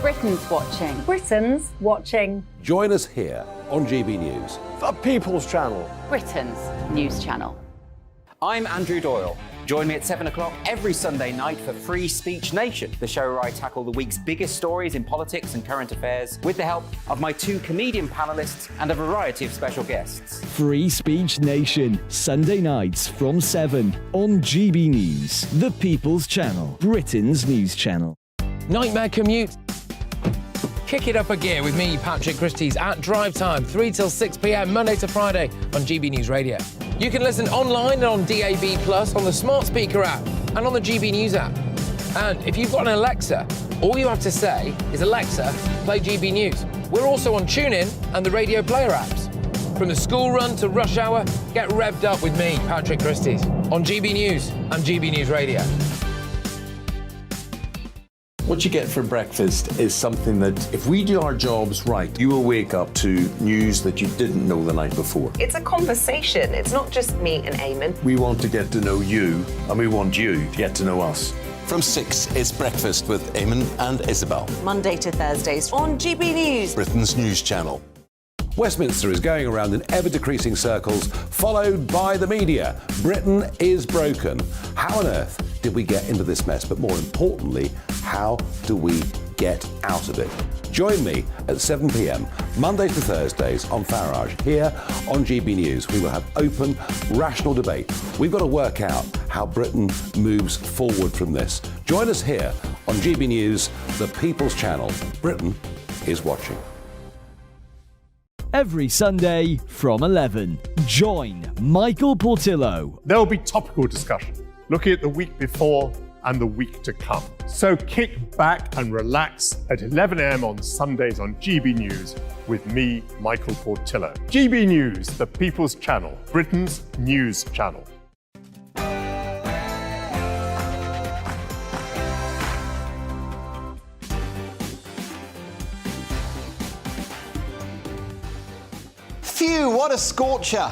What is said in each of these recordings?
Britain's watching. Britain's watching. Join us here on GB News. The People's Channel. Britain's news channel. I'm Andrew Doyle. Join me at 7 o'clock every Sunday night for Free Speech Nation, the show where I tackle the week's biggest stories in politics and current affairs with the help of my two comedian panellists and a variety of special guests. Free Speech Nation, Sunday nights from 7 on GB News, the People's Channel, Britain's news channel. Nightmare commute. Kick it up a gear with me, Patrick Christie's, at drive time, 3 till 6 p.m, Monday to Friday on GB News Radio. You can listen online and on DAB+, on the smart speaker app and on the GB News app. And if you've got an Alexa, all you have to say is, Alexa, play GB News. We're also on TuneIn and the Radio Player apps. From the school run to rush hour, get revved up with me, Patrick Christie's, on GB News and GB News Radio. What you get for breakfast is something that, if we do our jobs right, you will wake up to news that you didn't know the night before. It's a conversation. It's not just me and Eamon. We want to get to know you, and we want you to get to know us. From 6, it's Breakfast with Eamon and Isabel. Monday to Thursdays on GB News, Britain's news channel. Westminster is going around in ever-decreasing circles, followed by the media. Britain is broken. How on earth did we get into this mess? But more importantly, how do we get out of it? Join me at 7 p.m, Monday to Thursdays on Farage, here on GB News. We will have open, rational debate. We've got to work out how Britain moves forward from this. Join us here on GB News, the People's Channel. Britain is watching. Every Sunday from 11, join Michael Portillo. There'll be topical discussion, looking at the week before and the week to come. So kick back and relax at 11 a.m. on Sundays on GB News with me, Michael Portillo. GB News, the People's Channel, Britain's news channel. Phew, what a scorcher.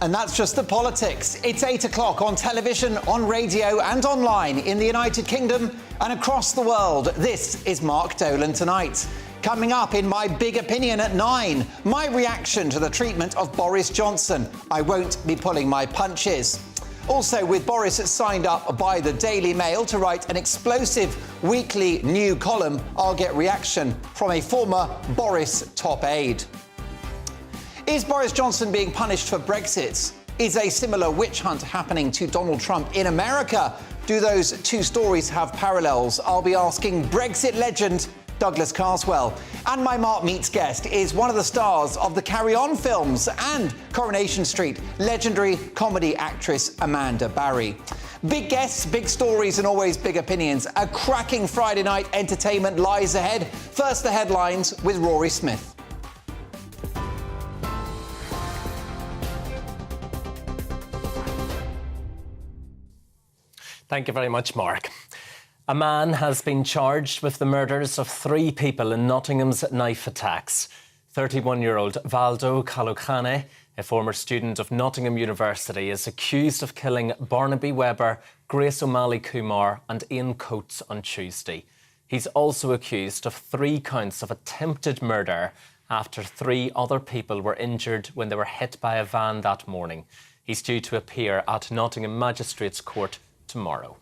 And that's just the politics. It's 8 o'clock on television, on radio and online in the United Kingdom and across the world. This is Mark Dolan Tonight. Coming up in My Big Opinion at 9, my reaction to the treatment of Boris Johnson. I won't be pulling my punches. Also, with Boris signed up by the Daily Mail to write an explosive weekly new column, I'll get reaction from a former Boris top aide. Is Boris Johnson being punished for Brexit? Is a similar witch hunt happening to Donald Trump in America? Do those two stories have parallels? I'll be asking Brexit legend Douglas Carswell. And my Mark Meets guest is one of the stars of the Carry On films and Coronation Street, legendary comedy actress Amanda Barry. Big guests, big stories and always big opinions. A cracking Friday night entertainment lies ahead. First, the headlines with Rory Smith. Thank you very much, Mark. A man has been charged with the murders of 3 people in Nottingham's knife attacks. 31-year-old Valdo Kalokane, a former student of Nottingham University, is accused of killing Barnaby Webber, Grace O'Malley Kumar and Ian Coates on Tuesday. He's also accused of 3 counts of attempted murder after 3 other people were injured when they were hit by a van that morning. He's due to appear at Nottingham Magistrates Court tomorrow.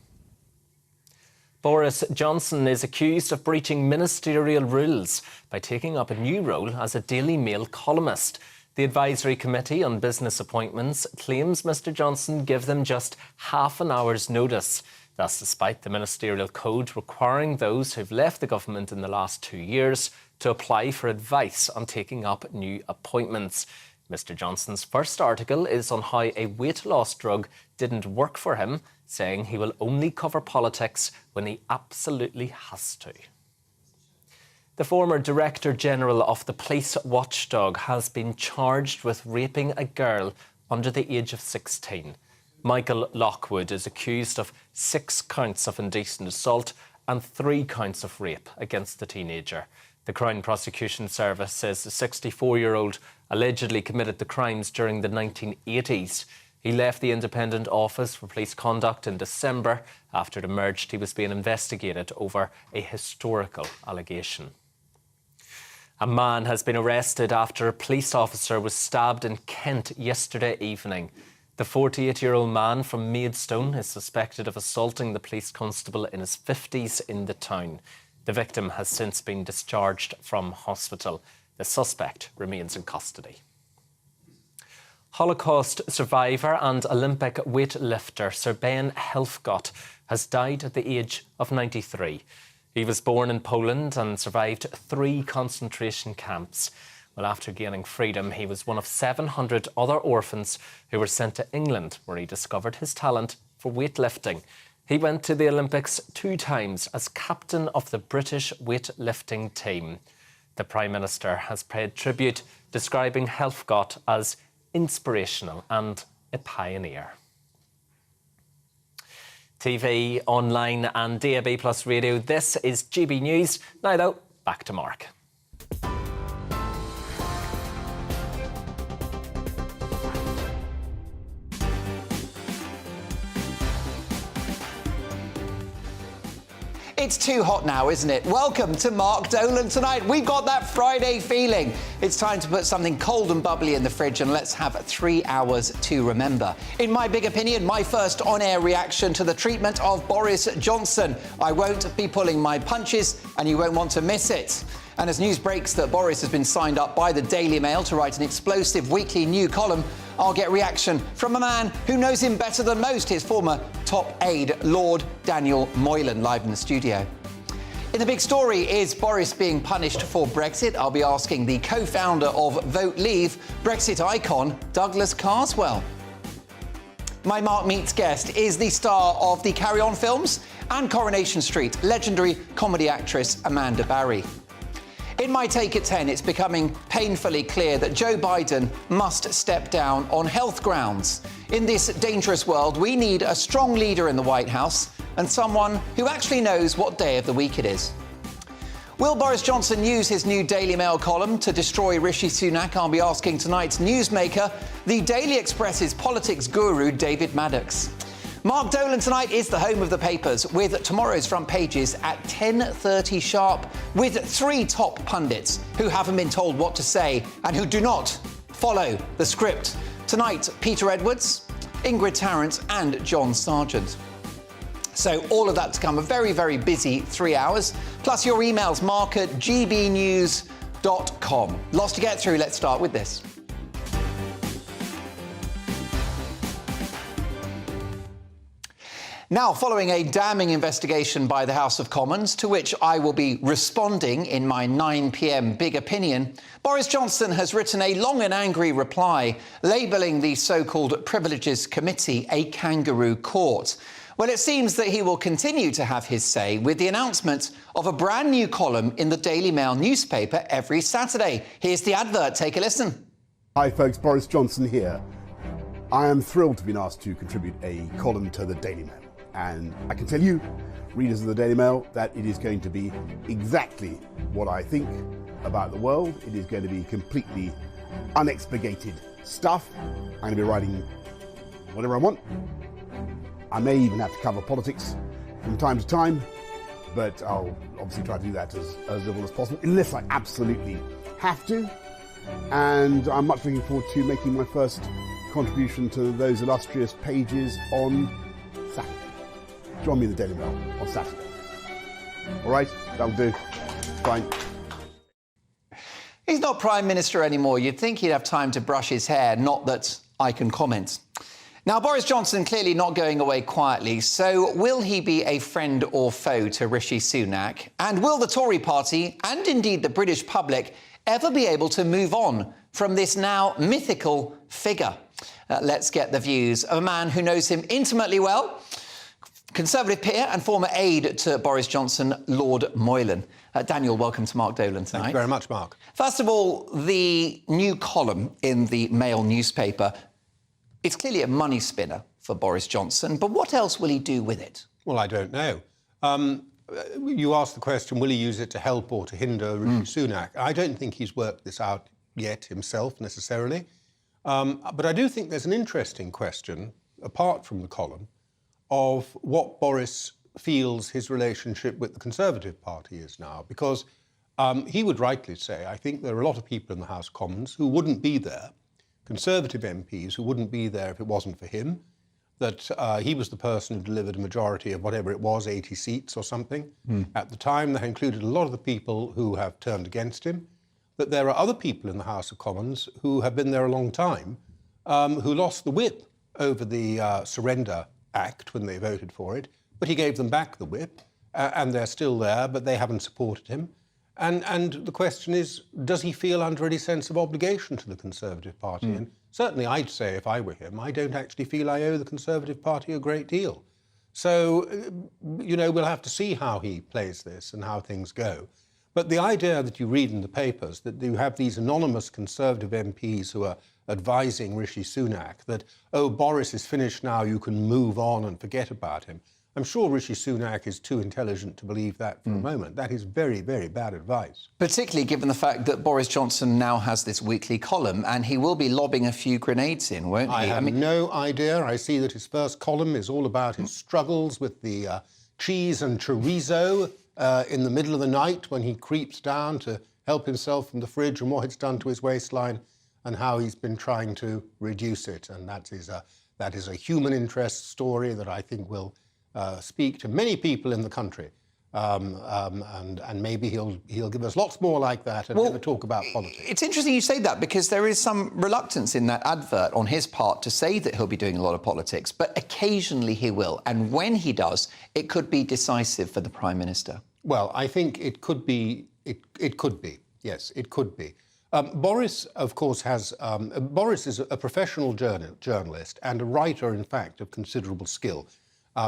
Boris Johnson is accused of breaching ministerial rules by taking up a new role as a Daily Mail columnist. The Advisory Committee on Business Appointments claims Mr Johnson gave them just half an hour's notice. That's despite the ministerial code requiring those who've left the government in the last 2 years to apply for advice on taking up new appointments. Mr Johnson's first article is on how a weight loss drug didn't work for him, saying he will only cover politics when he absolutely has to. The former Director General of the Police Watchdog has been charged with raping a girl under the age of 16. Michael Lockwood is accused of 6 counts of indecent assault and 3 counts of rape against the teenager. The Crown Prosecution Service says the 64-year-old allegedly committed the crimes during the 1980s. He left the Independent Office for Police Conduct in December after it emerged he was being investigated over a historical allegation. A man has been arrested after a police officer was stabbed in Kent yesterday evening. The 48-year-old man from Maidstone is suspected of assaulting the police constable in his 50s in the town. The victim has since been discharged from hospital. The suspect remains in custody. Holocaust survivor and Olympic weightlifter Sir Ben Helfgott has died at the age of 93. He was born in Poland and survived 3 concentration camps. Well, after gaining freedom, he was one of 700 other orphans who were sent to England, where he discovered his talent for weightlifting. He went to the Olympics 2 times as captain of the British weightlifting team. The Prime Minister has paid tribute, describing Helfgott as inspirational and a pioneer. TV, online and DAB+ radio, this is GB News. Now though, back to Mark. It's too hot now, isn't it? Welcome to Mark Dolan tonight. We've got that Friday feeling. It's time to put something cold and bubbly in the fridge and let's have 3 hours to remember. In my big opinion, my first on-air reaction to the treatment of Boris Johnson. I won't be pulling my punches and you won't want to miss it. And as news breaks that Boris has been signed up by the Daily Mail to write an explosive weekly new column, I'll get reaction from a man who knows him better than most, his former top aide, Lord Daniel Moylan, live in the studio. In the big story, is Boris being punished for Brexit? I'll be asking the co-founder of Vote Leave, Brexit icon Douglas Carswell. My Mark Meets guest is the star of the Carry On films and Coronation Street, legendary comedy actress Amanda Barry. In my take at 10, it's becoming painfully clear that Joe Biden must step down on health grounds. In this dangerous world, we need a strong leader in the White House and someone who actually knows what day of the week it is. Will Boris Johnson use his new Daily Mail column to destroy Rishi Sunak? I'll be asking tonight's newsmaker, the Daily Express's politics guru, David Maddox. Mark Dolan tonight is the home of the papers, with tomorrow's front pages at 10:30 sharp, with 3 top pundits who haven't been told what to say and who do not follow the script. Tonight, Peter Edwards, Ingrid Tarrant and John Sargent. So all of that to come, a very, very busy 3 hours, plus your emails, mark@gbnews.com. Lots to get through. Let's start with this. Now, following a damning investigation by the House of Commons, to which I will be responding in my 9 p.m. big opinion, Boris Johnson has written a long and angry reply, labelling the so-called Privileges Committee a kangaroo court. Well, it seems that he will continue to have his say with the announcement of a brand new column in the Daily Mail newspaper every Saturday. Here's the advert. Take a listen. Hi, folks. Boris Johnson here. I am thrilled to be asked to contribute a column to the Daily Mail. And I can tell you, readers of the Daily Mail, that it is going to be exactly what I think about the world. It is going to be completely unexpurgated stuff. I'm going to be writing whatever I want. I may even have to cover politics from time to time, but I'll obviously try to do that as little as possible, unless I absolutely have to. And I'm much looking forward to making my first contribution to those illustrious pages on Saturday. Join me in the Daily Mail on Saturday. All right, that'll do. Fine. He's not Prime Minister anymore. You'd think he'd have time to brush his hair, not that I can comment. Now, Boris Johnson clearly not going away quietly, so will he be a friend or foe to Rishi Sunak? And will the Tory party, and indeed the British public, ever be able to move on from this now mythical figure? Let's get the views of a man who knows him intimately well, Conservative peer and former aide to Boris Johnson, Lord Moylan. Daniel, welcome to Mark Dolan tonight. Thank you very much, Mark. First of all, the new column in the Mail newspaper, it's clearly a money spinner for Boris Johnson, but what else will he do with it? Well, I don't know. You asked the question, will he use it to help or to hinder Rishi Sunak? I don't think he's worked this out yet himself, necessarily. But I do think there's an interesting question, apart from the column, of what Boris feels his relationship with the Conservative Party is now. Because he would rightly say, I think there are a lot of people in the House of Commons who wouldn't be there, Conservative MPs who wouldn't be there if it wasn't for him, that he was the person who delivered a majority of whatever it was, 80 seats or something. At the time, that included a lot of the people who have turned against him, that there are other people in the House of Commons who have been there a long time, who lost the whip over the Surrender Act when they voted for it, but he gave them back the whip, and they're still there, but they haven't supported him. And the question is, does he feel under any sense of obligation to the Conservative Party? And certainly I'd say, if I were him, I don't actually feel I owe the Conservative Party a great deal. So, you know, we'll have to see how he plays this and how things go. But the idea that you read in the papers that you have these anonymous Conservative MPs who are advising Rishi Sunak that, oh, Boris is finished now, you can move on and forget about him. I'm sure Rishi Sunak is too intelligent to believe that for a moment. That is very, very bad advice. Particularly given the fact that Boris Johnson now has this weekly column and he will be lobbing a few grenades in, won't he? I have no idea. I see that his first column is all about his struggles with the cheese and chorizo in the middle of the night when he creeps down to help himself from the fridge and what it's done to his waistline and how he's been trying to reduce it. And that is a human interest story that I think will speak to many people in the country, and maybe he'll give us lots more like that and never talk about politics. It's interesting you say that because there is some reluctance in that advert on his part to say that he'll be doing a lot of politics, but occasionally he will, and when he does, it could be decisive for the Prime Minister. Well, I think it could be. It could be. Yes, it could be. Boris, of course, Boris is a professional journalist and a writer, in fact, of considerable skill.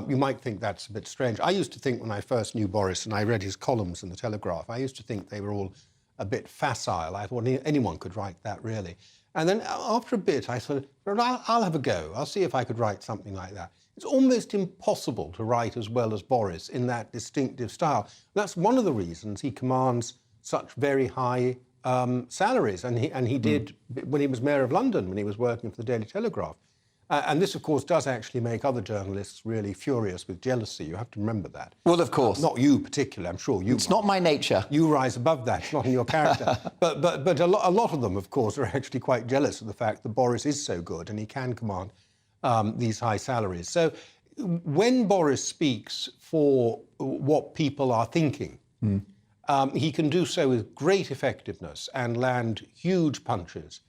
You might think that's a bit strange. I used to think when I first knew Boris and I read his columns in the Telegraph, I used to think they were all a bit facile. I thought anyone could write that, really. And then after a bit, I thought, well, I'll have a go. I'll see if I could write something like that. It's almost impossible to write as well as Boris in that distinctive style. That's one of the reasons he commands such very high salaries. And he did when he was Mayor of London, when he was working for the Daily Telegraph. And this, of course, does actually make other journalists really furious with jealousy. You have to remember that. Well, of course. Not you particularly, I'm sure you. It's not my nature. You rise above that, it's not in your character. but a lot of them, of course, are actually quite jealous of the fact that Boris is so good and he can command these high salaries. So when Boris speaks for what people are thinking, he can do so with great effectiveness and land huge punches.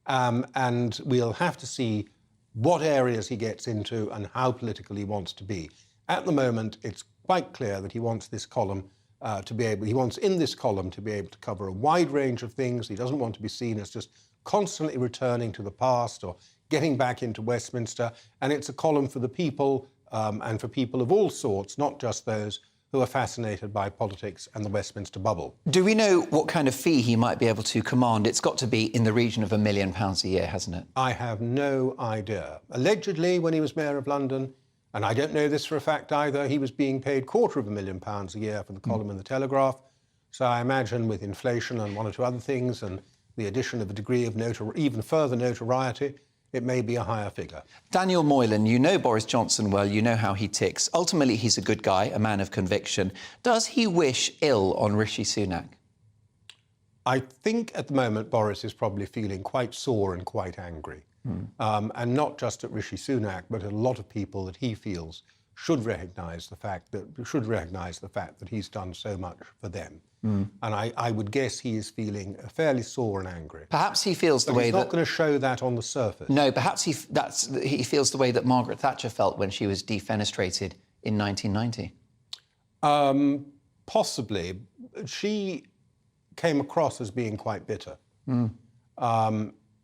And we'll have to see what areas he gets into and how political he wants to be. At the moment, it's quite clear that he wants this column he wants in this column to be able to cover a wide range of things. He doesn't want to be seen as just constantly returning to the past or getting back into Westminster. And it's a column for the people and for people of all sorts, not just those who are fascinated by politics and the Westminster bubble. Do we know what kind of fee he might be able to command? It's got to be in the region of £1 million a year, hasn't it? I have no idea. Allegedly, when he was Mayor of London, and I don't know this for a fact either, he was being paid £250,000 a year for the column in the Telegraph. So I imagine with inflation and one or two other things and the addition of a degree of even further notoriety, it may be a higher figure. Daniel Moylan, you know Boris Johnson well, you know how he ticks. Ultimately, he's a good guy, a man of conviction. Does he wish ill on Rishi Sunak? I think at the moment Boris is probably feeling quite sore and quite angry. And not just at Rishi Sunak, but at a lot of people that he feels should recognise the fact that he's done so much for them. And I would guess he is feeling fairly sore and angry. Perhaps he feels the way he's not going to show that on the surface. No, perhaps he feels the way that Margaret Thatcher felt when she was defenestrated in 1990. Possibly. She came across as being quite bitter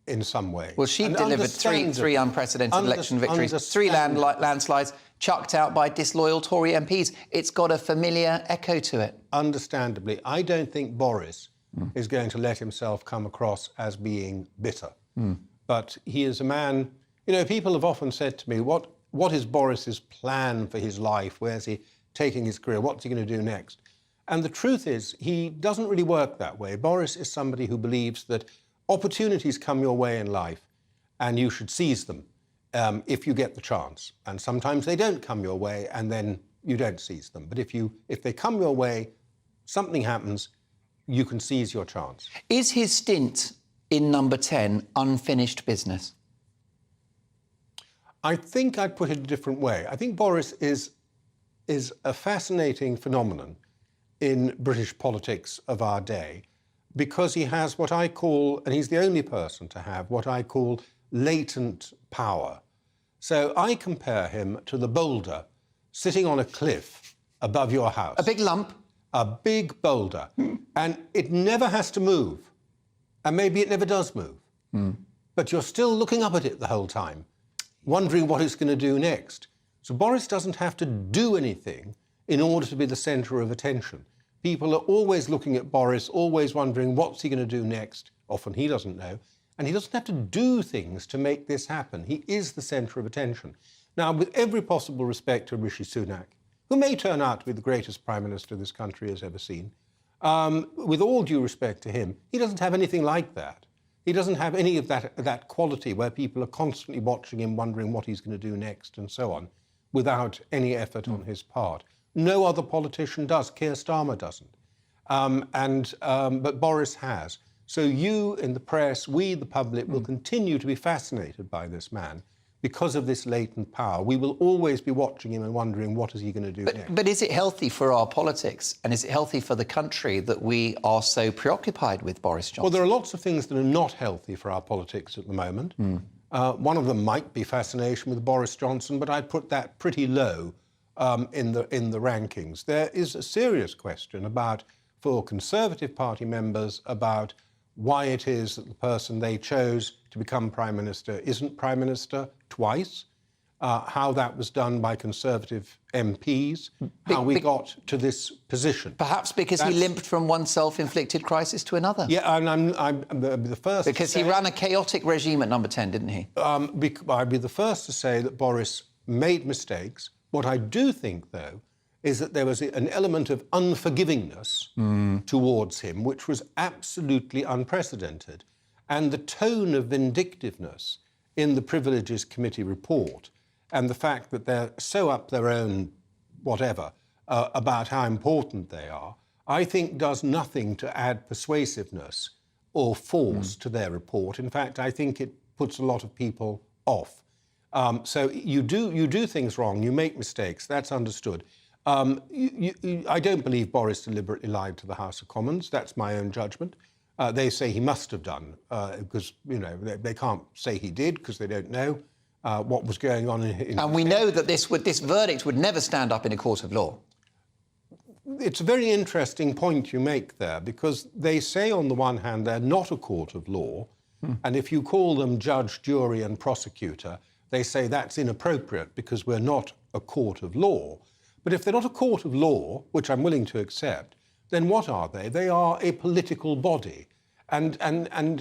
in some way. Well, she delivered three unprecedented election victories, 3 landslides, chucked out by disloyal Tory MPs. It's got a familiar echo to it. Understandably. I don't think Boris is going to let himself come across as being bitter. But he is a man... You know, people have often said to me, what is Boris's plan for his life? Where's he taking his career? What's he going to do next? And the truth is, he doesn't really work that way. Boris is somebody who believes that opportunities come your way in life and you should seize them if you get the chance. And sometimes they don't come your way and then you don't seize them. But if they come your way, something happens, you can seize your chance. Is his stint in number 10 unfinished business? I think I'd put it a different way. I think Boris is a fascinating phenomenon in British politics of our day because he has what I call, and he's the only person to have, what I call latent power. So I compare him to the boulder sitting on a cliff above your house. A big lump? A big boulder. And it never has to move. And maybe it never does move. But you're still looking up at it the whole time, wondering what it's going to do next. So Boris doesn't have to do anything in order to be the centre of attention. People are always looking at Boris, always wondering what's he going to do next. Often he doesn't know. And he doesn't have to do things to make this happen. He is the centre of attention. Now, with every possible respect to Rishi Sunak, who may turn out to be the greatest Prime Minister this country has ever seen, with all due respect to him, he doesn't have anything like that. He doesn't have any of that quality where people are constantly watching him, wondering what he's going to do next and so on, without any effort on his part. No other politician does. Keir Starmer doesn't. But Boris has. So you in the press, we, the public, will continue to be fascinated by this man because of this latent power. We will always be watching him and wondering what is he going to do next. But is it healthy for our politics and is it healthy for the country that we are so preoccupied with Boris Johnson? Well, there are lots of things that are not healthy for our politics at the moment. One of them might be fascination with Boris Johnson, but I'd put that pretty low in the rankings. There is a serious question for Conservative Party members about why it is that the person they chose to become Prime Minister isn't Prime Minister twice, how that was done by Conservative MPs, how we got to this position. Perhaps because he limped from one self-inflicted crisis to another. Yeah, and I'm the first because he ran a chaotic regime at number 10, didn't he? I'd be the first to say that Boris made mistakes. What I do think, though, is that there was an element of unforgivingness towards him, which was absolutely unprecedented. And the tone of vindictiveness in the Privileges Committee report and the fact that they're so up their own whatever about how important they are, I think does nothing to add persuasiveness or force to their report. In fact, I think it puts a lot of people off. So you do things wrong, you make mistakes, that's understood. I don't believe Boris deliberately lied to the House of Commons. That's my own judgment. They say he must have done, because, you know, they can't say he did because they don't know what was going on in And we know that this verdict would never stand up in a court of law. It's a very interesting point you make there, because they say on the one hand they're not a court of law, and if you call them judge, jury and prosecutor, they say that's inappropriate because we're not a court of law. But if they're not a court of law, which I'm willing to accept, then what are they? They are a political body. And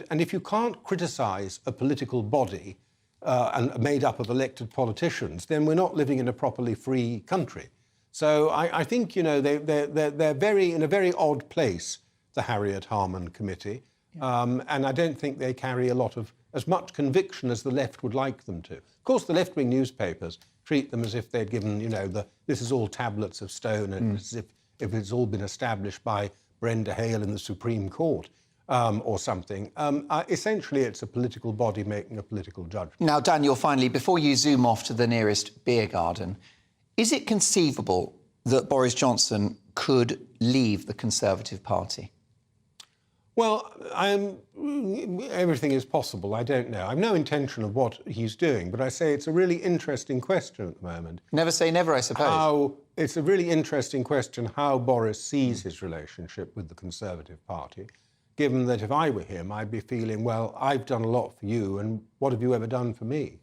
if you can't criticise a political body and made up of elected politicians, then we're not living in a properly free country. So I think, you know, they're in a very odd place, the Harriet Harman Committee, and I don't think they carry as much conviction as the left would like them to. Of course, the left-wing newspapers treat them as if they'd given, you know, this is all tablets of stone, and as if it's all been established by Brenda Hale in the Supreme Court or something. Essentially, it's a political body making a political judgment. Now, Daniel, finally, before you zoom off to the nearest beer garden, is it conceivable that Boris Johnson could leave the Conservative Party? Well, everything is possible. I don't know. I've no intention of what he's doing, but I say it's a really interesting question at the moment. Never say never, I suppose. It's a really interesting question how Boris sees his relationship with the Conservative Party, given that if I were him, I'd be feeling, well, I've done a lot for you, and what have you ever done for me?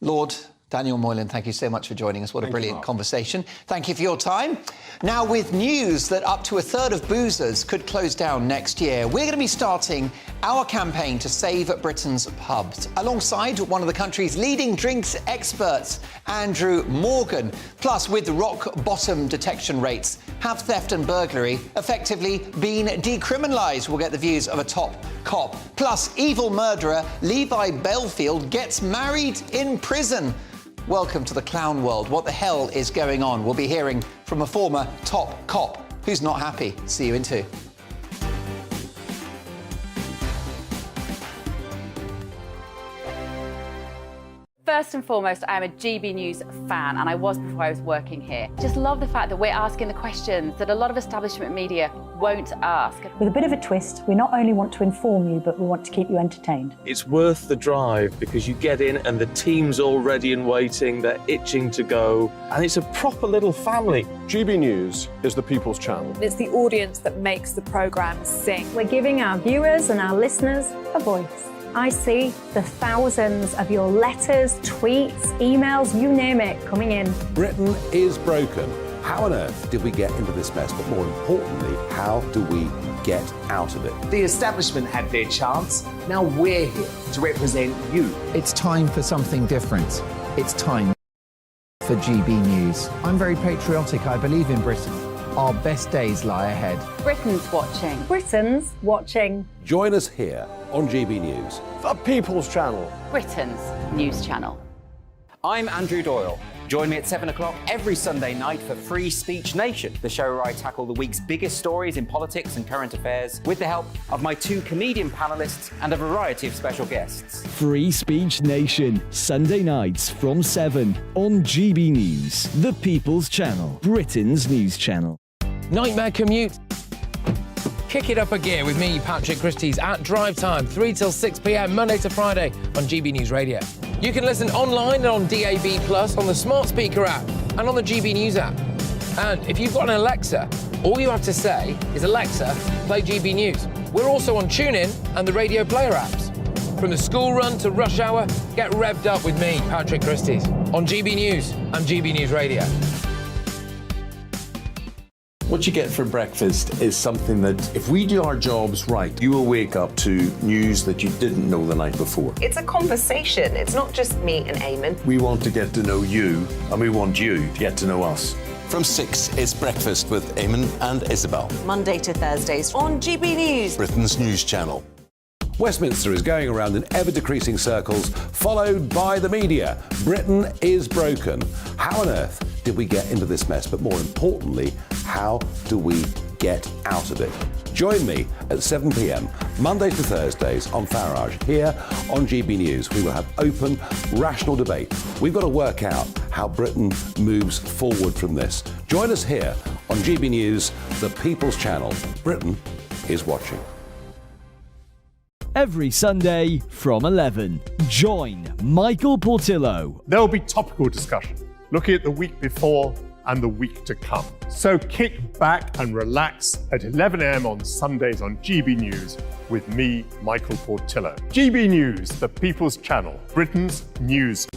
Lord Daniel Moylan, thank you so much for joining us. What a brilliant conversation. Thank you for your time. Now, with news that up to a third of boozers could close down next year, we're going to be starting our campaign to save Britain's pubs, alongside one of the country's leading drinks experts, Andrew Morgan. Plus, with rock-bottom detection rates, have theft and burglary effectively been decriminalised? We'll get the views of a top cop. Plus, evil murderer Levi Belfield gets married in prison. Welcome to the clown world. What the hell is going on? We'll be hearing from a former top cop who's not happy. See you in 2. First and foremost, I am a GB News fan, and I was before I was working here. Just love the fact that we're asking the questions that a lot of establishment media won't ask. With a bit of a twist, we not only want to inform you, but we want to keep you entertained. It's worth the drive because you get in and the team's all ready and waiting, they're itching to go, and it's a proper little family. GB News is the people's channel. It's the audience that makes the programme sing. We're giving our viewers and our listeners a voice. I see the thousands of your letters, tweets, emails, you name it, coming in. Britain is broken. How on earth did we get into this mess? But more importantly, how do we get out of it? The establishment had their chance. Now we're here to represent you. It's time for something different. It's time for GB News. I'm very patriotic. I believe in Britain. Our best days lie ahead. Britain's watching. Britain's watching. Join us here on GB News. The people's channel. Britain's news channel. I'm Andrew Doyle. Join me at 7 o'clock every Sunday night for Free Speech Nation, the show where I tackle the week's biggest stories in politics and current affairs with the help of my two comedian panellists and a variety of special guests. Free Speech Nation, Sunday nights from 7 on GB News, the people's channel, Britain's news channel. Nightmare commute? Kick it up a gear with me, Patrick Christie's, at drive time, 3 till 6 p.m, Monday to Friday on GB News Radio. You can listen online and on DAB+, on the smart speaker app, and on the GB News app. And if you've got an Alexa, all you have to say is, Alexa, play GB News. We're also on TuneIn and the Radio Player apps. From the school run to rush hour, get revved up with me, Patrick Christie's, on GB News and GB News Radio. What you get for breakfast is something that, if we do our jobs right, you will wake up to news that you didn't know the night before. It's a conversation. It's not just me and Eamon. We want to get to know you, and we want you to get to know us. From 6, it's Breakfast with Eamon and Isabel. Monday to Thursdays on GB News. Britain's news channel. Westminster is going around in ever-decreasing circles, followed by the media. Britain is broken. How on earth did we get into this mess? But more importantly, how do we get out of it? Join me at 7 p.m, Mondays to Thursdays on Farage, here on GB News. We will have open, rational debate. We've got to work out how Britain moves forward from this. Join us here on GB News, the people's channel. Britain is watching. Every Sunday from 11, join Michael Portillo. There'll be topical discussion, looking at the week before and the week to come. So kick back and relax at 11 a.m. on Sundays on GB News with me, Michael Portillo. GB News, the people's channel, Britain's news.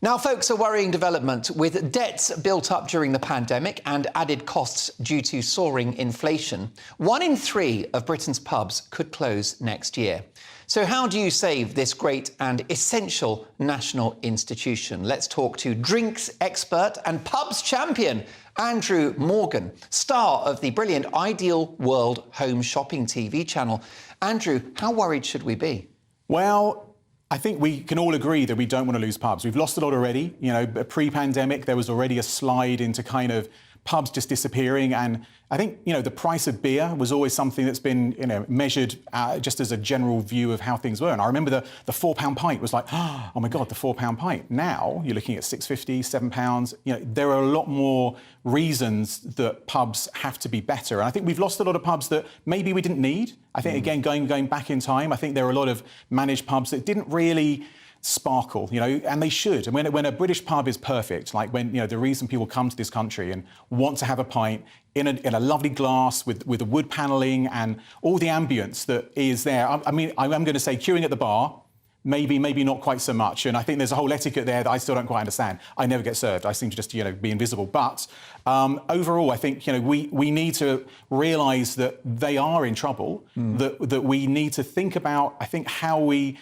Now, folks, a worrying development with debts built up during the pandemic and added costs due to soaring inflation. 1 in 3 of Britain's pubs could close next year. So how do you save this great and essential national institution? Let's talk to drinks expert and pubs champion, Andrew Morgan, star of the brilliant Ideal World home shopping TV channel. Andrew, how worried should we be? Well, I think we can all agree that we don't want to lose pubs. We've lost a lot already. You know, pre-pandemic, there was already a slide into kind of pubs just disappearing. And I think, you know, the price of beer was always something that's been, you know, measured just as a general view of how things were. And I remember the £4 pint was like, oh my God, the £4 pint. Now you're looking at £6.50, £7. You know, there are a lot more reasons that pubs have to be better. And I think we've lost a lot of pubs that maybe we didn't need. I think, again, going back in time, I think there are a lot of managed pubs that didn't really sparkle, you know, and they should. And when a British pub is perfect, like when, you know, the reason people come to this country and want to have a pint in a lovely glass with the wood panelling and all the ambience that is there. I mean, I'm going to say queuing at the bar, maybe not quite so much. And I think there's a whole etiquette there that I still don't quite understand. I never get served. I seem to just, you know, be invisible. But overall, I think, you know, we need to realise that they are in trouble, that we need to think about, I think, how we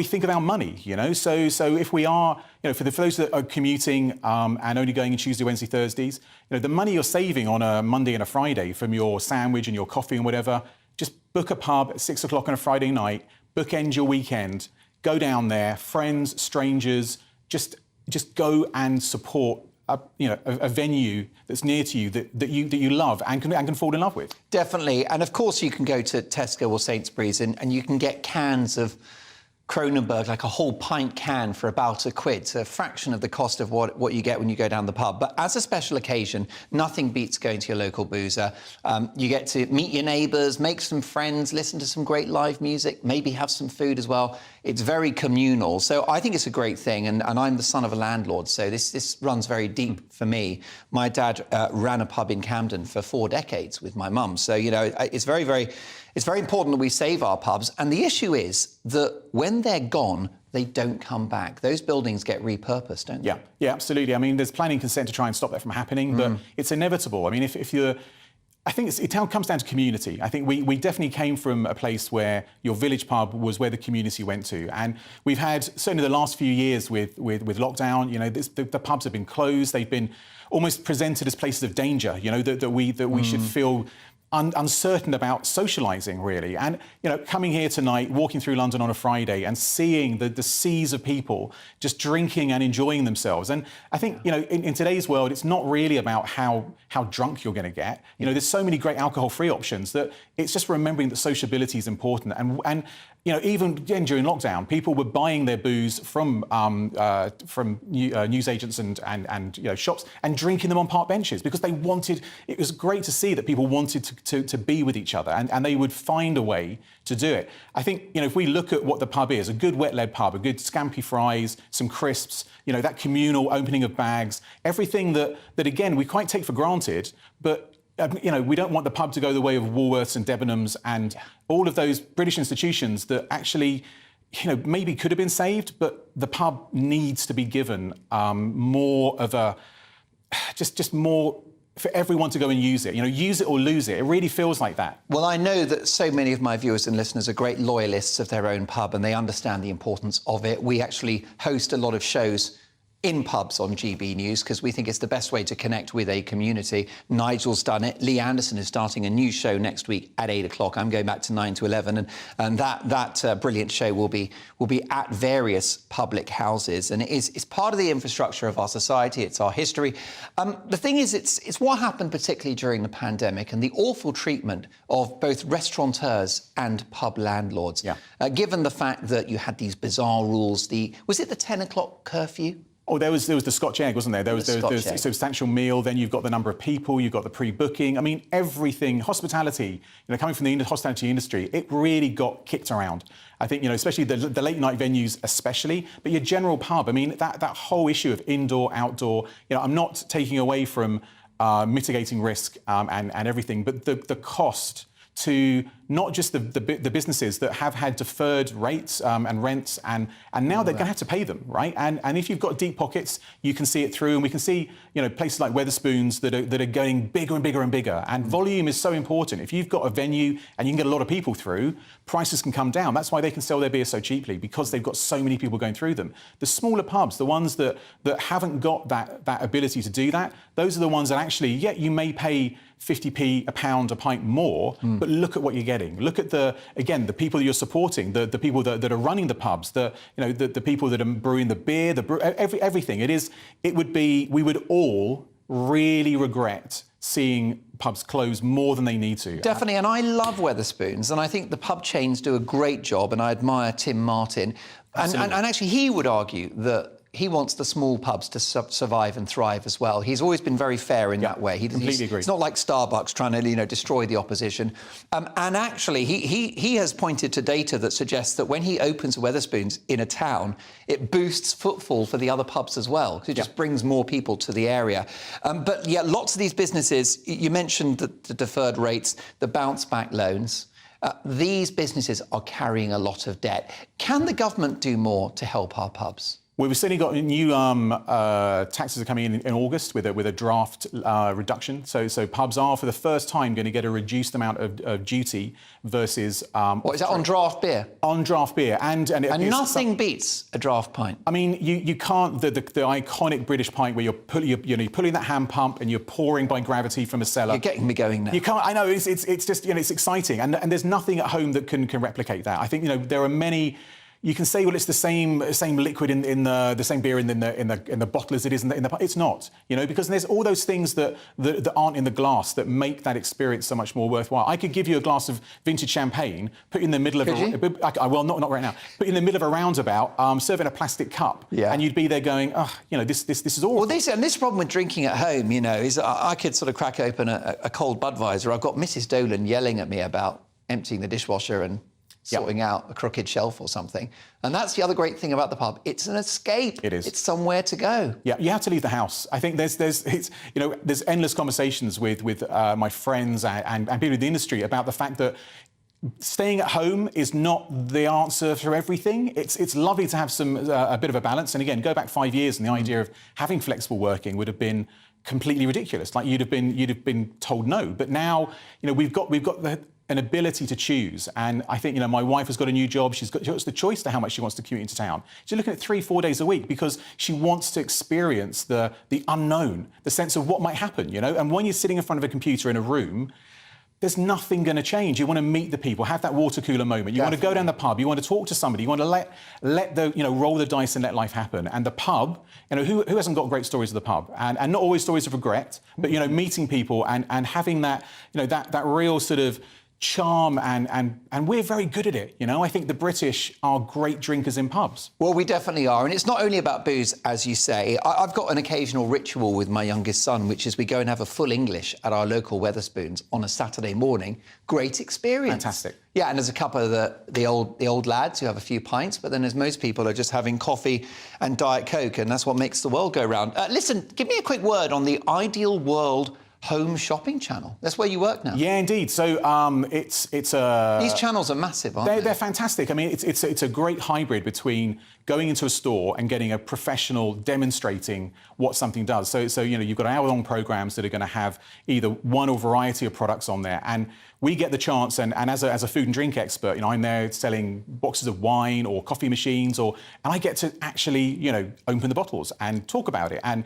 think about money, you know. So if we are, you know, for those that are commuting and only going in Tuesday, Wednesday, Thursdays, you know, the money you're saving on a Monday and a Friday from your sandwich and your coffee and whatever, just book a pub at 6 o'clock on a Friday night, bookend your weekend, go down there, friends, strangers, just go and support a venue that's near to you that you love and can fall in love with. Definitely. And of course you can go to Tesco or Sainsbury's and you can get cans of Kronenbourg, like a whole pint can for about £1, so a fraction of the cost of what you get when you go down the pub. But as a special occasion, nothing beats going to your local boozer. You get to meet your neighbours, make some friends, listen to some great live music, maybe have some food as well. It's very communal, so I think it's a great thing, and I'm the son of a landlord, so this runs very deep for me. My dad ran a pub in Camden for 4 decades with my mum, so, you know, it's very important that we save our pubs, and the issue is that when they're gone, they don't come back. Those buildings get repurposed, don't they? Yeah, absolutely. I mean, there's planning consent to try and stop that from happening, but it's inevitable. I mean, if you're... I think it comes down to community. I think we definitely came from a place where your village pub was where the community went to. And we've had, certainly the last few years with lockdown, you know, the pubs have been closed. They've been almost presented as places of danger, you know, that we should feel uncertain about socialising, really. And, you know, coming here tonight, walking through London on a Friday and seeing the seas of people just drinking and enjoying themselves. And I think, you know, in today's world, it's not really about how drunk you're going to get. You know, there's so many great alcohol-free options that it's just remembering that sociability is important. And you know, even again during lockdown, people were buying their booze from newsagents and you know, shops and drinking them on park benches because they wanted. It was great to see that people wanted to be with each other and they would find a way to do it. I think, you know, if we look at what the pub is, a good wet-led pub, a good scampi fries, some crisps, you know, that communal opening of bags, everything that again we quite take for granted, but. You know, we don't want the pub to go the way of Woolworths and Debenhams and all of those British institutions that actually, you know, maybe could have been saved, but the pub needs to be given more of a, just more for everyone to go and use it. You know, use it or lose it. It really feels like that. Well, I know that so many of my viewers and listeners are great loyalists of their own pub and they understand the importance of it. We actually host a lot of shows in pubs on GB News because we think it's the best way to connect with a community. Nigel's done it. Lee Anderson is starting a new show next week at 8 o'clock. I'm going back to 9 to 11, and that brilliant show will be at various public houses, and it's part of the infrastructure of our society. It's our history. The thing is, it's what happened particularly during the pandemic and the awful treatment of both restaurateurs and pub landlords. Given the fact that you had these bizarre rules, was it the 10 o'clock curfew? Oh, there was the Scotch egg, wasn't there? There was a substantial meal. Then you've got the number of people. You've got the pre-booking. I mean, everything. Hospitality. You know, coming from the hospitality industry, it really got kicked around. I think, you know, especially the late night venues, especially. But your general pub. I mean, that whole issue of indoor, outdoor. You know, I'm not taking away from mitigating risk and everything, but the cost to not just the businesses that have had deferred rates and rents, and now they're going to have to pay them, right? And if you've got deep pockets, you can see it through, and we can see, you know, places like Wetherspoons that are going bigger and bigger and bigger. And volume is so important. If you've got a venue and you can get a lot of people through, prices can come down. That's why they can sell their beer so cheaply, because they've got so many people going through them. The smaller pubs, the ones that haven't got that ability to do that, those are the ones that actually, yeah, you may pay 50p a pound a pint more, but look at what you're getting. Look at the people that you're supporting, the people that are running the pubs, the people that are brewing the beer, everything. We would all really regret seeing pubs close more than they need to. Definitely, and I love Wetherspoons, and I think the pub chains do a great job, and I admire Tim Martin. And actually, he would argue that he wants the small pubs to survive and thrive as well. He's always been very fair in that way. Completely agree. It's not like Starbucks trying to, you know, destroy the opposition. And actually, he has pointed to data that suggests that when he opens Wetherspoons in a town, it boosts footfall for the other pubs as well, because it just brings more people to the area. But yeah, lots of these businesses, you mentioned the deferred rates, the bounce-back loans. These businesses are carrying a lot of debt. Can the government do more to help our pubs? Well, we've certainly got new taxes are coming in August with a draft reduction. So pubs are, for the first time, going to get a reduced amount of duty versus... what is that, on draft beer? On draft beer. And nothing beats a draft pint. I mean, you can't... The iconic British pint where you're pulling that hand pump and you're pouring by gravity from a cellar. You're getting me going now. You can't... I know, it's just, you know, it's exciting. And there's nothing at home that can replicate that. I think, you know, there are many... you can say, well, it's the same liquid in the same beer in the bottle as it is in the pub. It's not, because there's all those things that aren't in the glass that make that experience so much more worthwhile. I could give you a glass of vintage champagne, put in the middle of well, not right now, put in the middle of a roundabout, serve in a plastic cup, and you'd be there going, this is awful. Well, this problem with drinking at home, is I could sort of crack open a cold Budweiser. I've got Mrs. Dolan yelling at me about emptying the dishwasher and sorting out a crooked shelf or something. And that's the other great thing about the pub. It's an escape. It is. It's somewhere to go. Yeah, you have to leave the house. I think there's endless conversations with my friends and people in the industry about the fact that staying at home is not the answer for everything. It's lovely to have a bit of a balance. And again, go back 5 years and the idea of having flexible working would have been completely ridiculous. Like you'd have been told no. But now, we've got an ability to choose. And I think, my wife has got a new job. She has the choice to how much she wants to commute into town. She's looking at 3-4 days a week because she wants to experience the unknown, the sense of what might happen, And when you're sitting in front of a computer in a room, there's nothing going to change. You want to meet the people, have that water cooler moment. You want to go down the pub. You want to talk to somebody. You want to let the roll the dice and let life happen. And the pub, who hasn't got great stories of the pub? And not always stories of regret, but meeting people and having that that real sort of charm and we're very good at it. I think the British are great drinkers in pubs. Well, we definitely are. And it's not only about booze, as you say. I've got an occasional ritual with my youngest son, which is we go and have a full English at our local Wetherspoons on a Saturday morning. Great experience. Fantastic. Yeah, and there's a couple of the old lads who have a few pints, but then there's most people are just having coffee and Diet Coke, and that's what makes the world go round. Listen, give me a quick word on the Ideal World home shopping channel. That's where you work now. Yeah, indeed. So it's these channels are massive, aren't they? They're fantastic. I mean, it's a great hybrid between going into a store and getting a professional demonstrating what something does. So you've got hour-long programs that are going to have either one or variety of products on there, and we get the chance. And as a food and drink expert, I'm there selling boxes of wine or coffee machines, and I get to actually open the bottles and talk about it and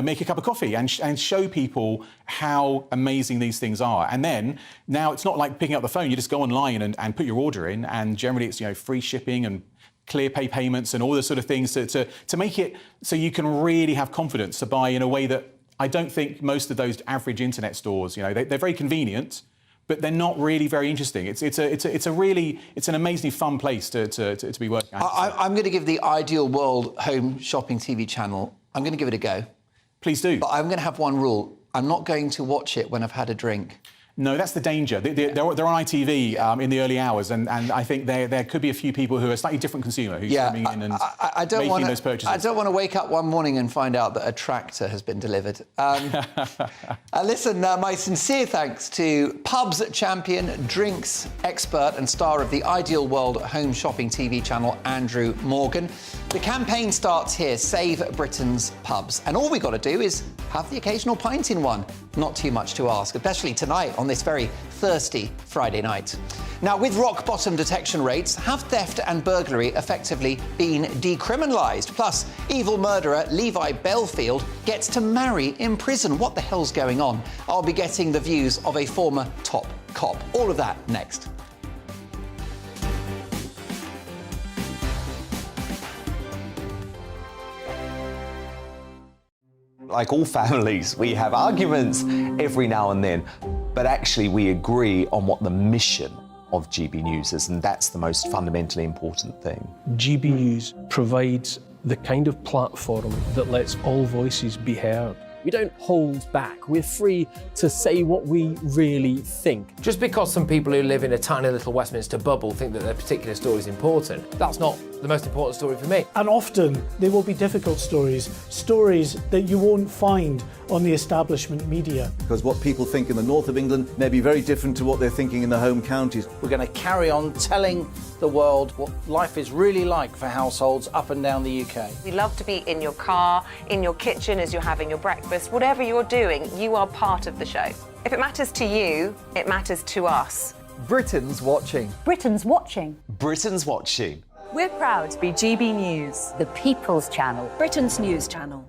make a cup of coffee and show people how amazing these things are. And then now it's not like picking up the phone. You just go online and put your order in, and generally it's free shipping and clear pay payments and all those sort of things to make it so you can really have confidence to buy in a way that I don't think most of those average internet stores, they're very convenient, but they're not really very interesting. It's an amazingly fun place to be working. I'm going to give the Ideal World home shopping TV channel, I'm going to give it a go. Please do. But I'm going to have one rule. I'm not going to watch it when I've had a drink. No, that's the danger. They're on ITV in the early hours, and I think there could be a few people who are a slightly different consumer who's coming in and making those purchases. I don't want to wake up one morning and find out that a tractor has been delivered. Listen, my sincere thanks to pubs champion, drinks expert and star of the Ideal World home shopping TV channel, Andrew Morgan. The campaign starts here, Save Britain's Pubs. And all we got to do is have the occasional pint in one. Not too much to ask, especially tonight on this very thirsty Friday night. Now, with rock-bottom detection rates, have theft and burglary effectively been decriminalised? Plus, evil murderer Levi Belfield gets to marry in prison. What the hell's going on? I'll be getting the views of a former top cop. All of that next. Like all families, we have arguments every now and then, but actually we agree on what the mission of GB News is, and that's the most fundamentally important thing. GB News provides the kind of platform that lets all voices be heard. We don't hold back. We're free to say what we really think. Just because some people who live in a tiny little Westminster bubble think that their particular story is important, that's not the most important story for me. And often they will be difficult stories that you won't find on the establishment media. Because what people think in the north of England may be very different to what they're thinking in the home counties. We're going to carry on telling the world what life is really like for households up and down the UK. We love to be in your car, in your kitchen as you're having your breakfast. Whatever you're doing, you are part of the show. If it matters to you, it matters to us. Britain's watching. Britain's watching. Britain's watching. We're proud to be GB News, the People's Channel, Britain's news channel.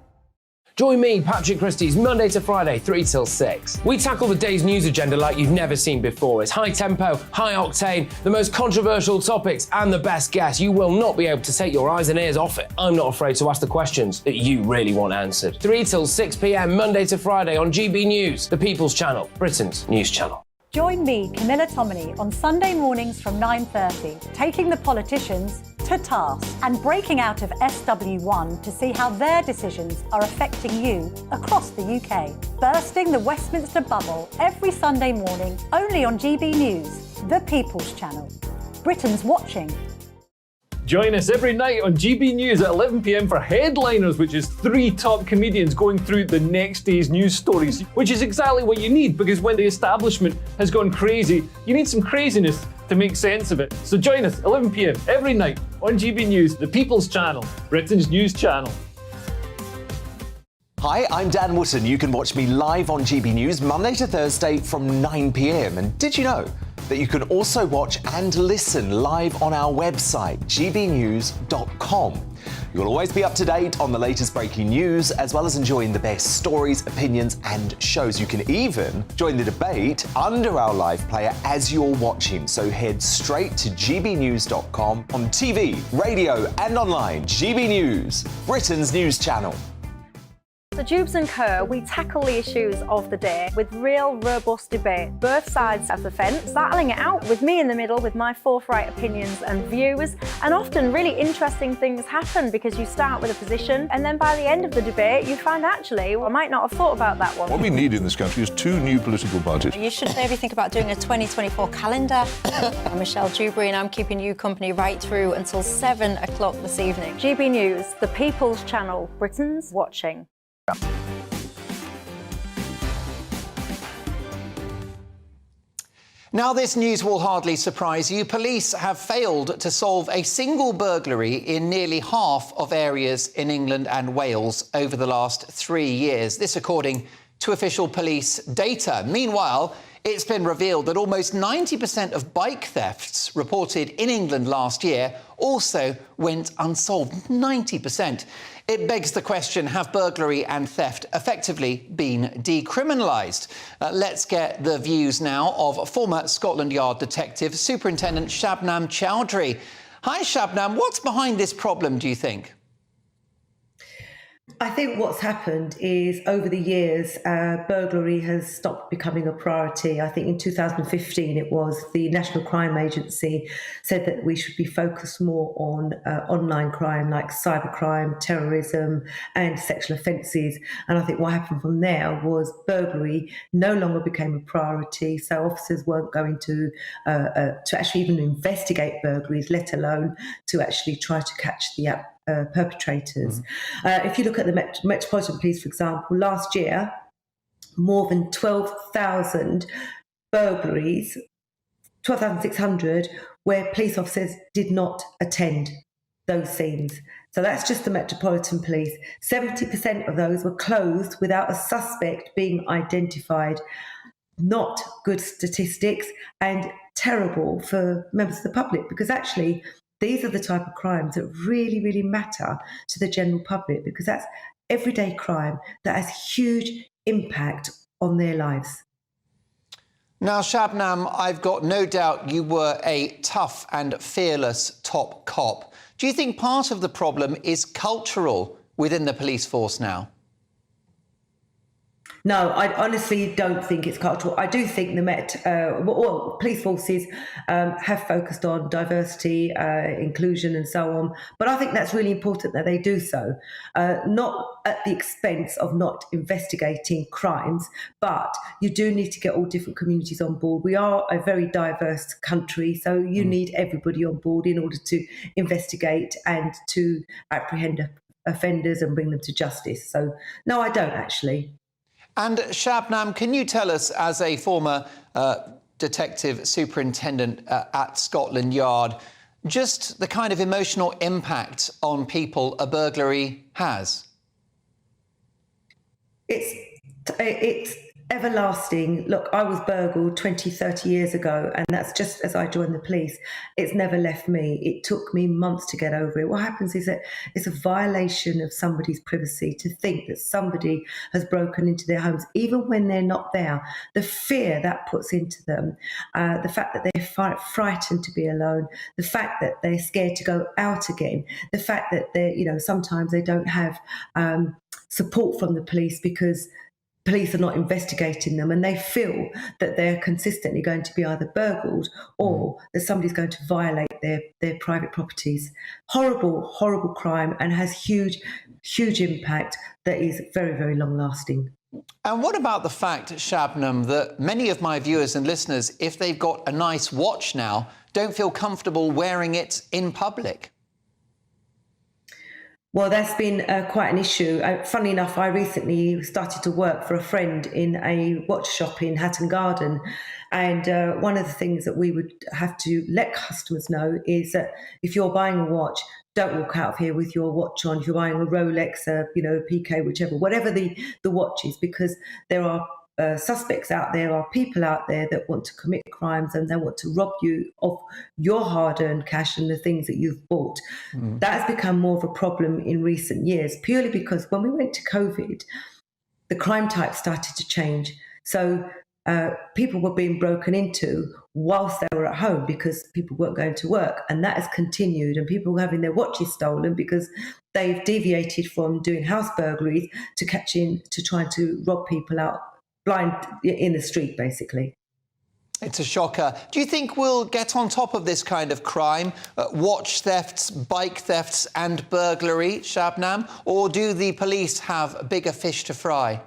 Join me, Patrick Christie's, Monday to Friday, 3 till 6. We tackle the day's news agenda like you've never seen before. It's high tempo, high octane, the most controversial topics, and the best guests. You will not be able to take your eyes and ears off it. I'm not afraid to ask the questions that you really want answered. 3 till 6 p.m, Monday to Friday on GB News, the People's Channel, Britain's news channel. Join me, Camilla Tominey, on Sunday mornings from 9:30, taking the politicians to task and breaking out of SW1 to see how their decisions are affecting you across the UK. Bursting the Westminster bubble every Sunday morning, only on GB News, the People's Channel. Britain's watching. Join us every night on GB News at 11 p.m. for Headliners, which is 3 top comedians going through the next day's news stories, which is exactly what you need, because when the establishment has gone crazy, you need some craziness to make sense of it. So join us 11 p.m. every night on GB News, the People's Channel, Britain's news channel. Hi, I'm Dan Wootton. You can watch me live on GB News Monday to Thursday from 9 p.m. And did you know that you can also watch and listen live on our website, gbnews.com. You'll always be up to date on the latest breaking news, as well as enjoying the best stories, opinions, and shows. You can even join the debate under our live player as you're watching. So head straight to gbnews.com on TV, radio, and online. GB News, Britain's news channel. So Jubes and Kerr, we tackle the issues of the day with real robust debate, both sides of the fence, battling it out with me in the middle with my forthright opinions and views. And often really interesting things happen because you start with a position and then by the end of the debate you find actually, well, I might not have thought about that one. What we need in this country is 2 new political parties. You should maybe think about doing a 2024 calendar. I'm Michelle Dewberry and I'm keeping you company right through until 7 o'clock this evening. GB News, the People's Channel, Britain's watching. Now, this news will hardly surprise you. Police have failed to solve a single burglary in nearly half of areas in England and Wales over the last 3 years. This according to official police data. Meanwhile, it's been revealed that almost 90% of bike thefts reported in England last year also went unsolved. 90%. It begs the question, have burglary and theft effectively been decriminalised? Let's get the views now of former Scotland Yard detective Superintendent Shabnam Chowdhury. Hi, Shabnam. What's behind this problem, do you think? I think what's happened is over the years, burglary has stopped becoming a priority. I think in 2015 it was the National Crime Agency said that we should be focused more on online crime like cybercrime, terrorism and sexual offences. And I think what happened from there was burglary no longer became a priority. So officers weren't going to actually even investigate burglaries, let alone to actually try to catch the perpetrators. If you look at the Metropolitan Police, for example, last year, more than 12,000 burglaries, 12,600, where police officers did not attend those scenes. So that's just the Metropolitan Police. 70% of those were closed without a suspect being identified. Not good statistics and terrible for members of the public, because actually these are the type of crimes that really, really matter to the general public, because that's everyday crime that has huge impact on their lives. Now, Shabnam, I've got no doubt you were a tough and fearless top cop. Do you think part of the problem is cultural within the police force now? No, I honestly don't think it's cultural. I do think the police forces have focused on diversity, inclusion and so on. But I think that's really important that they do so, not at the expense of not investigating crimes, but you do need to get all different communities on board. We are a very diverse country, so you need everybody on board in order to investigate and to apprehend offenders and bring them to justice. So, no, I don't actually. And Shabnam, can you tell us, as a former detective superintendent at Scotland Yard, just the kind of emotional impact on people a burglary has? It's everlasting. Look, I was burgled 20, 30 years ago, and that's just as I joined the police. It's never left me. It took me months to get over it. What happens is that it's a violation of somebody's privacy to think that somebody has broken into their homes, even when they're not there. The fear that puts into them, the fact that they're frightened to be alone, the fact that they're scared to go out again, the fact that they're, sometimes they don't have support from the police because police are not investigating them, and they feel that they're consistently going to be either burgled or that somebody's going to violate their private properties. Horrible, horrible crime, and has huge, huge impact that is very, very long lasting. And what about the fact, Shabnam, that many of my viewers and listeners, if they've got a nice watch now, don't feel comfortable wearing it in public? Well, that's been quite an issue. Funnily enough, I recently started to work for a friend in a watch shop in Hatton Garden. And one of the things that we would have to let customers know is that if you're buying a watch, don't walk out of here with your watch on. If you're buying a Rolex, a PK, whichever, whatever the watch is, because there are suspects out there, are people out there that want to commit crimes and they want to rob you of your hard-earned cash and the things that you've bought. That has become more of a problem in recent years, purely because when we went to COVID, the crime type started to change. So people were being broken into whilst they were at home because people weren't going to work, and that has continued, and people were having their watches stolen because they've deviated from doing house burglaries to trying to rob people out blind in the street, basically. It's a shocker. Do you think we'll get on top of this kind of crime, watch thefts, bike thefts and burglary, Shabnam, or do the police have bigger fish to fry?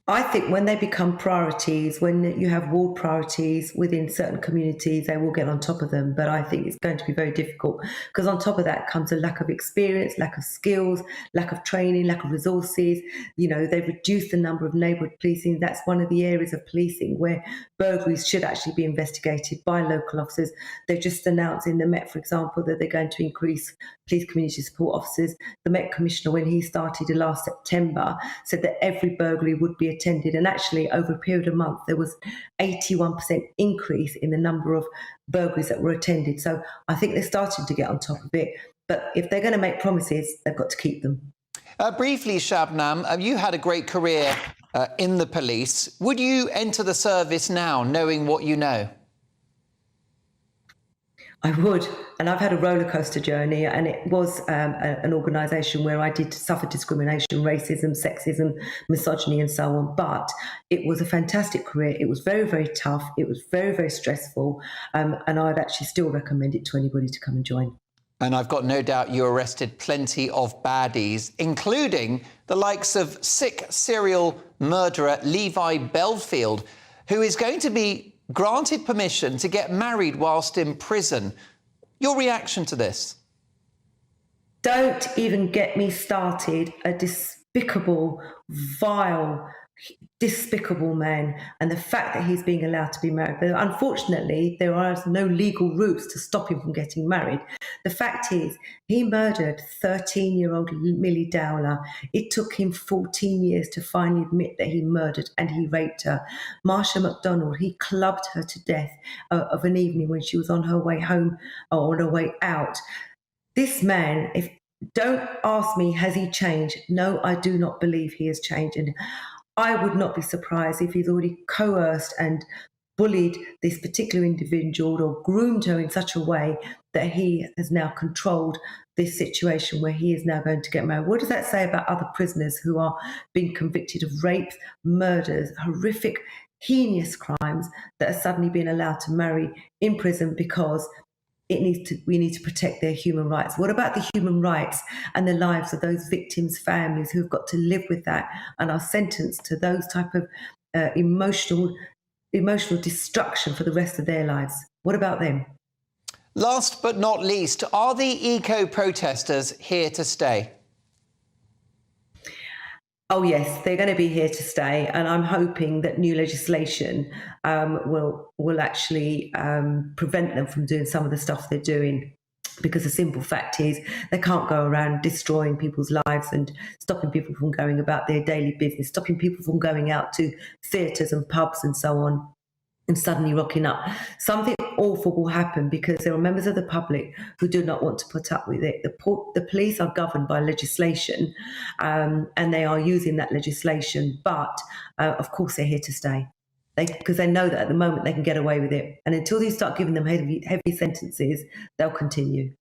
I think when they become priorities, when you have ward priorities within certain communities, they will get on top of them. But I think it's going to be very difficult because on top of that comes a lack of experience, lack of skills, lack of training, lack of resources. They've reduced the number of neighbourhood policing. That's one of the areas of policing where burglaries should actually be investigated by local officers. They've just announced in the Met, for example, that they're going to increase police community support officers. The Met Commissioner, when he started last September, said that every burglary would be attended, and actually over a period of a month there was 81% increase in the number of burglaries that were attended. So I think they're starting to get on top of it, but if they're going to make promises, they've got to keep them. Briefly, Shabnam, you had a great career in the police. Would you enter the service now knowing what you know? I would, and I've had a roller coaster journey, and it was an organisation where I did suffer discrimination, racism, sexism, misogyny and so on, but it was a fantastic career. It was very, very tough. It was very, very stressful, and I'd actually still recommend it to anybody to come and join. And I've got no doubt you arrested plenty of baddies, including the likes of sick serial murderer Levi Belfield, who is going to be granted permission to get married whilst in prison. Your reaction to this? Don't even get me started. A despicable, vile, despicable man, and the fact that he's being allowed to be married. But unfortunately, there are no legal routes to stop him from getting married. The fact is, he murdered 13-year-old Millie Dowler. It took him 14 years to finally admit that he murdered and he raped her. Marsha McDonald, he clubbed her to death of an evening when she was on her way home or on her way out. This man, don't ask me, has he changed? No, I do not believe he has changed. And I would not be surprised if he's already coerced and bullied this particular individual or groomed her in such a way that he has now controlled this situation where he is now going to get married. What does that say about other prisoners who are being convicted of rapes, murders, horrific, heinous crimes that are suddenly being allowed to marry in prison because we need to protect their human rights? What about the human rights and the lives of those victims' families who've got to live with that and are sentenced to those type of emotional destruction for the rest of their lives? What about them? Last but not least, are the eco-protesters here to stay? Oh yes, they're going to be here to stay, and I'm hoping that new legislation will actually prevent them from doing some of the stuff they're doing. Because the simple fact is they can't go around destroying people's lives and stopping people from going about their daily business, stopping people from going out to theatres and pubs and so on, and suddenly rocking up. Something awful will happen because there are members of the public who do not want to put up with it. The police are governed by legislation, and they are using that legislation, but of course they're here to stay. Because they know that at the moment they can get away with it. And until you start giving them heavy sentences, they'll continue.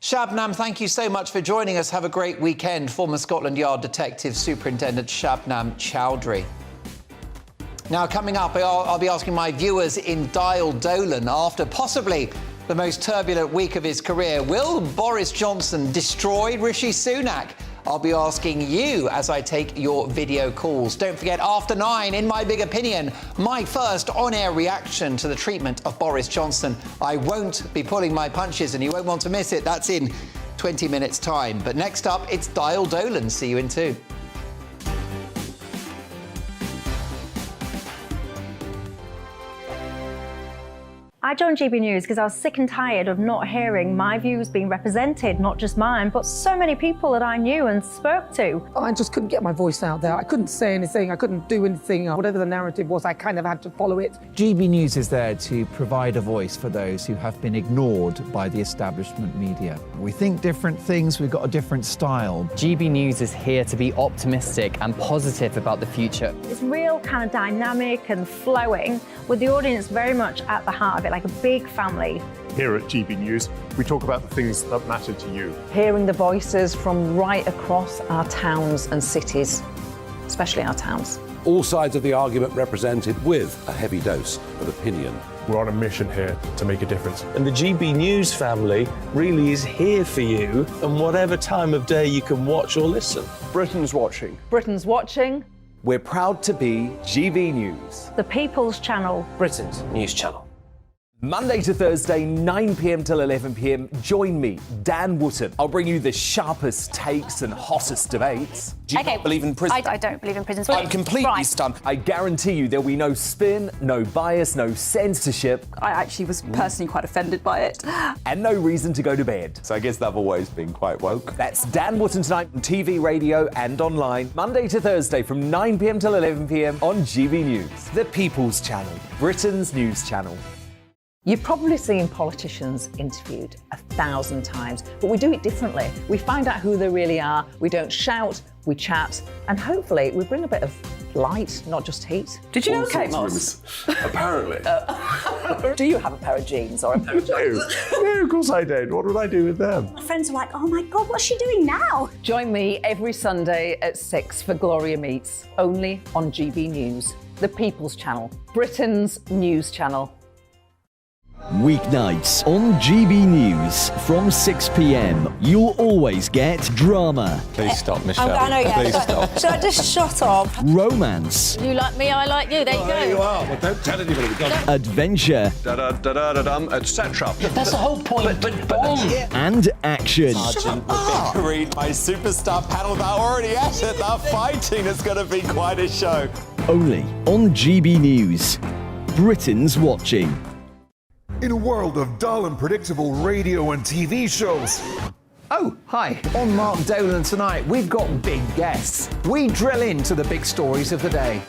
Shabnam, thank you so much for joining us. Have a great weekend. Former Scotland Yard Detective Superintendent Shabnam Chowdhury. Now, coming up, I'll be asking my viewers in Dial Dolan, after possibly the most turbulent week of his career, will Boris Johnson destroy Rishi Sunak? I'll be asking you as I take your video calls. Don't forget, after 9, in my big opinion, my first on-air reaction to the treatment of Boris Johnson. I won't be pulling my punches and you won't want to miss it. That's in 20 minutes' time. But next up, it's Dial Dolan. See you in 2. I joined GB News because I was sick and tired of not hearing my views being represented, not just mine, but so many people that I knew and spoke to. I just couldn't get my voice out there. I couldn't say anything. I couldn't do anything. Whatever the narrative was, I kind of had to follow it. GB News is there to provide a voice for those who have been ignored by the establishment media. We think different things, we've got a different style. GB News is here to be optimistic and positive about the future. It's real kind of dynamic and flowing, with the audience very much at the heart of it, like a big family. Here at GB News, we talk about the things that matter to you. Hearing the voices from right across our towns and cities, especially our towns. All sides of the argument represented with a heavy dose of opinion. We're on a mission here to make a difference. And the GB News family really is here for you, and whatever time of day you can watch or listen. Britain's watching. Britain's watching. We're proud to be GB News. The People's Channel. Britain's news channel. Monday to Thursday, 9 p.m. till 11 p.m. Join me, Dan Wootton. I'll bring you the sharpest takes and hottest debates. Do you not believe in prison? I don't believe in prisons. I'm completely stunned. I guarantee you there'll be no spin, no bias, no censorship. I actually was personally quite offended by it. And no reason to go to bed. So I guess they've always been quite woke. That's Dan Wootton tonight on TV, radio and online. Monday to Thursday from 9 p.m. till 11 p.m. on GB News. The People's Channel, Britain's news channel. You've probably seen politicians interviewed 1,000 times, but we do it differently. We find out who they really are, we don't shout, we chat, and hopefully we bring a bit of light, not just heat. Did you know Kate Moss? Apparently. Do you have a pair of jeans or a pair of jeans? No, of course I don't. What would I do with them? My friends are like, oh my God, what's she doing now? Join me every Sunday at 6 for Gloria Meets, only on GB News, the People's Channel, Britain's news channel. Weeknights on GB News from 6 p.m. You'll always get drama. Please stop, Michelle. I know, yeah. Please stop. Should I just shut up? Romance. You like me, I like you. There you go. There you are. Well, don't tell anybody. Adventure. Etc. That's the whole point. But And action. Sergeant Reed, my superstar panel, they're already at it. They're fighting. It's going to be quite a show. Only on GB News. Britain's watching. In a world of dull and predictable radio and TV shows. Oh, hi. On Mark Dolan tonight, we've got big guests. We drill into the big stories of the day.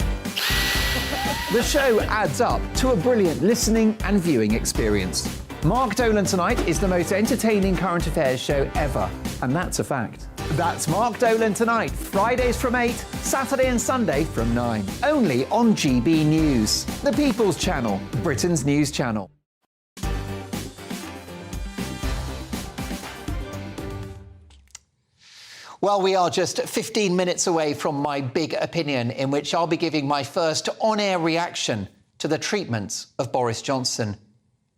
The show adds up to a brilliant listening and viewing experience. Mark Dolan Tonight is the most entertaining current affairs show ever, and that's a fact. That's Mark Dolan Tonight, Fridays from 8, Saturday and Sunday from 9. Only on GB News, the People's Channel, Britain's news channel. Well, we are just 15 minutes away from my big opinion, in which I'll be giving my first on-air reaction to the treatment of Boris Johnson.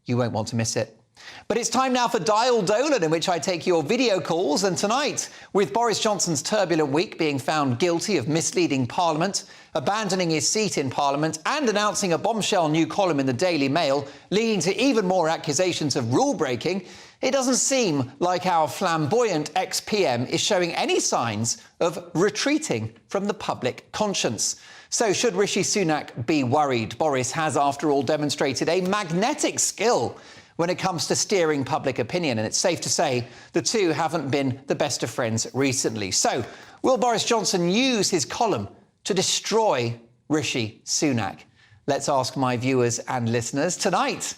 You won't want to miss it. But it's time now for Dial Dolan, in which I take your video calls. And tonight, with Boris Johnson's turbulent week being found guilty of misleading Parliament, abandoning his seat in Parliament and announcing a bombshell new column in the Daily Mail, leading to even more accusations of rule-breaking, it doesn't seem like our flamboyant ex-PM is showing any signs of retreating from the public conscience. So should Rishi Sunak be worried? Boris has, after all, demonstrated a magnetic skill when it comes to steering public opinion. And it's safe to say the two haven't been the best of friends recently. So, will Boris Johnson use his column to destroy Rishi Sunak? Let's ask my viewers and listeners tonight.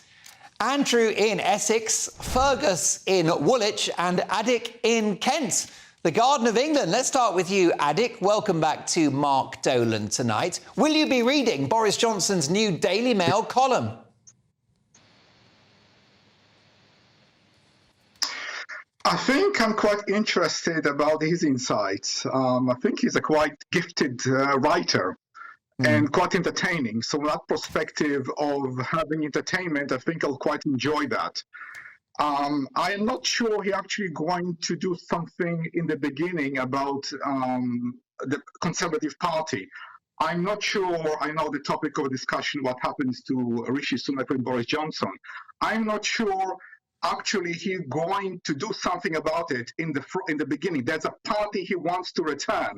Andrew in Essex, Fergus in Woolwich and Addick in Kent, the Garden of England. Let's start with you, Addick. Welcome back to Mark Dolan tonight. Will you be reading Boris Johnson's new Daily Mail column? I think I'm quite interested about his insights. I think he's a quite gifted writer. And quite entertaining. So from that perspective of having entertainment, I think I'll quite enjoy that. I am not sure he's actually going to do something in the beginning about the Conservative Party. I'm not sure I know the topic of discussion, what happens to Rishi Sunak and Boris Johnson. I'm not sure actually he's going to do something about it in the beginning. There's a party he wants to return.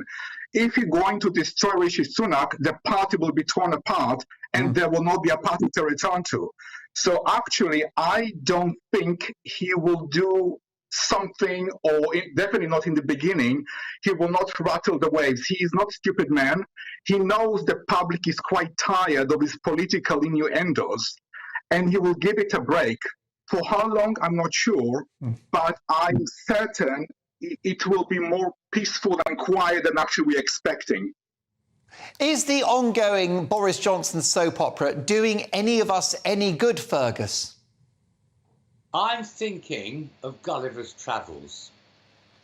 If he's going to destroy Rishi Sunak, the party will be torn apart and there will not be a party to return to. So actually, I don't think he will do something, or definitely not in the beginning. He will not rattle the waves. He is not a stupid man. He knows the public is quite tired of his political innuendos, and he will give it a break. For how long, I'm not sure, but I'm certain it will be more peaceful and quiet than actually we're expecting. Is the ongoing Boris Johnson soap opera doing any of us any good, Fergus? I'm thinking of Gulliver's Travels.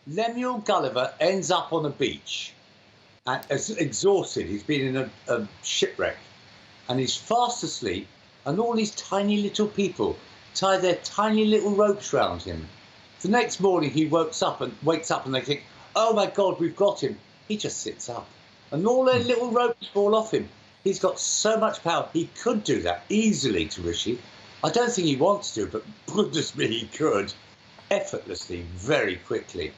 Lemuel Gulliver ends up on a beach and is exhausted. He's been in a shipwreck and he's fast asleep, and all these tiny little people tie their tiny little ropes round him. The next morning he wakes up and they think, oh my God, we've got him. He just sits up and all their little ropes fall off him. He's got so much power. He could do that easily to Rishi. I don't think he wants to, but goodness me, he could. Effortlessly, very quickly.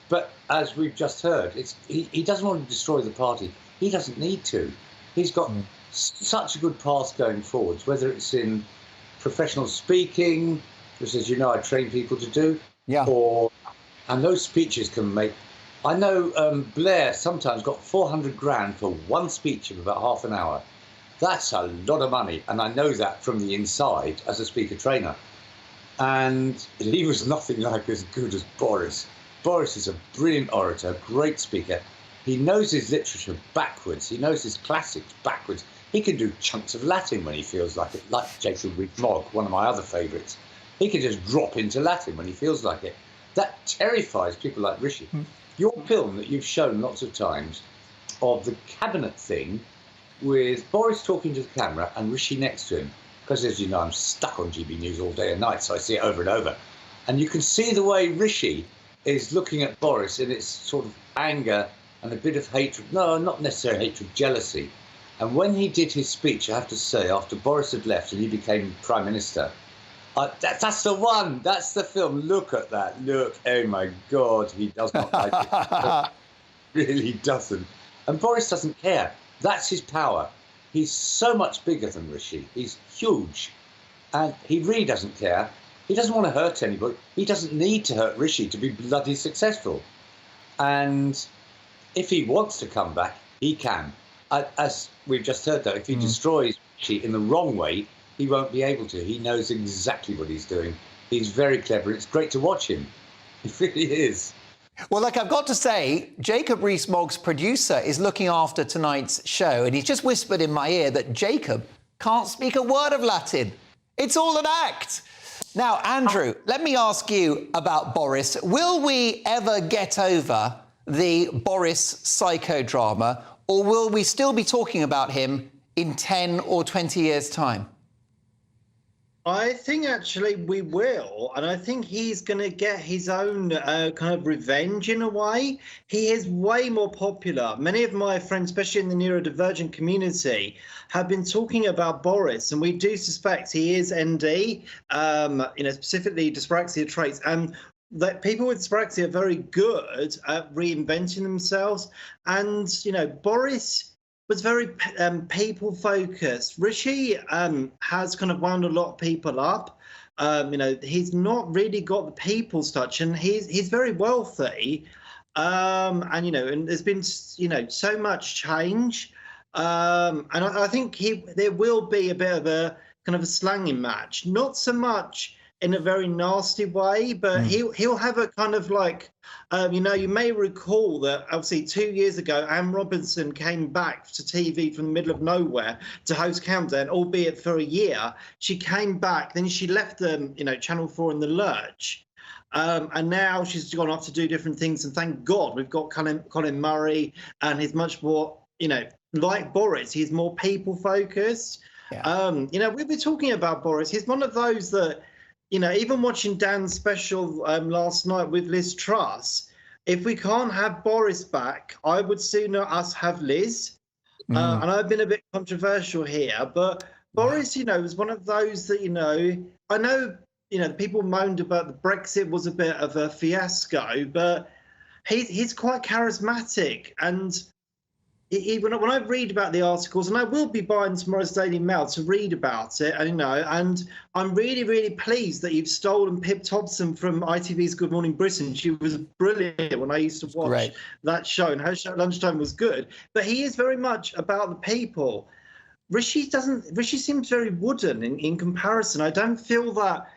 But as we've just heard, he doesn't want to destroy the party. He doesn't need to. He's got such a good path going forwards, whether it's in professional speaking, which, as you know, I train people to do. Yeah. And those speeches can make. I know Blair sometimes got 400 grand for one speech of about half an hour. That's a lot of money, and I know that from the inside as a speaker trainer. And he was nothing like as good as Boris. Boris is a brilliant orator, great speaker. He knows his literature backwards. He knows his classics backwards. He can do chunks of Latin when he feels like it, like Jacob Rees-Mogg, one of my other favourites. He can just drop into Latin when he feels like it. That terrifies people like Rishi. Your film that you've shown lots of times of the cabinet thing with Boris talking to the camera and Rishi next to him, because as you know, I'm stuck on GB News all day and night, so I see it over and over. And you can see the way Rishi is looking at Boris in its sort of anger and a bit of hatred. No, not necessarily hatred, jealousy. And when he did his speech, I have to say, after Boris had left and he became Prime Minister, that's the one. That's the film. Look at that. Look. Oh, my God. He does not like it. Really doesn't. And Boris doesn't care. That's his power. He's so much bigger than Rishi. He's huge. And he really doesn't care. He doesn't want to hurt anybody. He doesn't need to hurt Rishi to be bloody successful. And if he wants to come back, he can. As we've just heard, though, if he destroys Rishi in the wrong way, he won't be able to. He knows exactly what he's doing. He's very clever. It's great to watch him. It really is. Well, look, I've got to say, Jacob Rees-Mogg's producer is looking after tonight's show, and he's just whispered in my ear that Jacob can't speak a word of Latin. It's all an act. Now, Andrew, let me ask you about Boris. Will we ever get over the Boris psychodrama, or will we still be talking about him in 10 or 20 years' time? I think actually we will, and I think he's going to get his own kind of revenge in a way. He is way more popular. Many of my friends, especially in the neurodivergent community, have been talking about Boris, and we do suspect he is ND, specifically dyspraxia traits, and that people with dyspraxia are very good at reinventing themselves. And, Boris was very people-focused. Rishi has kind of wound a lot of people up. He's not really got the people's touch, and he's very wealthy, and there's been so much change, and I think there will be a bit of a kind of a slanging match, not so much in a very nasty way, but he'll have a kind of like, you may recall that obviously 2 years ago, Anne Robinson came back to TV from the middle of nowhere to host Countdown, albeit for a year. She came back, then she left Channel 4 in the lurch. And now she's gone off to do different things. And thank God we've got Colin Murray, and he's much more, like Boris, he's more people focused. Yeah. We've been talking about Boris. He's one of those that, even watching Dan's special last night with Liz Truss, if we can't have Boris back, I would sooner us have Liz. And I've been a bit controversial here, but Boris, was one of those that, I know, people moaned about the Brexit was a bit of a fiasco, but he's quite charismatic. And when I read about the articles, and I will be buying tomorrow's Daily Mail to read about it, and I'm really, really pleased that you've stolen Pip Thompson from ITV's Good Morning Britain. She was brilliant when I used to watch that show, and her show at lunchtime was good. But he is very much about the people. Rishi seems very wooden in comparison. I don't feel that,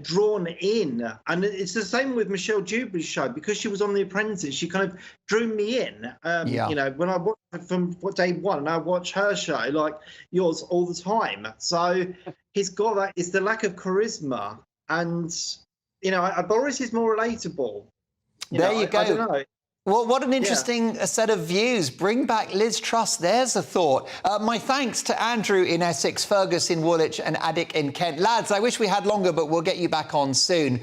drawn in. And it's the same with Michelle Dewberry's show, because she was on The Apprentice. She kind of drew me in. When I watched from day one, and I watch her show like yours all the time. So he's got that. It's the lack of charisma, and Boris is more relatable. There you go. I don't know. Well, what an interesting set of views. Bring back Liz Truss. There's a thought. My thanks to Andrew in Essex, Fergus in Woolwich and Adik in Kent. Lads, I wish we had longer, but we'll get you back on soon.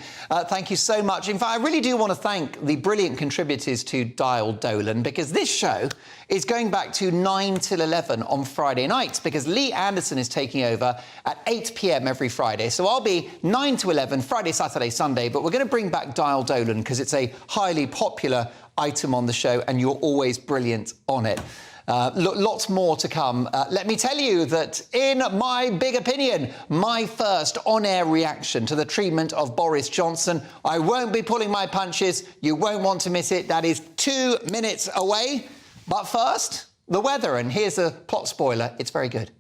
Thank you so much. In fact, I really do want to thank the brilliant contributors to Dial Dolan, because this show is going back to 9 till 11 on Friday nights, because Lee Anderson is taking over at 8 p.m. every Friday. So I'll be 9 to 11, Friday, Saturday, Sunday, but we're going to bring back Dial Dolan because it's a highly popular item on the show, and you're always brilliant on it. Lots more to come. Let me tell you that, in my big opinion, my first on-air reaction to the treatment of Boris Johnson, I won't be pulling my punches. You won't want to miss it. That is 2 minutes away. But first, the weather, and here's a plot spoiler. It's very good.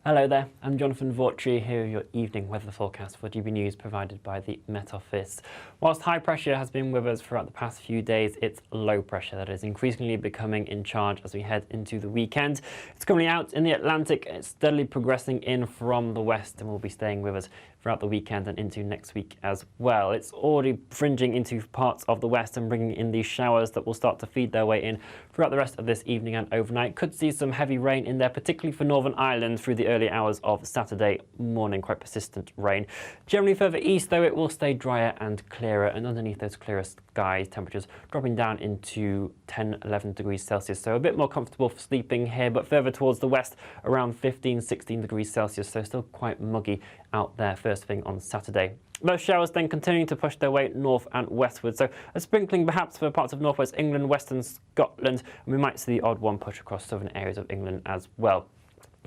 Hello there, I'm Jonathan Vautry, here with your evening weather forecast for GB News provided by the Met Office. Whilst high pressure has been with us throughout the past few days, it's low pressure that is increasingly becoming in charge as we head into the weekend. It's currently out in the Atlantic, it's steadily progressing in from the west and will be staying with us throughout the weekend and into next week as well. It's already fringing into parts of the west and bringing in these showers that will start to feed their way in throughout the rest of this evening and overnight. Could see some heavy rain in there, particularly for Northern Ireland through the early hours of Saturday morning, quite persistent rain. Generally further east though, it will stay drier and clearer, and underneath those clearer skies, temperatures dropping down into 10-11 degrees Celsius, so a bit more comfortable for sleeping here, but further towards the west around 15-16 degrees Celsius, so still quite muggy out there first thing on Saturday. Those showers then continuing to push their way north and westward, so a sprinkling perhaps for parts of northwest England, western Scotland, and we might see the odd one push across southern areas of England as well.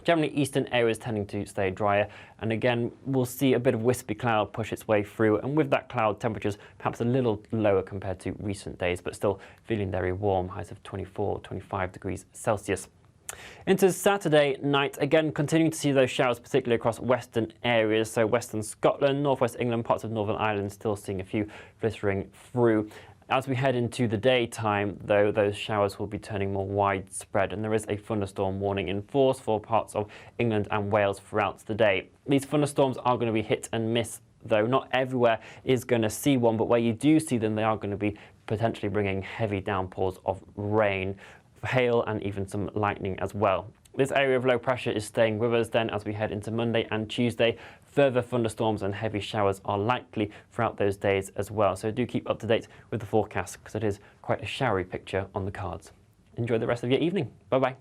Generally eastern areas tending to stay drier, and again we'll see a bit of wispy cloud push its way through, and with that cloud temperatures perhaps a little lower compared to recent days, but still feeling very warm, highs of 24-25 degrees Celsius. Into Saturday night, again continuing to see those showers, particularly across western areas, so western Scotland, northwest England, parts of Northern Ireland still seeing a few filtering through. As we head into the daytime, though, those showers will be turning more widespread, and there is a thunderstorm warning in force for parts of England and Wales throughout the day. These thunderstorms are going to be hit and miss, though. Not everywhere is going to see one, but where you do see them, they are going to be potentially bringing heavy downpours of rain, hail and even some lightning as well. This area of low pressure is staying with us then as we head into Monday and Tuesday. Further thunderstorms and heavy showers are likely throughout those days as well, so do keep up to date with the forecast because it is quite a showery picture on the cards. Enjoy the rest of your evening. Bye-bye.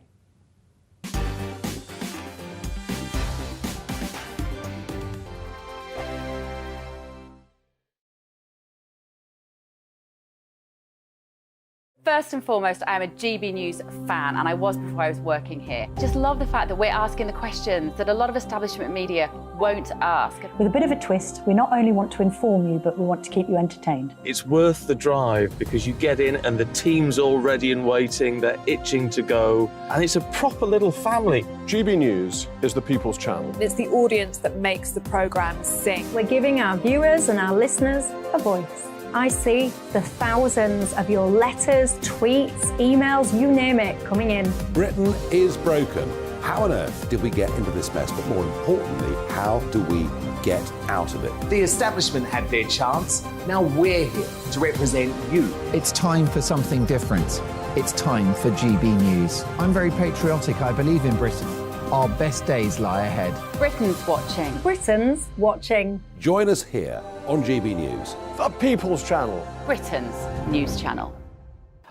First and foremost, I am a GB News fan, and I was before I was working here. Just love the fact that we're asking the questions that a lot of establishment media won't ask. With a bit of a twist, we not only want to inform you, but we want to keep you entertained. It's worth the drive because you get in and the team's all ready and waiting, they're itching to go, and it's a proper little family. GB News is the people's channel. It's the audience that makes the programme sing. We're giving our viewers and our listeners a voice. I see the thousands of your letters, tweets, emails, you name it, coming in. Britain is broken. How on earth did we get into this mess? But more importantly, how do we get out of it? The establishment had their chance. Now we're here to represent you. It's time for something different. It's time for GB News. I'm very patriotic. I believe in Britain. Our best days lie ahead. Britain's watching. Britain's watching. Join us here on GB News. The people's channel. Britain's news channel.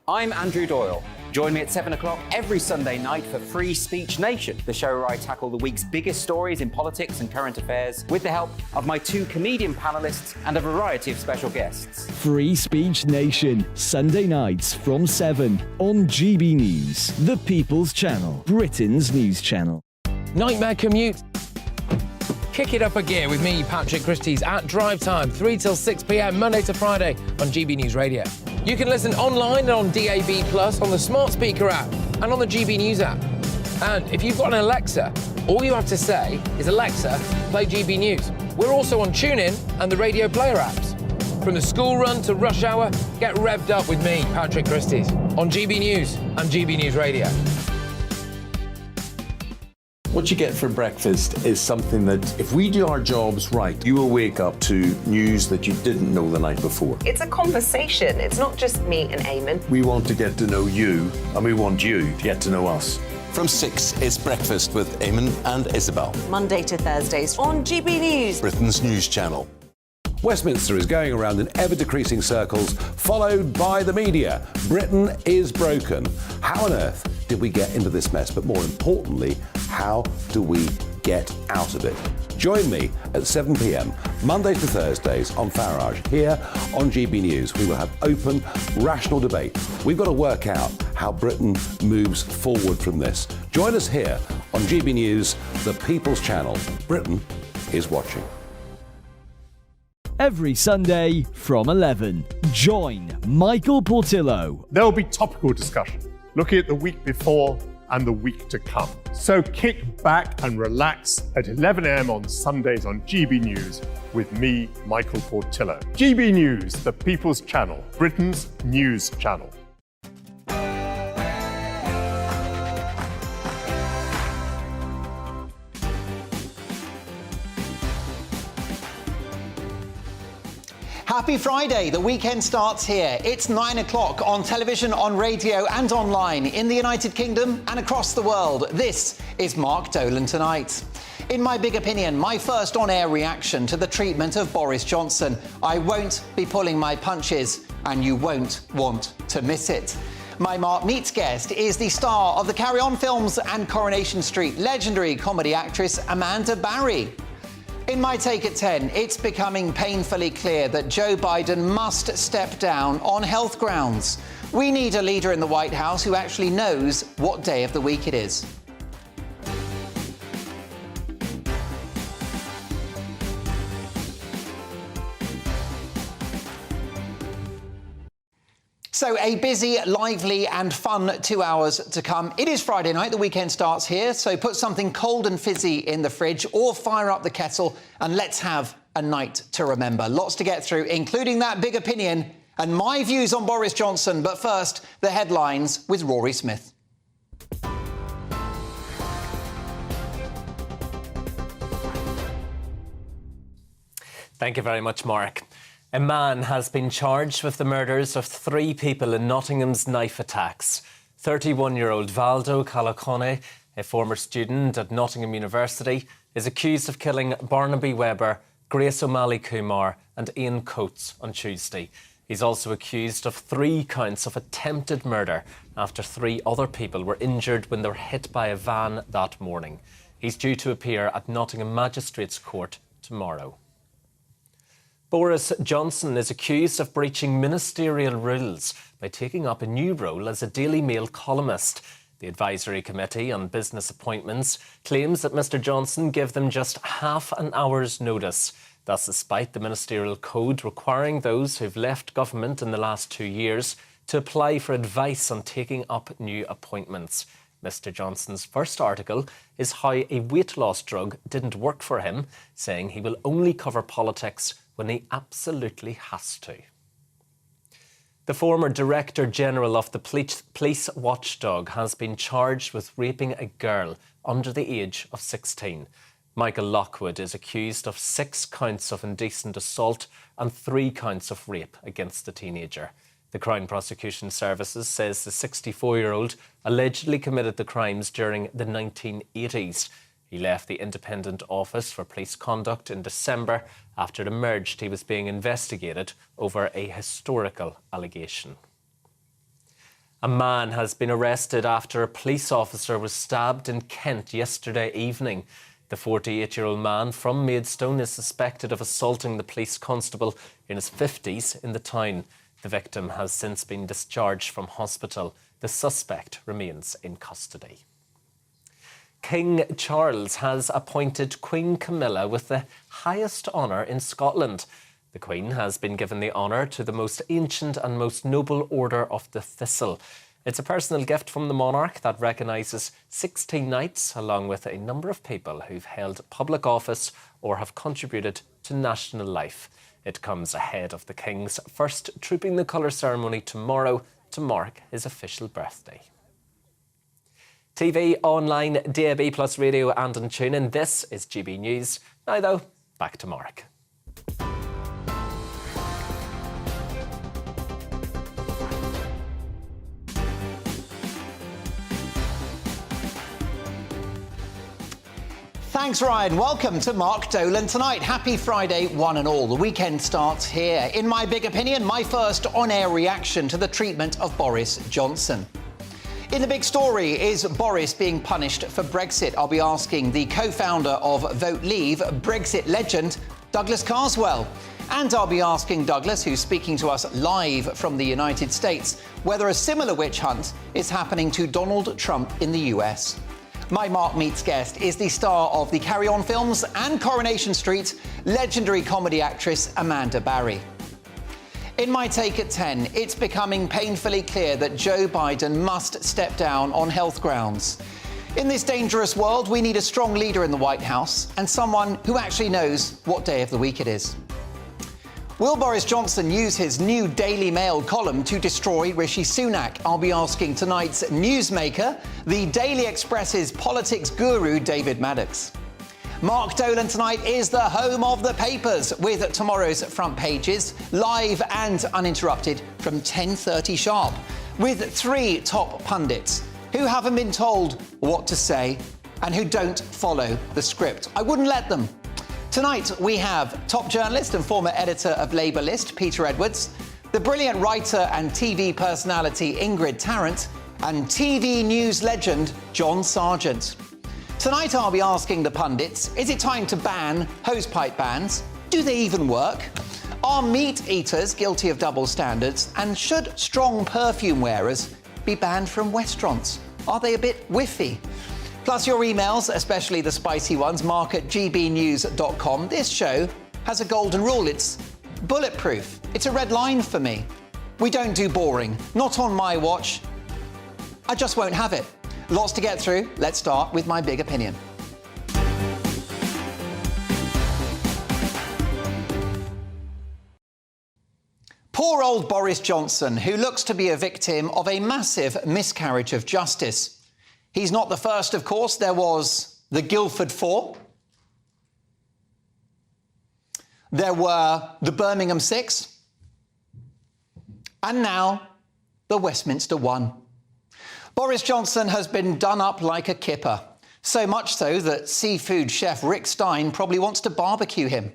I'm Andrew Doyle. Join me at 7 o'clock every Sunday night for Free Speech Nation, the show where I tackle the week's biggest stories in politics and current affairs with the help of my two comedian panellists and a variety of special guests. Free Speech Nation, Sunday nights from 7 on GB News, the people's channel, Britain's news channel. Nightmare commute. Kick it up a gear with me, Patrick Christie's, at drive time, 3 till 6 p.m, Monday to Friday on GB News Radio. You can listen online and on DAB+, on the smart speaker app, and on the GB News app. And if you've got an Alexa, all you have to say is, Alexa, play GB News. We're also on TuneIn and the Radio Player apps. From the school run to rush hour, get revved up with me, Patrick Christie's, on GB News and GB News Radio. What you get for breakfast is something that, if we do our jobs right, you will wake up to news that you didn't know the night before. It's a conversation. It's not just me and Eamon. We want to get to know you, and we want you to get to know us. From 6, it's Breakfast with Eamon and Isabel. Monday to Thursdays on GB News. Britain's news channel. Westminster is going around in ever-decreasing circles, followed by the media. Britain is broken. How on earth did we get into this mess? But more importantly, how do we get out of it? Join me at 7 p.m, Mondays to Thursdays on Farage, here on GB News. We will have open, rational debate. We've got to work out how Britain moves forward from this. Join us here on GB News, the people's channel. Britain is watching. Every Sunday from 11, join Michael Portillo. There'll be topical discussion, looking at the week before and the week to come. So kick back and relax at 11 a.m. on Sundays on GB News with me, Michael Portillo. GB News, the people's channel, Britain's news channel. Happy Friday. The weekend starts here. It's 9 o'clock on television, on radio and online in the United Kingdom and across the world. This is Mark Dolan Tonight. In my big opinion, my first on-air reaction to the treatment of Boris Johnson. I won't be pulling my punches and you won't want to miss it. My Mark Meets guest is the star of the Carry On films and Coronation Street, legendary comedy actress Amanda Barry. In my take at 10, it's becoming painfully clear that Joe Biden must step down on health grounds. We need a leader in the White House who actually knows what day of the week it is. So a busy, lively and fun 2 hours to come. It is Friday night, the weekend starts here, so put something cold and fizzy in the fridge or fire up the kettle and let's have a night to remember. Lots to get through, including that big opinion and my views on Boris Johnson. But first, the headlines with Rory Smith. Thank you very much, Mark. A man has been charged with the murders of 3 people in Nottingham's knife attacks. 31-year-old Valdo Calacone, a former student at Nottingham University, is accused of killing Barnaby Webber, Grace O'Malley Kumar and Ian Coates on Tuesday. He's also accused of 3 counts of attempted murder after 3 other people were injured when they were hit by a van that morning. He's due to appear at Nottingham Magistrates Court tomorrow. Boris Johnson is accused of breaching ministerial rules by taking up a new role as a Daily Mail columnist. The Advisory Committee on Business Appointments claims that Mr Johnson gave them just half an hour's notice. That's despite the ministerial code requiring those who've left government in the last 2 years to apply for advice on taking up new appointments. Mr Johnson's first article is how a weight loss drug didn't work for him, saying he will only cover politics when he absolutely has to. The former Director General of the Police Watchdog has been charged with raping a girl under the age of 16. Michael Lockwood is accused of 6 counts of indecent assault and 3 counts of rape against the teenager. The Crown Prosecution Services says the 64-year-old allegedly committed the crimes during the 1980s. He left the Independent Office for Police Conduct in December after it emerged he was being investigated over a historical allegation. A man has been arrested after a police officer was stabbed in Kent yesterday evening. The 48-year-old man from Maidstone is suspected of assaulting the police constable in his 50s in the town. The victim has since been discharged from hospital. The suspect remains in custody. King Charles has appointed Queen Camilla with the highest honour in Scotland. The Queen has been given the honour to the most ancient and most noble Order of the Thistle. It's a personal gift from the monarch that recognises 16 knights, along with a number of people who've held public office or have contributed to national life. It comes ahead of the King's first Trooping the Colour ceremony tomorrow to mark his official birthday. TV, online, DAB+ radio and on TuneIn. This is GB News. Now though, back to Mark. Thanks, Ryan. Welcome to Mark Dolan Tonight. Happy Friday, one and all. The weekend starts here. In my big opinion, my first on-air reaction to the treatment of Boris Johnson. In the big story, is Boris being punished for Brexit? I'll be asking the co-founder of Vote Leave, Brexit legend Douglas Carswell. And I'll be asking Douglas, who's speaking to us live from the United States, whether a similar witch hunt is happening to Donald Trump in the US. My Mark Meets guest is the star of the Carry On films and Coronation Street, legendary comedy actress Amanda Barry. In my take at 10, it's becoming painfully clear that Joe Biden must step down on health grounds. In this dangerous world, we need a strong leader in the White House and someone who actually knows what day of the week it is. Will Boris Johnson use his new Daily Mail column to destroy Rishi Sunak? I'll be asking tonight's newsmaker, the Daily Express's politics guru, David Maddox. Mark Dolan Tonight is the home of the papers, with tomorrow's front pages, live and uninterrupted from 10:30 sharp, with 3 top pundits who haven't been told what to say and who don't follow the script. I wouldn't let them. Tonight we have top journalist and former editor of Labour List, Peter Edwards, the brilliant writer and TV personality Ingrid Tarrant, and TV news legend John Sargent. Tonight I'll be asking the pundits, is it time to ban hosepipe bans? Do they even work? Are meat eaters guilty of double standards? And should strong perfume wearers be banned from restaurants? Are they a bit whiffy? Plus your emails, especially the spicy ones, mark@gbnews.com. This show has a golden rule. It's bulletproof. It's a red line for me. We don't do boring. Not on my watch. I just won't have it. Lots to get through. Let's start with my big opinion. Poor old Boris Johnson, who looks to be a victim of a massive miscarriage of justice. He's not the first, of course. There was the Guildford 4. There were the Birmingham 6. And now, the Westminster 1. Boris Johnson has been done up like a kipper. So much so that seafood chef Rick Stein probably wants to barbecue him.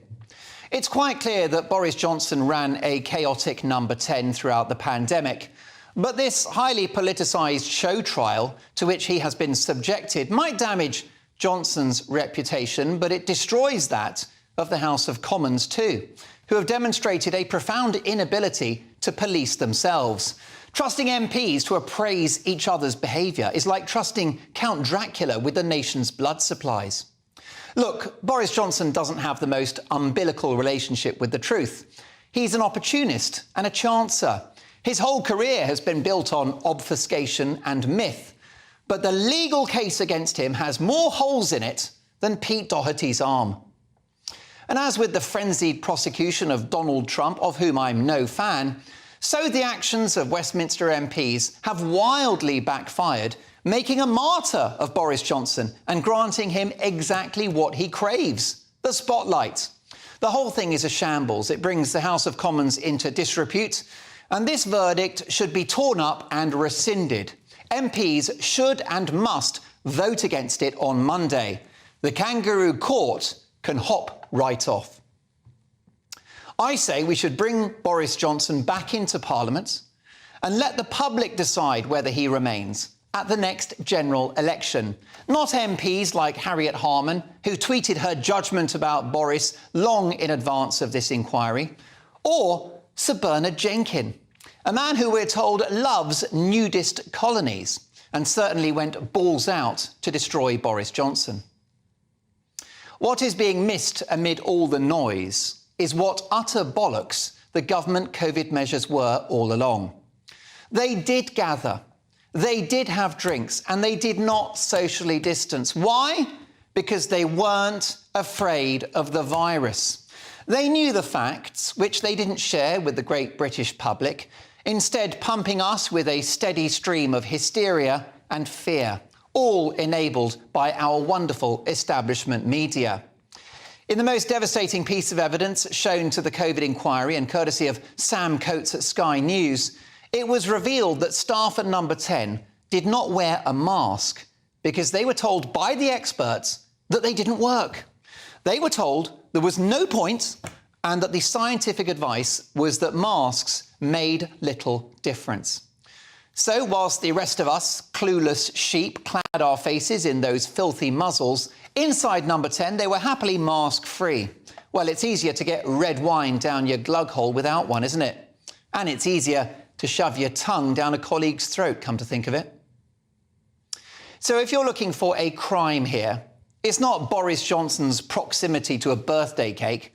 It's quite clear that Boris Johnson ran a chaotic number 10 throughout the pandemic. But this highly politicised show trial to which he has been subjected might damage Johnson's reputation, but it destroys that of the House of Commons too, who have demonstrated a profound inability to police themselves. Trusting MPs to appraise each other's behaviour is like trusting Count Dracula with the nation's blood supplies. Look, Boris Johnson doesn't have the most umbilical relationship with the truth. He's an opportunist and a chancer. His whole career has been built on obfuscation and myth. But the legal case against him has more holes in it than Pete Doherty's arm. And as with the frenzied prosecution of Donald Trump, of whom I'm no fan, so the actions of Westminster MPs have wildly backfired, making a martyr of Boris Johnson and granting him exactly what he craves, the spotlight. The whole thing is a shambles. It brings the House of Commons into disrepute, and this verdict should be torn up and rescinded. MPs should and must vote against it on Monday. The kangaroo court can hop right off. I say we should bring Boris Johnson back into Parliament and let the public decide whether he remains at the next general election. Not MPs like Harriet Harman, who tweeted her judgment about Boris long in advance of this inquiry, or Sir Bernard Jenkin, a man who we're told loves nudist colonies and certainly went balls out to destroy Boris Johnson. What is being missed amid all the noise is what utter bollocks the government COVID measures were all along. They did gather, they did have drinks, and they did not socially distance. Why? Because they weren't afraid of the virus. They knew the facts, which they didn't share with the great British public, instead pumping us with a steady stream of hysteria and fear, all enabled by our wonderful establishment media. In the most devastating piece of evidence shown to the COVID inquiry, and courtesy of Sam Coates at Sky News, it was revealed that staff at Number 10 did not wear a mask because they were told by the experts that they didn't work. They were told there was no point and that the scientific advice was that masks made little difference. So whilst the rest of us, clueless sheep, clad our faces in those filthy muzzles, inside Number 10 they were happily mask-free. Well, it's easier to get red wine down your glug hole without one, isn't it? And it's easier to shove your tongue down a colleague's throat, come to think of it. So if you're looking for a crime here, it's not Boris Johnson's proximity to a birthday cake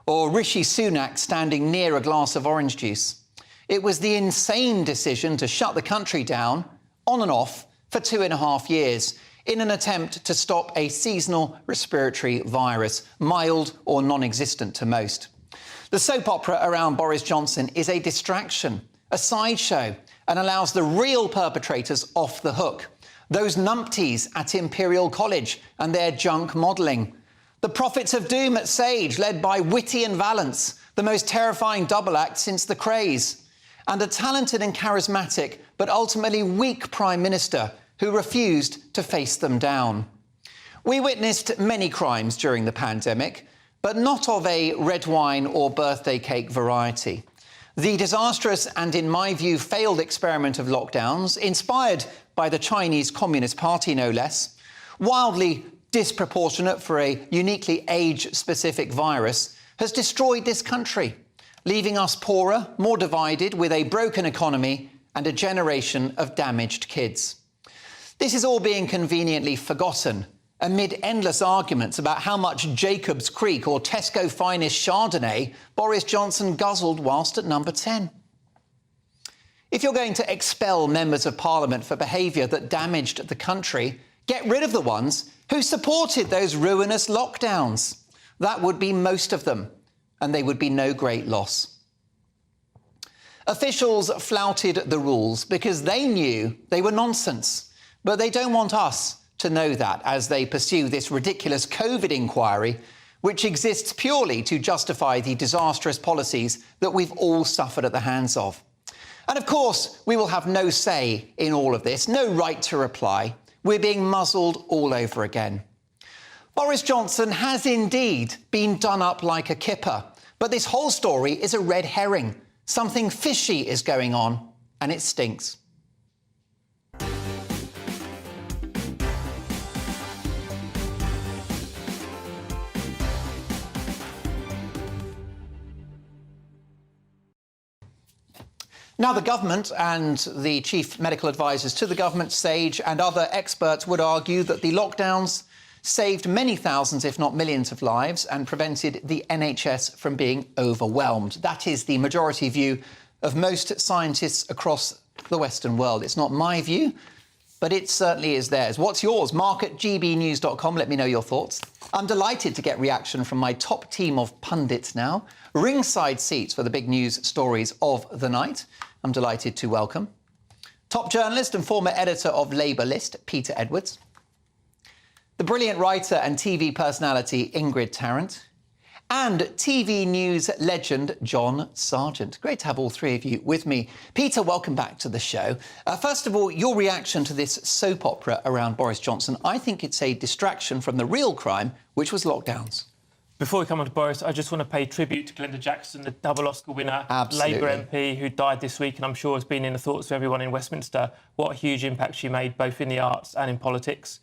or Rishi Sunak standing near a glass of orange juice. It was the insane decision to shut the country down, on and off, for 2.5 years in an attempt to stop a seasonal respiratory virus, mild or non-existent to most. The soap opera around Boris Johnson is a distraction, a sideshow, and allows the real perpetrators off the hook. Those numpties at Imperial College and their junk modelling. The prophets of doom at Sage, led by Whitty and Vallance, the most terrifying double act since the craze. And a talented and charismatic, but ultimately weak Prime Minister who refused to face them down. We witnessed many crimes during the pandemic, but not of a red wine or birthday cake variety. The disastrous and, in my view, failed experiment of lockdowns, inspired by the Chinese Communist Party no less, wildly disproportionate for a uniquely age-specific virus, has destroyed this country, leaving us poorer, more divided, with a broken economy and a generation of damaged kids. This is all being conveniently forgotten amid endless arguments about how much Jacob's Creek or Tesco Finest Chardonnay Boris Johnson guzzled whilst at Number 10. If you're going to expel members of Parliament for behaviour that damaged the country, get rid of the ones who supported those ruinous lockdowns. That would be most of them, and they would be no great loss. Officials flouted the rules because they knew they were nonsense, but they don't want us to know that as they pursue this ridiculous COVID inquiry, which exists purely to justify the disastrous policies that we've all suffered at the hands of. And of course, we will have no say in all of this, no right to reply. We're being muzzled all over again. Boris Johnson has indeed been done up like a kipper, but this whole story is a red herring. Something fishy is going on, and it stinks. Now, the government and the chief medical advisors to the government, Sage, and other experts would argue that the lockdowns saved many thousands, if not millions, of lives and prevented the NHS from being overwhelmed. That is the majority view of most scientists across the Western world. It's not my view, but it certainly is theirs. What's yours? Mark at gbnews.com. Let me know your thoughts. I'm delighted to get reaction from my top team of pundits now. Ringside seats for the big news stories of the night. I'm delighted to welcome top journalist and former editor of Labour List, Peter Edwards. The brilliant writer and TV personality, Ingrid Tarrant. And TV news legend, John Sargent. Great to have all three of you with me. Peter, welcome back to the show. First of all, your reaction to this soap opera around Boris Johnson. I think it's a distraction from the real crime, which was lockdowns. Before we come on to Boris, I just want to pay tribute to Glenda Jackson, the double Oscar winner, Absolutely. Labour MP, who died this week and I'm sure has been in the thoughts of everyone in Westminster. What a huge impact she made, both in the arts and in politics.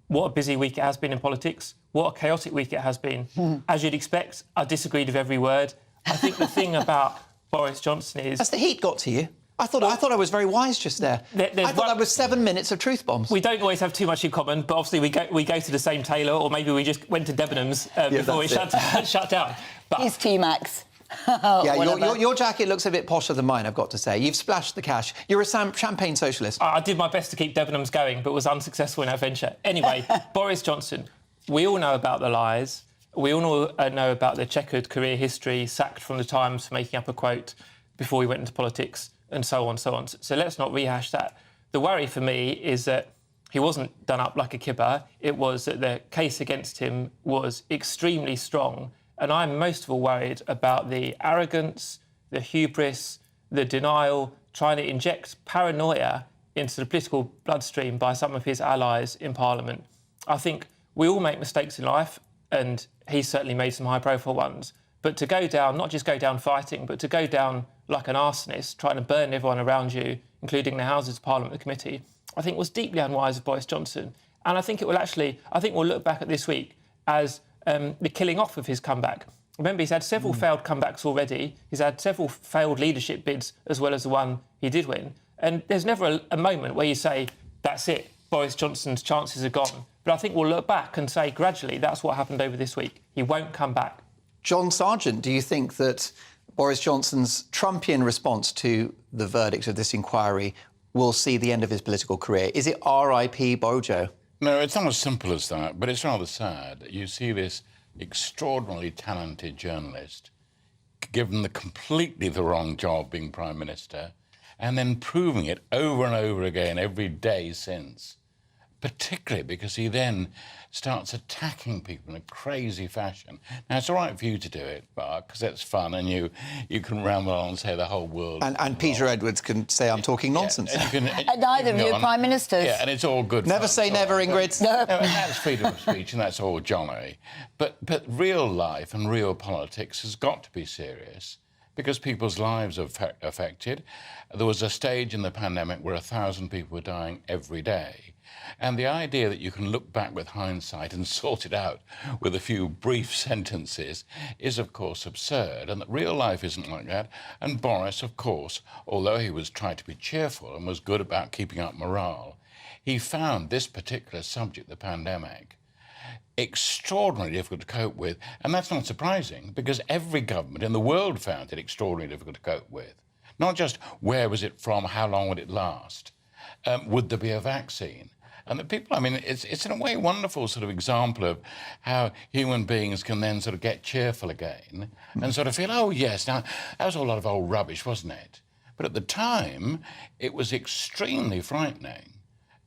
What a busy week it has been in politics. What a chaotic week it has been. As you'd expect, I disagreed with every word. I think the thing about Boris Johnson is... Has the heat got to you? I thought I was very wise just there. I thought that was 7 minutes of truth bombs. We don't always have too much in common, but obviously we go to the same tailor, or maybe we just went to Debenhams before we shut down. But He's T-Max. Your jacket looks a bit posher than mine, I've got to say. You've splashed the cash. You're a champagne socialist. I did my best to keep Debenhams going, but was unsuccessful in our venture. Anyway, Boris Johnson, we all know about the lies. We all know about the checkered career history, sacked from the Times for making up a quote before he went into politics, and so on, so on. So let's not rehash that. The worry for me is that he wasn't done up like a kibber. It was that the case against him was extremely strong. And I'm most of all worried about the arrogance, the hubris, the denial, trying to inject paranoia into the political bloodstream by some of his allies in Parliament. I think we all make mistakes in life, and he's certainly made some high-profile ones. But to go down, not just go down fighting, but to go down like an arsonist, trying to burn everyone around you, including the Houses of Parliament, the committee, I think was deeply unwise of Boris Johnson. And I think we'll look back at this week as the killing off of his comeback. Remember, he's had several failed comebacks already. He's had several failed leadership bids, as well as the one he did win. And there's never a moment where you say, that's it, Boris Johnson's chances are gone. But I think we'll look back and say, gradually, that's what happened over this week. He won't come back. John Sargent, do you think that Boris Johnson's Trumpian response to the verdict of this inquiry will see the end of his political career? Is it R.I.P. Bojo? No, it's not as simple as that, but it's rather sad. You see this extraordinarily talented journalist given completely the wrong job being Prime Minister and then proving it over and over again every day since, particularly because he then starts attacking people in a crazy fashion. Now, it's all right for you to do it, Mark, because it's fun and you can ramble on and say the whole world... And Peter Edwards can say I'm talking nonsense. And neither of you are Prime Ministers. Yeah, and it's all good Never say never, Ingrid. No, and that's freedom of speech and that's all jolly. But real life and real politics has got to be serious because people's lives are affected. There was a stage in the pandemic where 1,000 people were dying every day. And the idea that you can look back with hindsight and sort it out with a few brief sentences is, of course, absurd, and that real life isn't like that. And Boris, of course, although he was trying to be cheerful and was good about keeping up morale, he found this particular subject, the pandemic, extraordinarily difficult to cope with. And that's not surprising, because every government in the world found it extraordinarily difficult to cope with. Not just where was it from, how long would it last, would there be a vaccine? And the people, I mean, it's in a way a wonderful sort of example of how human beings can then sort of get cheerful again and sort of feel, oh, yes, now, that was a lot of old rubbish, wasn't it? But at the time, it was extremely frightening.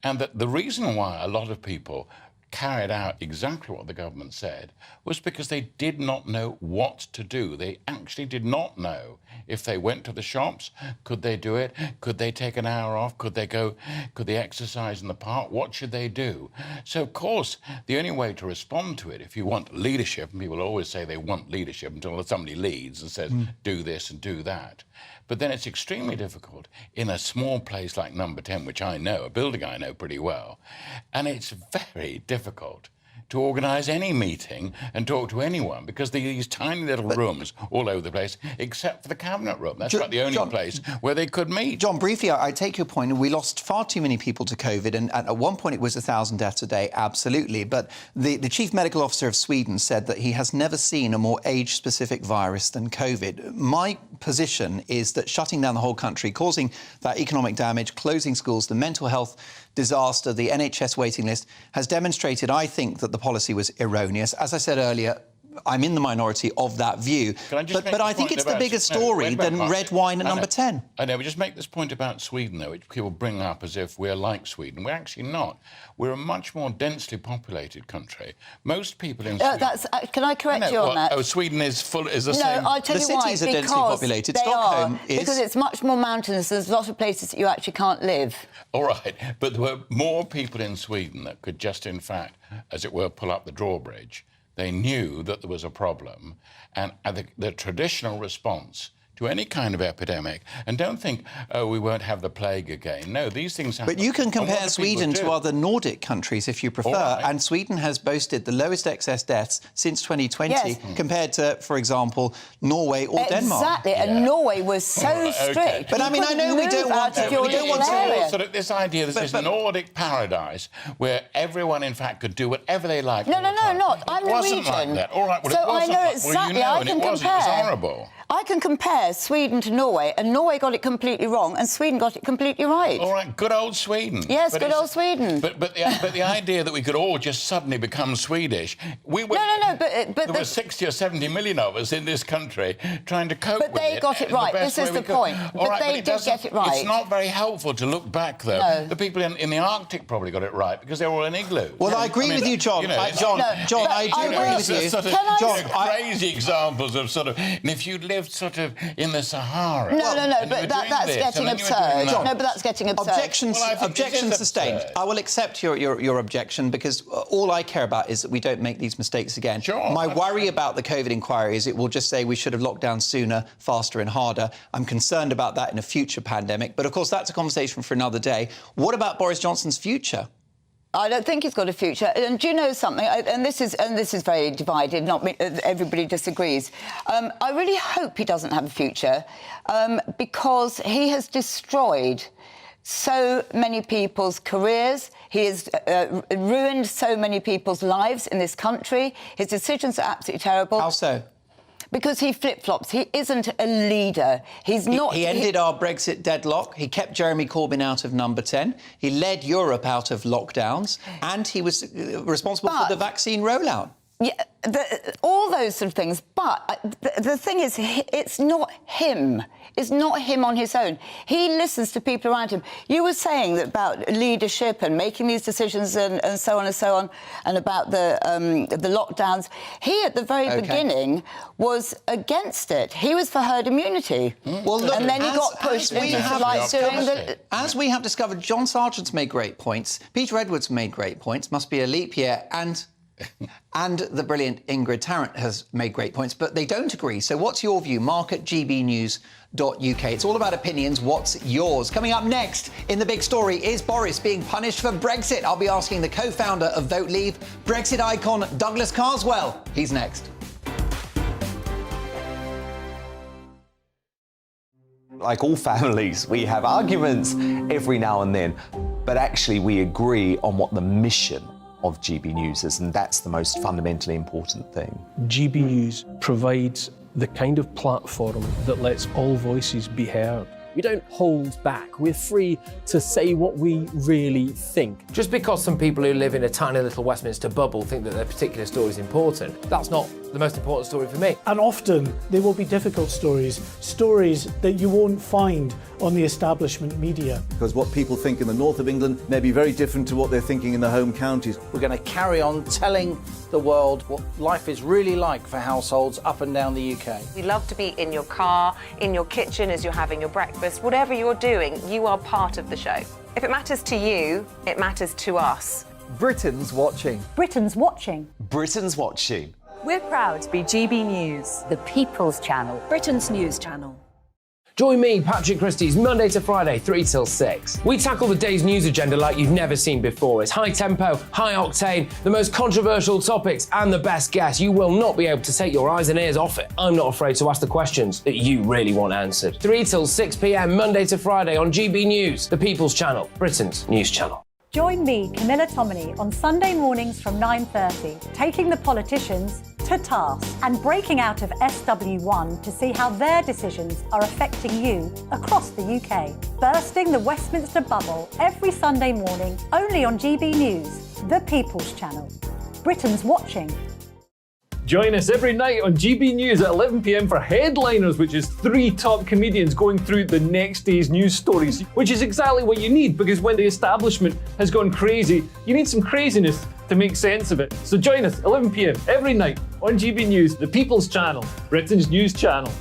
And that the reason why a lot of people carried out exactly what the government said was because they did not know what to do. They actually did not know if they went to the shops, could they do it? Could they take an hour off? Could they exercise in the park? What should they do? So, of course, the only way to respond to it, if you want leadership, and people always say they want leadership until somebody leads and says, do this and do that. But then it's extremely difficult in a small place like Number 10, which I know, a building I know pretty well, and it's very difficult to organise any meeting and talk to anyone because these tiny little rooms all over the place, except for the cabinet room. That's about the only place where they could meet. John, briefly, I take your point. We lost far too many people to COVID, and at one point it was 1,000 deaths a day, absolutely. But the chief medical officer of Sweden said that he has never seen a more age-specific virus than COVID. My position is that shutting down the whole country, causing that economic damage, closing schools, the mental health disaster, the NHS waiting list, has demonstrated, I think, that the policy was erroneous. As I said earlier, I'm in the minority of that view. But I think it's the bigger story than red wine at number 10. I know, we just make this point about Sweden, though, which people bring up as if we're like Sweden. We're actually not. We're a much more densely populated country. Most people in Sweden... can I correct you on that? Oh, Sweden is the same... No, I'll tell you why. The cities are densely populated. They Stockholm is... Because it's much more mountainous. There's a lot of places that you actually can't live. All right, but there were more people in Sweden that could just, in fact, as it were, pull up the drawbridge. They knew that there was a problem, and the traditional response to any kind of epidemic, and don't think, oh, we won't have the plague again. No, these things happen. But you can compare Sweden to other Nordic countries if you prefer, and Sweden has boasted the lowest excess deaths since 2020 compared to, for example, Norway or Denmark. Exactly, and Norway was so strict. But I mean, I know we don't want to... Sort of this idea that this Nordic paradise where everyone, in fact, could do whatever they liked. No, not. I'm Norwegian. It wasn't like that. All right, well, so it wasn't. I know exactly. Well, you know, it was horrible. I can compare Sweden to Norway, and Norway got it completely wrong, and Sweden got it completely right. All right, good old Sweden. Yes, good old Sweden. But the idea that we could all just suddenly become Swedish, we were... but there were 60 or 70 million of us in this country trying to cope with it. But they got it right. This is the point. But they did get it right. It's not very helpful to look back, though. No. The people in the Arctic probably got it right because they were all in igloos. Well, I agree with you, John. John, I do agree with you. John, crazy examples of sort of... And if you'd lived sort of in the Sahara... No, but that's getting absurd. No, but that's getting absurd. Objections sustained. I will accept your objection because all I care about is that we don't make these mistakes again. Sure. My worry about the COVID inquiry is it will just say we should have locked down sooner, faster and harder. I'm concerned about that in a future pandemic. But, of course, that's a conversation for another day. What about Boris Johnson's future? I don't think he's got a future. And do you know something? And this is very divided. Not everybody disagrees. I really hope he doesn't have a future because he has destroyed so many people's careers. He has ruined so many people's lives in this country. His decisions are absolutely terrible. How so? Because he flip-flops. He isn't a leader. He's not... He ended our Brexit deadlock. He kept Jeremy Corbyn out of number 10. He led Europe out of lockdowns. And he was responsible for the vaccine rollout. Yeah, all those sort of things. But the thing is, it's not him. It's not him on his own. He listens to people around him. You were saying about leadership and making these decisions and so on and so on, and about the lockdowns. He, at the very beginning, was against it. He was for herd immunity. Well, look, and then he got pushed into doing the... As we have discovered, John Sargent's made great points. Peter Edwards made great points. Must be a leap year. And the brilliant Ingrid Tarrant has made great points, but they don't agree. So what's your view? Mark at gbnews.uk. It's all about opinions. What's yours? Coming up next in the big story, is Boris being punished for Brexit? I'll be asking the co-founder of Vote Leave, Brexit icon Douglas Carswell. He's next. Like all families, we have arguments every now and then, but actually we agree on what the mission of GB News is, and that's the most fundamentally important thing. GB News provides the kind of platform that lets all voices be heard. We don't hold back. We're free to say what we really think. Just because some people who live in a tiny little Westminster bubble think that their particular story is important, that's not the most important story for me. And often there will be difficult stories that you won't find on the establishment media. Because what people think in the north of England may be very different to what they're thinking in their home counties. We're going to carry on telling the world what life is really like for households up and down the UK. We love to be in your car, in your kitchen as you're having your breakfast. Whatever you're doing, you are part of the show. If it matters to you, it matters to us. Britain's watching. Britain's watching. Britain's watching. We're proud to be GB News, the People's Channel, Britain's news channel. Join me, Patrick Christie's, Monday to Friday, 3 till 6. We tackle the day's news agenda like you've never seen before. It's high tempo, high octane, the most controversial topics, and the best guests. You will not be able to take your eyes and ears off it. I'm not afraid to ask the questions that you really want answered. 3 till 6 p.m, Monday to Friday on GB News, the People's Channel, Britain's news channel. Join me, Camilla Tominey, on Sunday mornings from 9:30, taking the politicians to task and breaking out of SW1 to see how their decisions are affecting you across the UK. Bursting the Westminster bubble every Sunday morning, only on GB News, the People's Channel. Britain's watching. Join us every night on GB News at 11 p.m. for Headliners, which is 3 top comedians going through the next day's news stories, which is exactly what you need, because when the establishment has gone crazy, you need some craziness to make sense of it. So join us 11 p.m. every night on GB News, the People's Channel, Britain's news channel.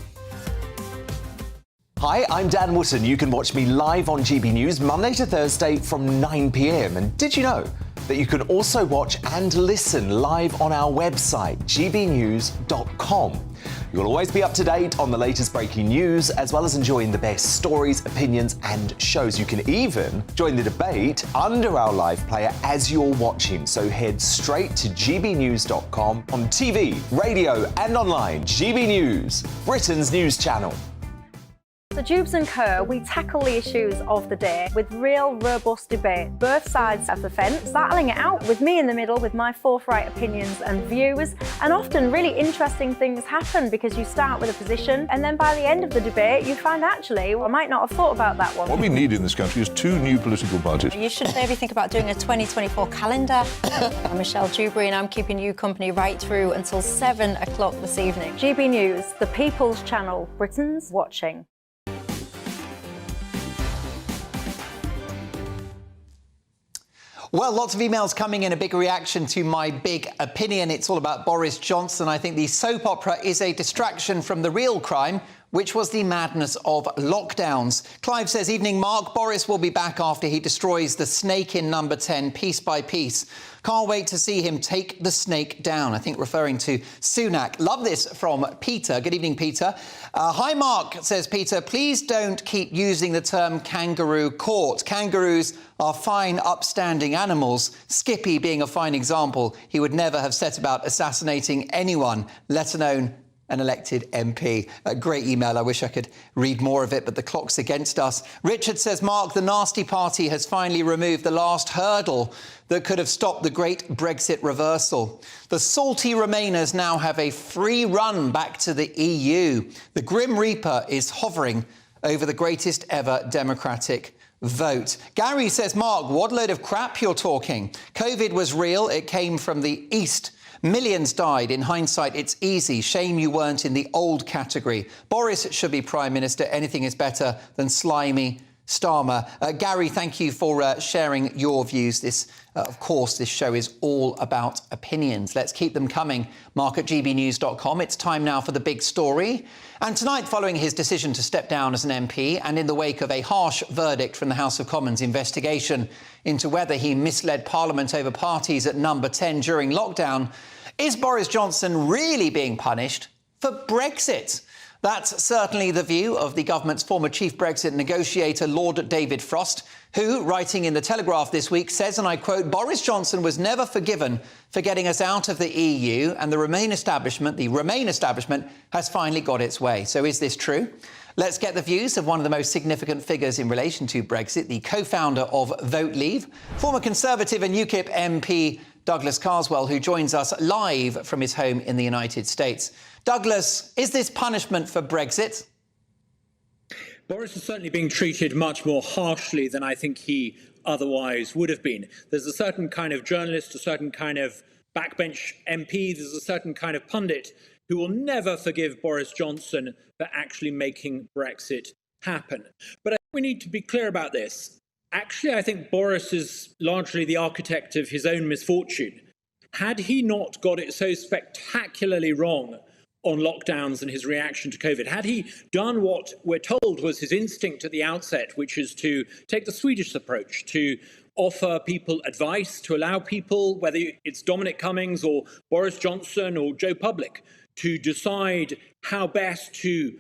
Hi, I'm Dan Wootton. You can watch me live on GB News Monday to Thursday from 9 p.m. And did you know that you can also watch and listen live on our website, gbnews.com. You'll always be up to date on the latest breaking news, as well as enjoying the best stories, opinions and shows. You can even join the debate under our live player as you're watching. So head straight to gbnews.com on TV, radio and online. GB News, Britain's news channel. So Jubes & Co, we tackle the issues of the day with real, robust debate, both sides of the fence, battling it out with me in the middle with my forthright opinions and views. And often really interesting things happen because you start with a position and then by the end of the debate you find actually, well, I might not have thought about that one. What we need in this country is 2 new political parties. You should maybe think about doing a 2024 calendar. I'm Michelle Dewberry and I'm keeping you company right through until 7 o'clock this evening. GB News, the People's Channel, Britain's watching. Well, lots of emails coming in, a big reaction to my big opinion. It's all about Boris Johnson. I think the soap opera is a distraction from the real crime, which was the madness of lockdowns. Clive says, evening, Mark. Boris will be back after he destroys the snake in number 10, piece by piece. Can't wait to see him take the snake down. I think referring to Sunak. Love this from Peter. Good evening, Peter. Hi, Mark, says Peter. Please don't keep using the term kangaroo court. Kangaroos are fine, upstanding animals. Skippy being a fine example. He would never have set about assassinating anyone, let alone an elected MP. A great email. I wish I could read more of it, but the clock's against us. Richard says, Mark, the nasty party has finally removed the last hurdle that could have stopped the great Brexit reversal. The salty Remainers now have a free run back to the EU. The Grim Reaper is hovering over the greatest ever democratic vote. Gary says, Mark, what load of crap you're talking. COVID was real. It came from the East. Millions died. In hindsight, it's easy. Shame you weren't in the old category. Boris should be Prime Minister. Anything is better than slimy Starmer. Gary, thank you for sharing your views. This, of course, this show is all about opinions. Let's keep them coming. Mark at gbnews.com. It's time now for the big story. And tonight, following his decision to step down as an MP and in the wake of a harsh verdict from the House of Commons investigation into whether he misled Parliament over parties at number 10 during lockdown, is Boris Johnson really being punished for Brexit? That's certainly the view of the government's former chief Brexit negotiator, Lord David Frost, who, writing in The Telegraph this week, says, and I quote, Boris Johnson was never forgiven for getting us out of the EU, and the Remain establishment has finally got its way. So is this true? Let's get the views of one of the most significant figures in relation to Brexit, the co-founder of Vote Leave, former Conservative and UKIP MP Douglas Carswell, who joins us live from his home in the United States. Douglas, is this punishment for Brexit? Boris is certainly being treated much more harshly than I think he otherwise would have been. There's a certain kind of journalist, a certain kind of backbench MP, there's a certain kind of pundit who will never forgive Boris Johnson for actually making Brexit happen. But I think we need to be clear about this. Actually, I think Boris is largely the architect of his own misfortune. Had he not got it so spectacularly wrong on lockdowns and his reaction to COVID, had he done what we're told was his instinct at the outset, which is to take the Swedish approach, to offer people advice, to allow people, whether it's Dominic Cummings or Boris Johnson or Joe Public, to decide how best to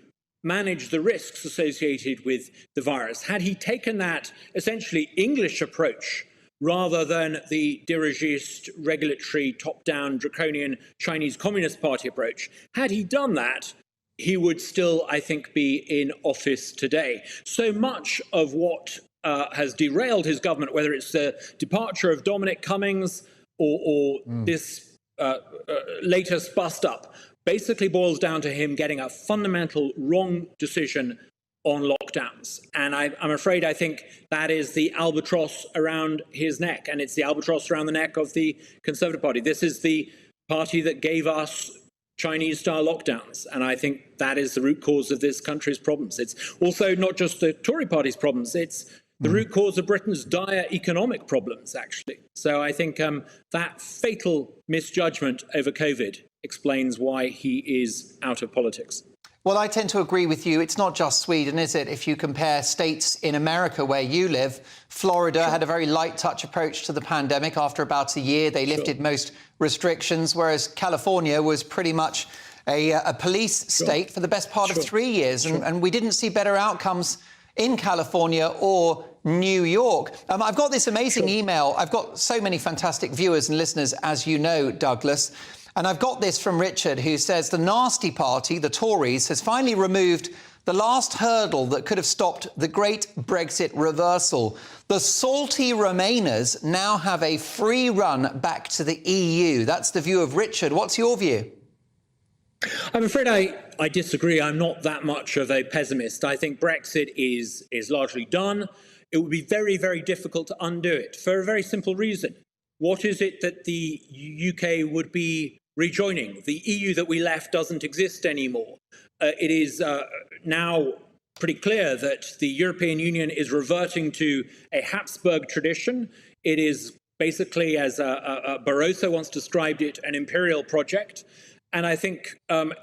manage the risks associated with the virus, had he taken that essentially English approach rather than the dirigist, regulatory, top-down, draconian Chinese Communist Party approach, had he done that, he would still, I think, be in office today. So much of what has derailed his government, whether it's the departure of Dominic Cummings or this latest bust-up, basically boils down to him getting a fundamental wrong decision on lockdowns. And I'm afraid I think that is the albatross around his neck, and it's the albatross around the neck of the Conservative Party. This is the party that gave us Chinese-style lockdowns, and I think that is the root cause of this country's problems. It's also not just the Tory party's problems, it's the root cause of Britain's dire economic problems, actually. So I think that fatal misjudgment over COVID explains why he is out of politics. Well, I tend to agree with you. It's not just Sweden, is it? If you compare states in America where you live, Florida had a very light touch approach to the pandemic. After about a year, they lifted most restrictions, whereas California was pretty much a police state for the best part of 3 years. And we didn't see better outcomes in California or New York. I've got this amazing email. I've got so many fantastic viewers and listeners, as you know, Douglas. And I've got this from Richard, who says the nasty party, the Tories, has finally removed the last hurdle that could have stopped the great Brexit reversal. The salty Remainers now have a free run back to the EU. That's the view of Richard. What's your view? I'm afraid I disagree. I'm not that much of a pessimist. I think Brexit is largely done. It would be very, very difficult to undo it for a very simple reason. What is it that the UK would be rejoining? The EU that we left doesn't exist anymore. It is now pretty clear that the European Union is reverting to a Habsburg tradition. It is basically, as Barroso once described it, an imperial project. And I think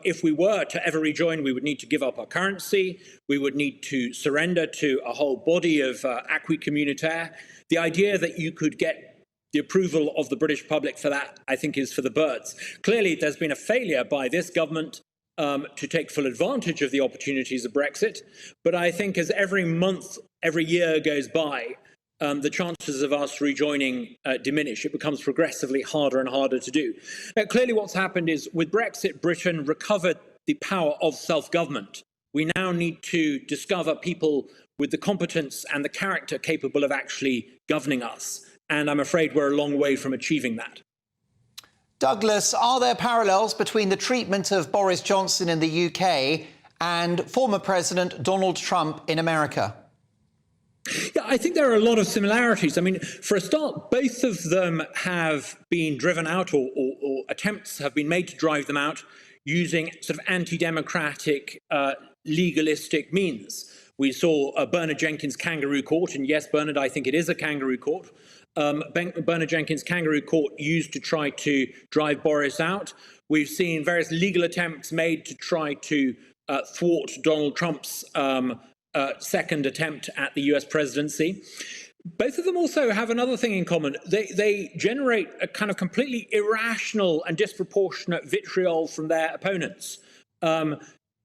if we were to ever rejoin, we would need to give up our currency. We would need to surrender to a whole body of acquis communautaire. The idea that you could get the approval of the British public for that, I think, is for the birds. Clearly, there's been a failure by this government to take full advantage of the opportunities of Brexit. But I think as every month, every year goes by, the chances of us rejoining diminish. It becomes progressively harder and harder to do. Now, clearly what's happened is with Brexit, Britain recovered the power of self-government. We now need to discover people with the competence and the character capable of actually governing us. And I'm afraid we're a long way from achieving that. Douglas, are there parallels between the treatment of Boris Johnson in the UK and former President Donald Trump in America? Yeah, I think there are a lot of similarities. I mean, for a start, both of them have been driven out or attempts have been made to drive them out using sort of anti-democratic, legalistic means. We saw Bernard Jenkins' kangaroo court, and yes, Bernard, I think it is a kangaroo court. Bernard Jenkins' kangaroo court used to try to drive Boris out. We've seen various legal attempts made to try to thwart Donald Trump's second attempt at the US presidency. Both of them also have another thing in common. They generate a kind of completely irrational and disproportionate vitriol from their opponents.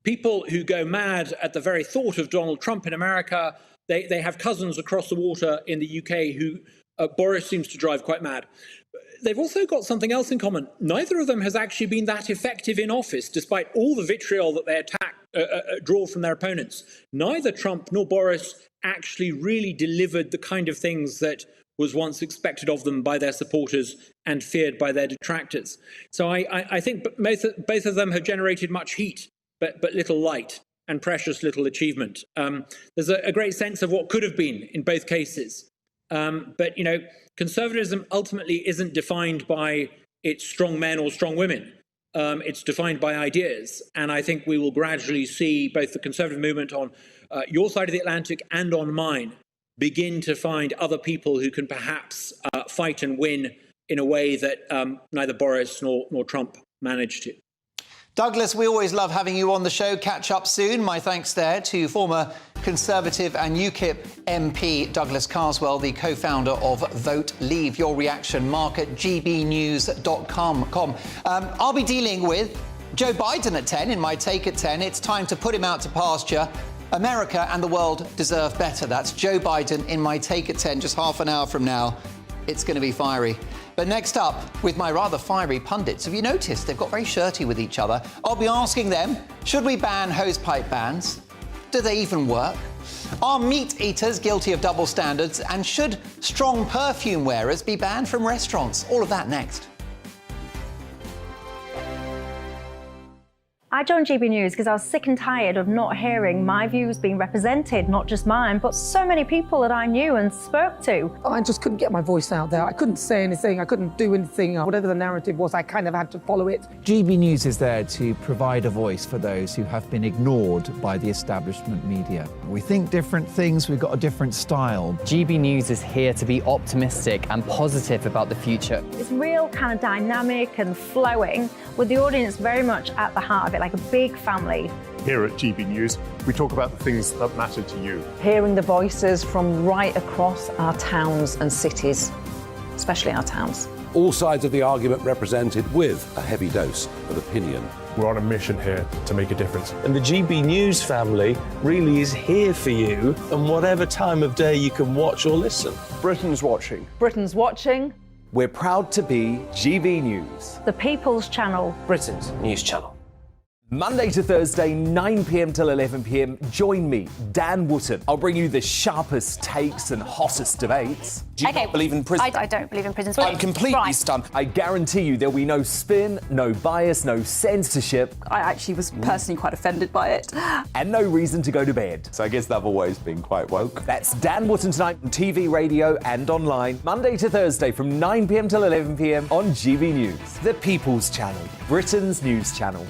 People who go mad at the very thought of Donald Trump in America, they have cousins across the water in the UK who Boris seems to drive quite mad. They've also got something else in common. Neither of them has actually been that effective in office, despite all the vitriol that they draw from their opponents. Neither Trump nor Boris actually really delivered the kind of things that was once expected of them by their supporters and feared by their detractors. So I think both of them have generated much heat, but little light and precious little achievement. There's a great sense of what could have been in both cases. But, you know, conservatism ultimately isn't defined by its strong men or strong women. It's defined by ideas. And I think we will gradually see both the conservative movement on your side of the Atlantic and on mine begin to find other people who can perhaps fight and win in a way that neither Boris nor Trump managed to. Douglas, we always love having you on the show. Catch up soon. My thanks there to former Conservative and UKIP MP Douglas Carswell, the co-founder of Vote Leave. Your reaction, mark at gbnews.com. I'll be dealing with Joe Biden at 10 in my take at 10. It's time to put him out to pasture. America and the world deserve better. That's Joe Biden in my take at 10, just half an hour from now. It's going to be fiery. But next up, with my rather fiery pundits, have you noticed they've got very shirty with each other? I'll be asking them, should we ban hosepipe bans? Do they even work? Are meat eaters guilty of double standards? And should strong perfume wearers be banned from restaurants? All of that next. I joined GB News because I was sick and tired of not hearing my views being represented, not just mine, but so many people that I knew and spoke to. I just couldn't get my voice out there. I couldn't say anything. I couldn't do anything. Whatever the narrative was, I kind of had to follow it. GB News is there to provide a voice for those who have been ignored by the establishment media. We think different things, we've got a different style. GB News is here to be optimistic and positive about the future. It's real kind of dynamic and flowing, with the audience very much at the heart of it, like a big family. Here at GB News, we talk about the things that matter to you. Hearing the voices from right across our towns and cities, especially our towns. All sides of the argument represented with a heavy dose of opinion. We're on a mission here to make a difference. And the GB News family really is here for you, and whatever time of day you can watch or listen. Britain's watching. Britain's watching. We're proud to be GB News. The People's Channel. Britain's news channel. Monday to Thursday, 9 p.m. till 11 p.m. Join me, Dan Wootton. I'll bring you the sharpest takes and hottest debates. Do you not believe in prison? I don't believe in prison. I'm completely stunned. I guarantee you there'll be no spin, no bias, no censorship. I actually was personally quite offended by it. And no reason to go to bed. So I guess they've always been quite woke. That's Dan Wootton tonight on TV, radio and online. Monday to Thursday from 9 p.m. till 11 p.m. on GB News. The People's Channel, Britain's news channel.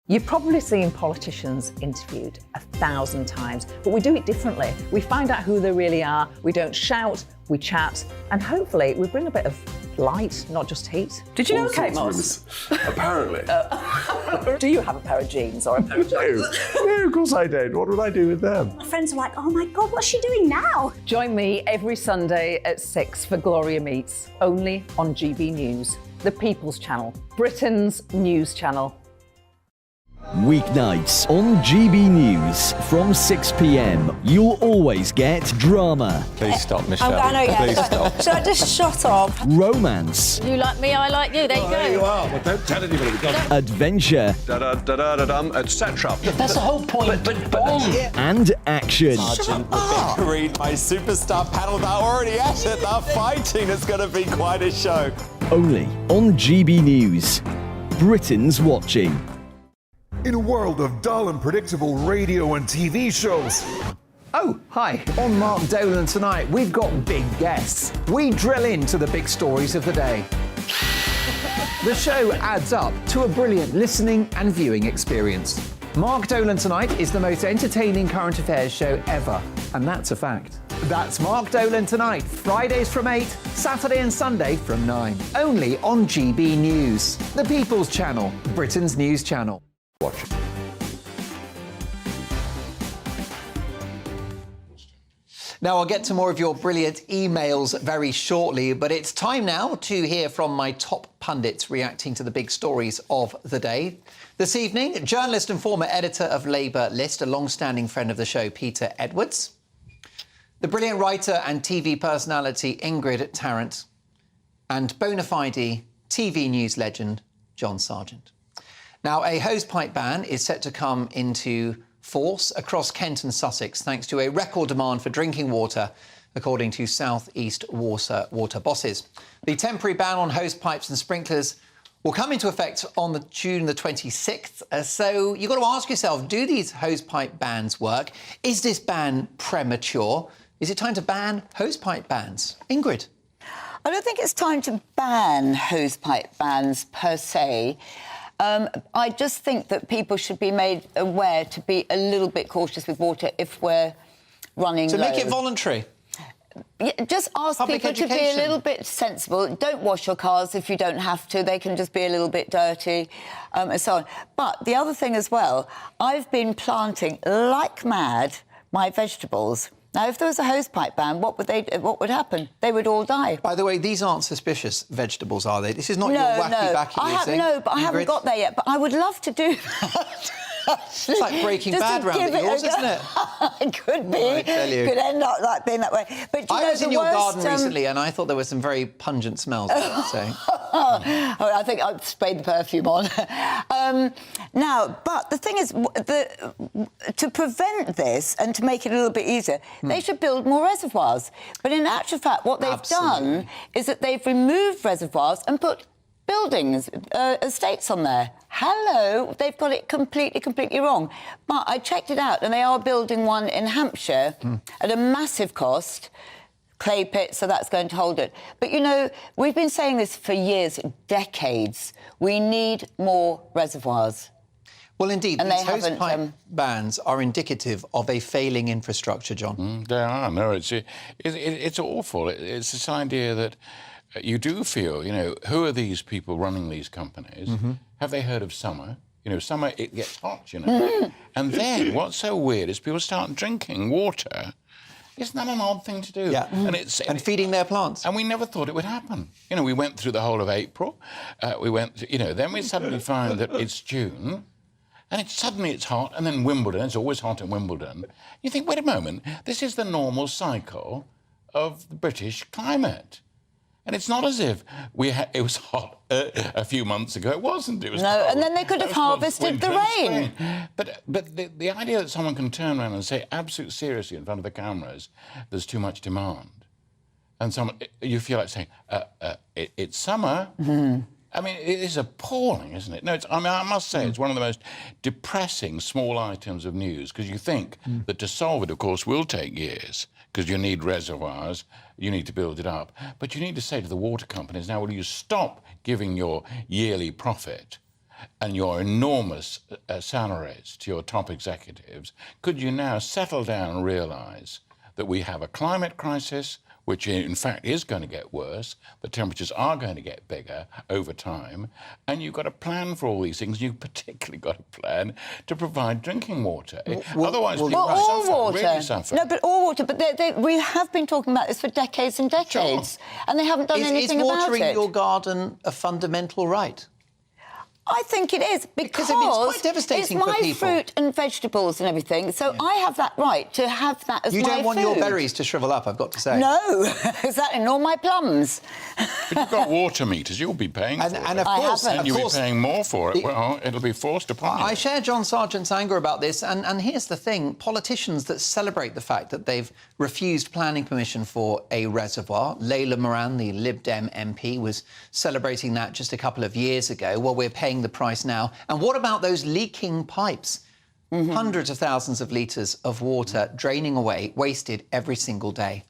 You've probably seen politicians interviewed 1,000 times, but we do it differently. We find out who they really are, we don't shout, we chat, and hopefully we bring a bit of light, not just heat. Did you know Kate Moss? Apparently. Do you have a pair of jeans or a pair of jeans? No, of course I don't. What would I do with them? My friends are like, oh my God, what's she doing now? Join me every Sunday at 6 for Gloria Meets, only on GB News, the People's Channel, Britain's news channel. Weeknights on GB News from 6 p.m. You'll always get drama. Please stop, Michelle. I know, yeah. Please stop. Should I just shut up? Romance. You like me, I like you. There you go. There you are. Well, don't tell anybody. Adventure. Etc. That's the whole point. And action. Sergeant, the big Green, my superstar panel, they're already at it. They're fighting. It's going to be quite a show. Only on GB News. Britain's watching. In a world of dull and predictable radio and TV shows. Oh, hi. On Mark Dolan tonight, we've got big guests. We drill into the big stories of the day. The show adds up to a brilliant listening and viewing experience. Mark Dolan Tonight is the most entertaining current affairs show ever, and that's a fact. That's Mark Dolan Tonight, Fridays from 8, Saturday and Sunday from 9. Only on GB News, the People's Channel, Britain's news channel. Watch. Now, I'll get to more of your brilliant emails very shortly, but it's time now to hear from my top pundits reacting to the big stories of the day. This evening, journalist and former editor of Labour List, a long-standing friend of the show, Peter Edwards. The brilliant writer and TV personality Ingrid Tarrant. And bona fide TV news legend, John Sargent. Now, a hosepipe ban is set to come into force across Kent and Sussex thanks to a record demand for drinking water, according to South East water bosses. The temporary ban on hosepipes and sprinklers will come into effect on June the 26th. So you've got to ask yourself, do these hosepipe bans work? Is this ban premature? Is it time to ban hosepipe bans? Ingrid? I don't think it's time to ban hosepipe bans per se. I just think that people should be made aware to be a little bit cautious with water if we're running low. So make it voluntary? Yeah, just ask Public people to be a education. little bit sensible. Don't wash your cars if you don't have to. They can just be a little bit dirty, and so on. But the other thing as well, I've been planting like mad my vegetables Now, if there was a hosepipe ban, what would happen? They would all die. By the way, these aren't suspicious vegetables, are they? This is not your wacky backy. I haven't got there yet, but I would love to do that. It's like Breaking Bad round at yours, isn't it? It could be. I tell you. Could end up like being that way. But I was in your garden recently, and I thought there were some very pungent smells. I think I've sprayed the perfume on. Now, but the thing is, to prevent this and to make it a little bit easier, they should build more reservoirs. But in actual fact, what they've done is that they've removed reservoirs and put buildings, estates on there. Hello, they've got it completely wrong. But I checked it out, and they are building one in Hampshire at a massive cost. Clay pit, so that's going to hold it. But, you know, we've been saying this for years, decades. We need more reservoirs. Well, indeed, and these hosepipe bans are indicative of a failing infrastructure, John. They are. No, it's awful. It's this idea that you do feel, you know, who are these people running these companies? Have they heard of summer? You know, summer, it gets hot, you know. And then what's so weird is people start drinking water. Isn't that an odd thing to do? Yeah, and feeding their plants. And we never thought it would happen. You know, we went through the whole of April. Then we suddenly find that it's June, and suddenly it's hot, and then Wimbledon, it's always hot in Wimbledon. You think, wait a moment, this is the normal cycle of the British climate. And it's not as if it was hot a few months ago. It wasn't. It was cold. And then they could have harvested the rain. But the idea that someone can turn around and say absolutely seriously in front of the cameras, there's too much demand, and you feel like saying, it's summer. I mean, it is appalling, isn't it? No, I must say, it's one of the most depressing small items of news, because you think that to solve it, of course, will take years, because you need reservoirs, you need to build it up. But you need to say to the water companies, now, will you stop giving your yearly profit and your enormous salaries to your top executives? Could you now settle down and realise that we have a climate crisis, which in fact is going to get worse, the temperatures are going to get bigger over time, and you've got to plan for all these things. You've particularly got to plan to provide drinking water. Otherwise, people really suffer. No, but all water. But we have been talking about this for decades and decades, and they haven't done anything about it. Is watering your garden a fundamental right? I think it is, because it's quite devastating for people. It's my fruit and vegetables and everything, so I have that right to have that as my food. You don't want your berries to shrivel up, I've got to say. No, exactly, nor my plums. But you've got water meters, you'll be paying for it. And of course, and you'll be paying more for it. Well, it'll be forced upon you. I share John Sargent's anger about this, and here's the thing. Politicians that celebrate the fact that they've refused planning permission for a reservoir, Layla Moran, the Lib Dem MP, was celebrating that just a couple of years ago. Well, we're paying the price now. And what about those leaking pipes? Hundreds of thousands of litres of water draining away, wasted every single day.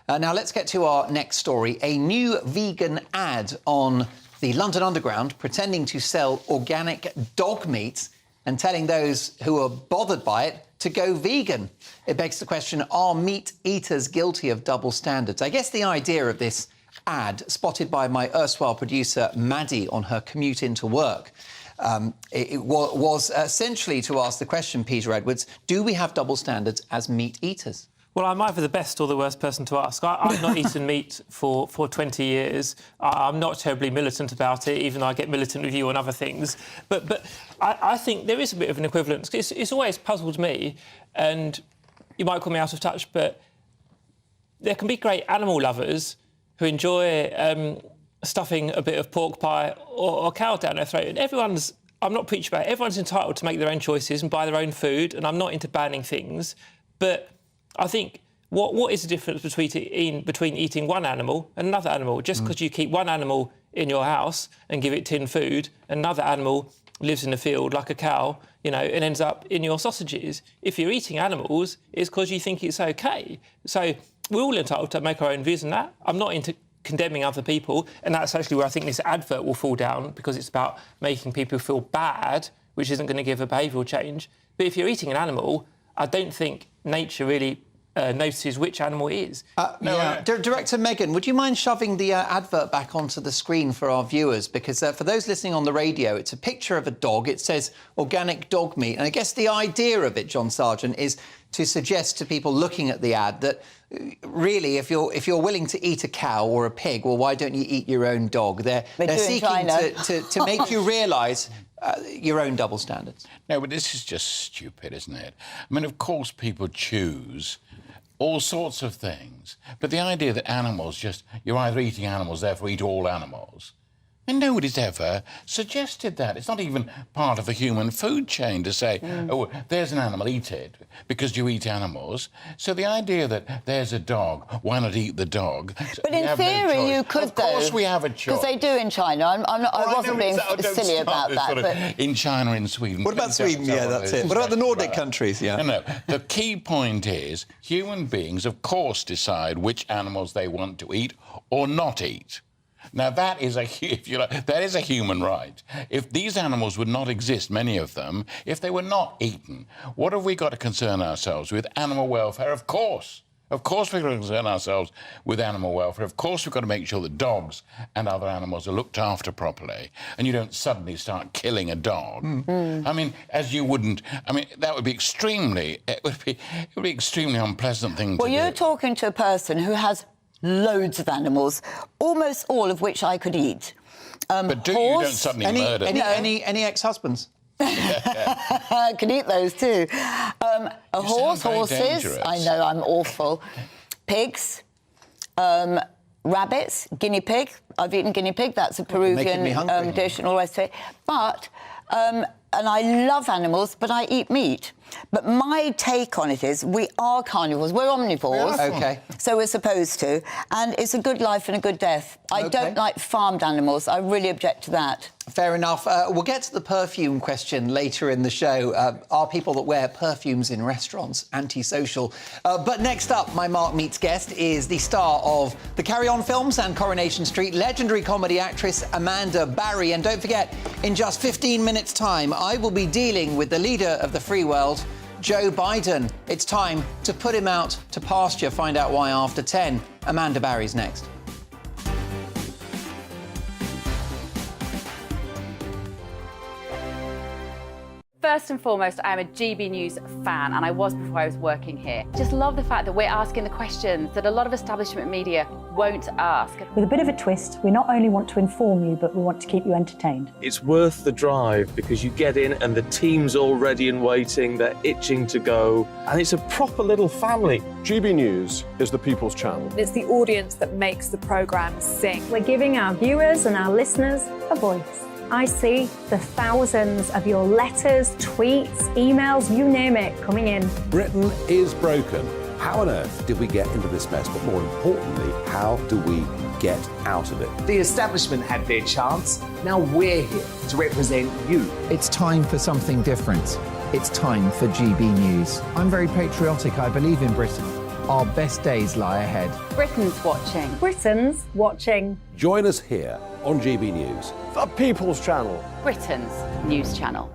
Now, let's get to our next story. A new vegan ad on the London Underground pretending to sell organic dog meat and telling those who are bothered by it to go vegan. It begs the question, are meat eaters guilty of double standards? I guess the idea of this ad, spotted by my erstwhile producer Maddie on her commute into work, it was essentially to ask the question, Peter Edwards, do we have double standards as meat eaters? Well, I'm either the best or the worst person to ask. I've not eaten meat for 20 years. I'm not terribly militant about it, even though I get militant with you on other things. But I think there is a bit of an equivalence. It's always puzzled me, and you might call me out of touch, but there can be great animal lovers who enjoy stuffing a bit of pork pie or cow down their throat. And I'm not preaching about it, everyone's entitled to make their own choices and buy their own food, and I'm not into banning things. But I think, what is the difference between eating one animal and another animal? Just because you keep one animal in your house and give it tin food, another animal lives in the field like a cow, and ends up in your sausages. If you're eating animals, it's because you think it's OK. So we're all entitled to make our own views on that. I'm not into condemning other people, and that's actually where I think this advert will fall down, because it's about making people feel bad, which isn't going to give a behavioural change. But if you're eating an animal, I don't think nature really notices which animal it is. Director Megan, would you mind shoving the advert back onto the screen for our viewers? Because for those listening on the radio, it's a picture of a dog. It says organic dog meat. And I guess the idea of it, John Sargent, is to suggest to people looking at the ad that really, if you're willing to eat a cow or a pig, well, why don't you eat your own dog? They're seeking to make you realise your own double standards. No, but this is just stupid, isn't it? I mean, of course, people choose all sorts of things, but the idea that animals you're either eating animals, therefore eat all animals. And nobody's ever suggested that. It's not even part of the human food chain to say, oh, there's an animal, eat it, because you eat animals. So the idea that there's a dog, why not eat the dog? But in theory, you could, Of course we have a choice. Because they do in China. I wasn't being silly about that. But in China, in Sweden. What about Sweden? Yeah, that's it. What about the Nordic countries? Yeah. No. The key point is human beings, of course, decide which animals they want to eat or not eat. Now, that is that is a human right. If these animals would not exist, many of them, if they were not eaten, what have we got to concern ourselves with? Animal welfare, of course. Of course we've got to concern ourselves with animal welfare. Of course we've got to make sure that dogs and other animals are looked after properly, and you don't suddenly start killing a dog. I mean, as you wouldn't... I mean, that would be extremely... It would be extremely unpleasant thing to do. Well, you're talking to a person who has loads of animals, almost all of which I could eat. But you don't suddenly murder them? Any ex-husbands? I can eat those too. Horses. Dangerous. I know, I'm awful. Pigs, rabbits, guinea pig. I've eaten guinea pig. That's a Peruvian dish and all the rest of it. But and I love animals, but I eat meat. But my take on it is we are carnivores. We're omnivores. OK. So we're supposed to. And it's a good life and a good death. I don't like farmed animals. I really object to that. Fair enough. We'll get to the perfume question later in the show. Are people that wear perfumes in restaurants antisocial? But next up, my Mark Meets guest is the star of the Carry On films and Coronation Street, legendary comedy actress Amanda Barry. And don't forget, in just 15 minutes' time, I will be dealing with the leader of the free world, Joe Biden. It's time to put him out to pasture. Find out why after 10. Amanda Barry's next. First and foremost, I'm a GB News fan, and I was before I was working here. Just love the fact that we're asking the questions that a lot of establishment media won't ask. With a bit of a twist, we not only want to inform you, but we want to keep you entertained. It's worth the drive because you get in and the team's all ready and waiting, they're itching to go, and it's a proper little family. GB News is the People's Channel. It's the audience that makes the programme sing. We're giving our viewers and our listeners a voice. I see the thousands of your letters, tweets, emails, you name it, coming in. Britain is broken. How on earth did we get into this mess? But more importantly, how do we get out of it? The establishment had their chance. Now we're here to represent you. It's time for something different. It's time for GB News. I'm very patriotic. I believe in Britain. Our best days lie ahead. Britain's watching. Britain's watching. Join us here on GB News. The People's Channel. Britain's news channel.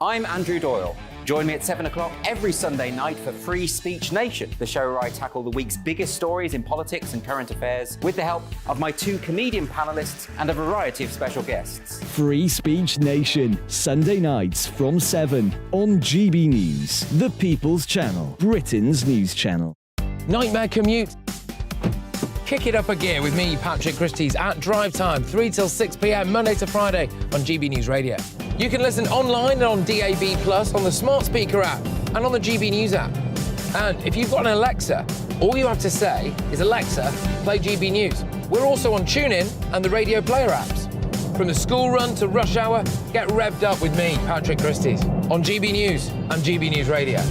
I'm Andrew Doyle. Join me at 7 o'clock every Sunday night for Free Speech Nation, the show where I tackle the week's biggest stories in politics and current affairs with the help of my two comedian panellists and a variety of special guests. Free Speech Nation, Sunday nights from 7 on GB News, the People's Channel, Britain's news channel. Nightmare commute? Kick it up a gear with me, Patrick Christie's, at Drive Time, 3 till 6 p.m, Monday to Friday on GB News Radio. You can listen online and on DAB+, on the smart speaker app, and on the GB News app. And if you've got an Alexa, all you have to say is, Alexa, play GB News. We're also on TuneIn and the Radio Player apps. From the school run to rush hour, get revved up with me, Patrick Christie's, on GB News and GB News Radio.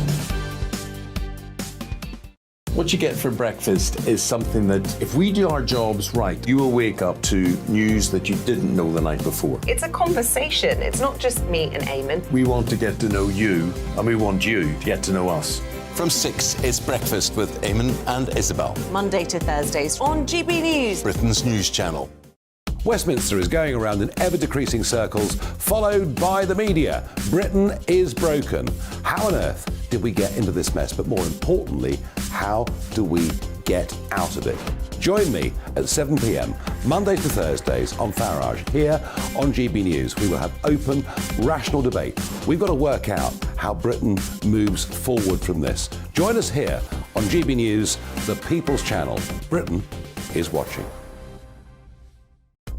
What you get for breakfast is something that, if we do our jobs right, you will wake up to news that you didn't know the night before. It's a conversation. It's not just me and Eamon. We want to get to know you, and we want you to get to know us. From 6, it's Breakfast with Eamon and Isabel. Monday to Thursdays on GB News, Britain's news channel. Westminster is going around in ever-decreasing circles, followed by the media. Britain is broken. How on earth did we get into this mess? But more importantly, how do we get out of it? Join me at 7 p.m, Monday to Thursdays on Farage. Here on GB News, we will have open, rational debate. We've got to work out how Britain moves forward from this. Join us here on GB News, the People's Channel. Britain is watching.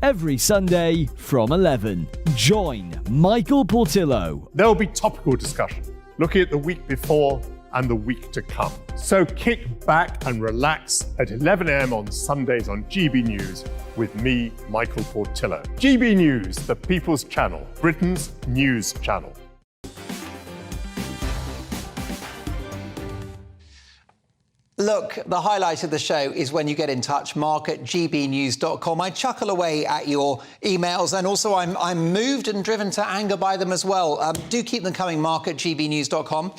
Every Sunday from 11, join Michael Portillo. There'll be topical discussion, looking at the week before and the week to come. So kick back and relax at 11 a.m. on Sundays on GB News with me, Michael Portillo. GB News, the People's Channel, Britain's news channel. Look, the highlight of the show is when you get in touch, mark@gbnews.com. I chuckle away at your emails, and also I'm moved and driven to anger by them as well. Do keep them coming, mark@gbnews.com.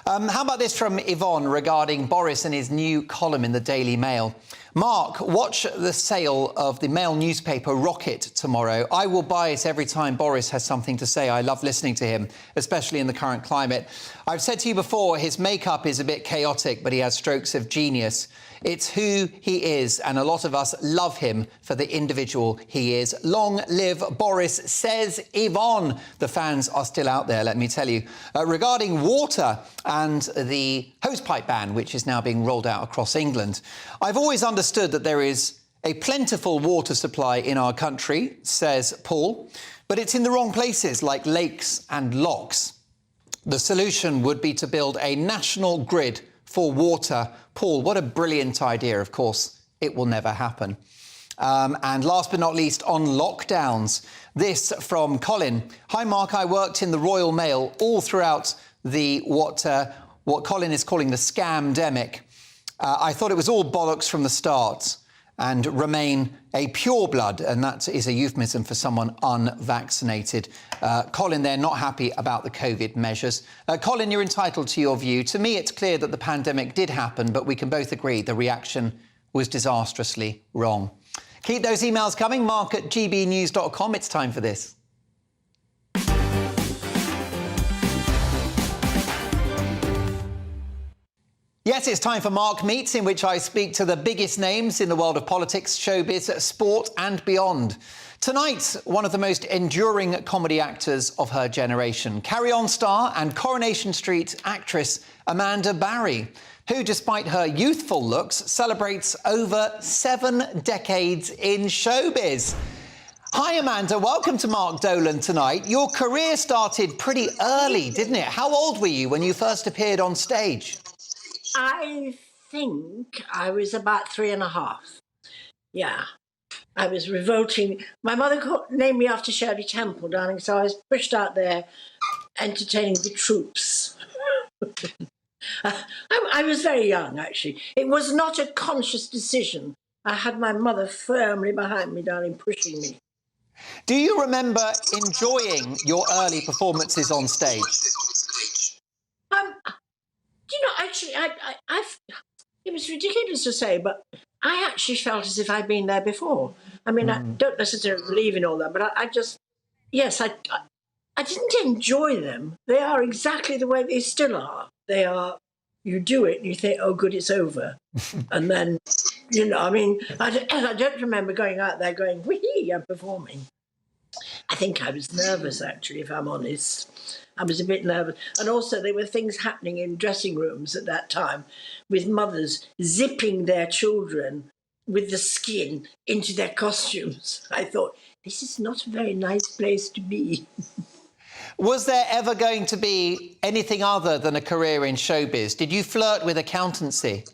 How about this from Yvonne regarding Boris and his new column in the Daily Mail? Mark, watch the sale of the Mail newspaper Rocket tomorrow. I will buy it every time Boris has something to say. I love listening to him, especially in the current climate. I've said to you before, his makeup is a bit chaotic, but he has strokes of genius. It's who he is, and a lot of us love him for the individual he is. Long live Boris, says Yvonne. The fans are still out there, let me tell you. Regarding water and the hosepipe ban, which is now being rolled out across England, I've always understood that there is a plentiful water supply in our country, says Paul, but it's in the wrong places, like lakes and lochs. The solution would be to build a national grid for water. Paul, what a brilliant idea. Of course, it will never happen. And last but not least, on lockdowns, this from Colin. Hi, Mark. I worked in the Royal Mail all throughout the what Colin is calling the scamdemic. I thought it was all bollocks from the start and remain a pureblood, and that is a euphemism for someone unvaccinated. Colin, they're not happy about the COVID measures. Colin, you're entitled to your view. To me, it's clear that the pandemic did happen, but we can both agree the reaction was disastrously wrong. Keep those emails coming, mark@gbnews.com. It's time for this. Yes, it's time for Mark Meets, in which I speak to the biggest names in the world of politics, showbiz, sport and beyond. Tonight, one of the most enduring comedy actors of her generation, Carry On star and Coronation Street actress Amanda Barry, who, despite her youthful looks, celebrates over 7 decades in showbiz. Hi, Amanda. Welcome to Mark Dolan tonight. Your career started pretty early, didn't it? How old were you when you first appeared on stage? I think I was about 3.5. Yeah. I was revolting. My mother named me after Shirley Temple, darling, so I was pushed out there entertaining the troops. I was very young, actually. It was not a conscious decision. I had my mother firmly behind me, darling, pushing me. Do you remember enjoying your early performances on stage? Do you know, actually, it was ridiculous to say, but I actually felt as if I'd been there before. I mean, I don't necessarily believe in all that, but I just, yes, I didn't enjoy them. They are exactly the way they still are. They are, you do it and you think, oh, good, it's over. And then, you know, I mean, I don't remember going out there going, wee, I'm performing. I think I was nervous, actually, if I'm honest. I was a bit nervous. And also there were things happening in dressing rooms at that time with mothers zipping their children with the skin into their costumes. I thought, this is not a very nice place to be. Was there ever going to be anything other than a career in showbiz? Did you flirt with accountancy?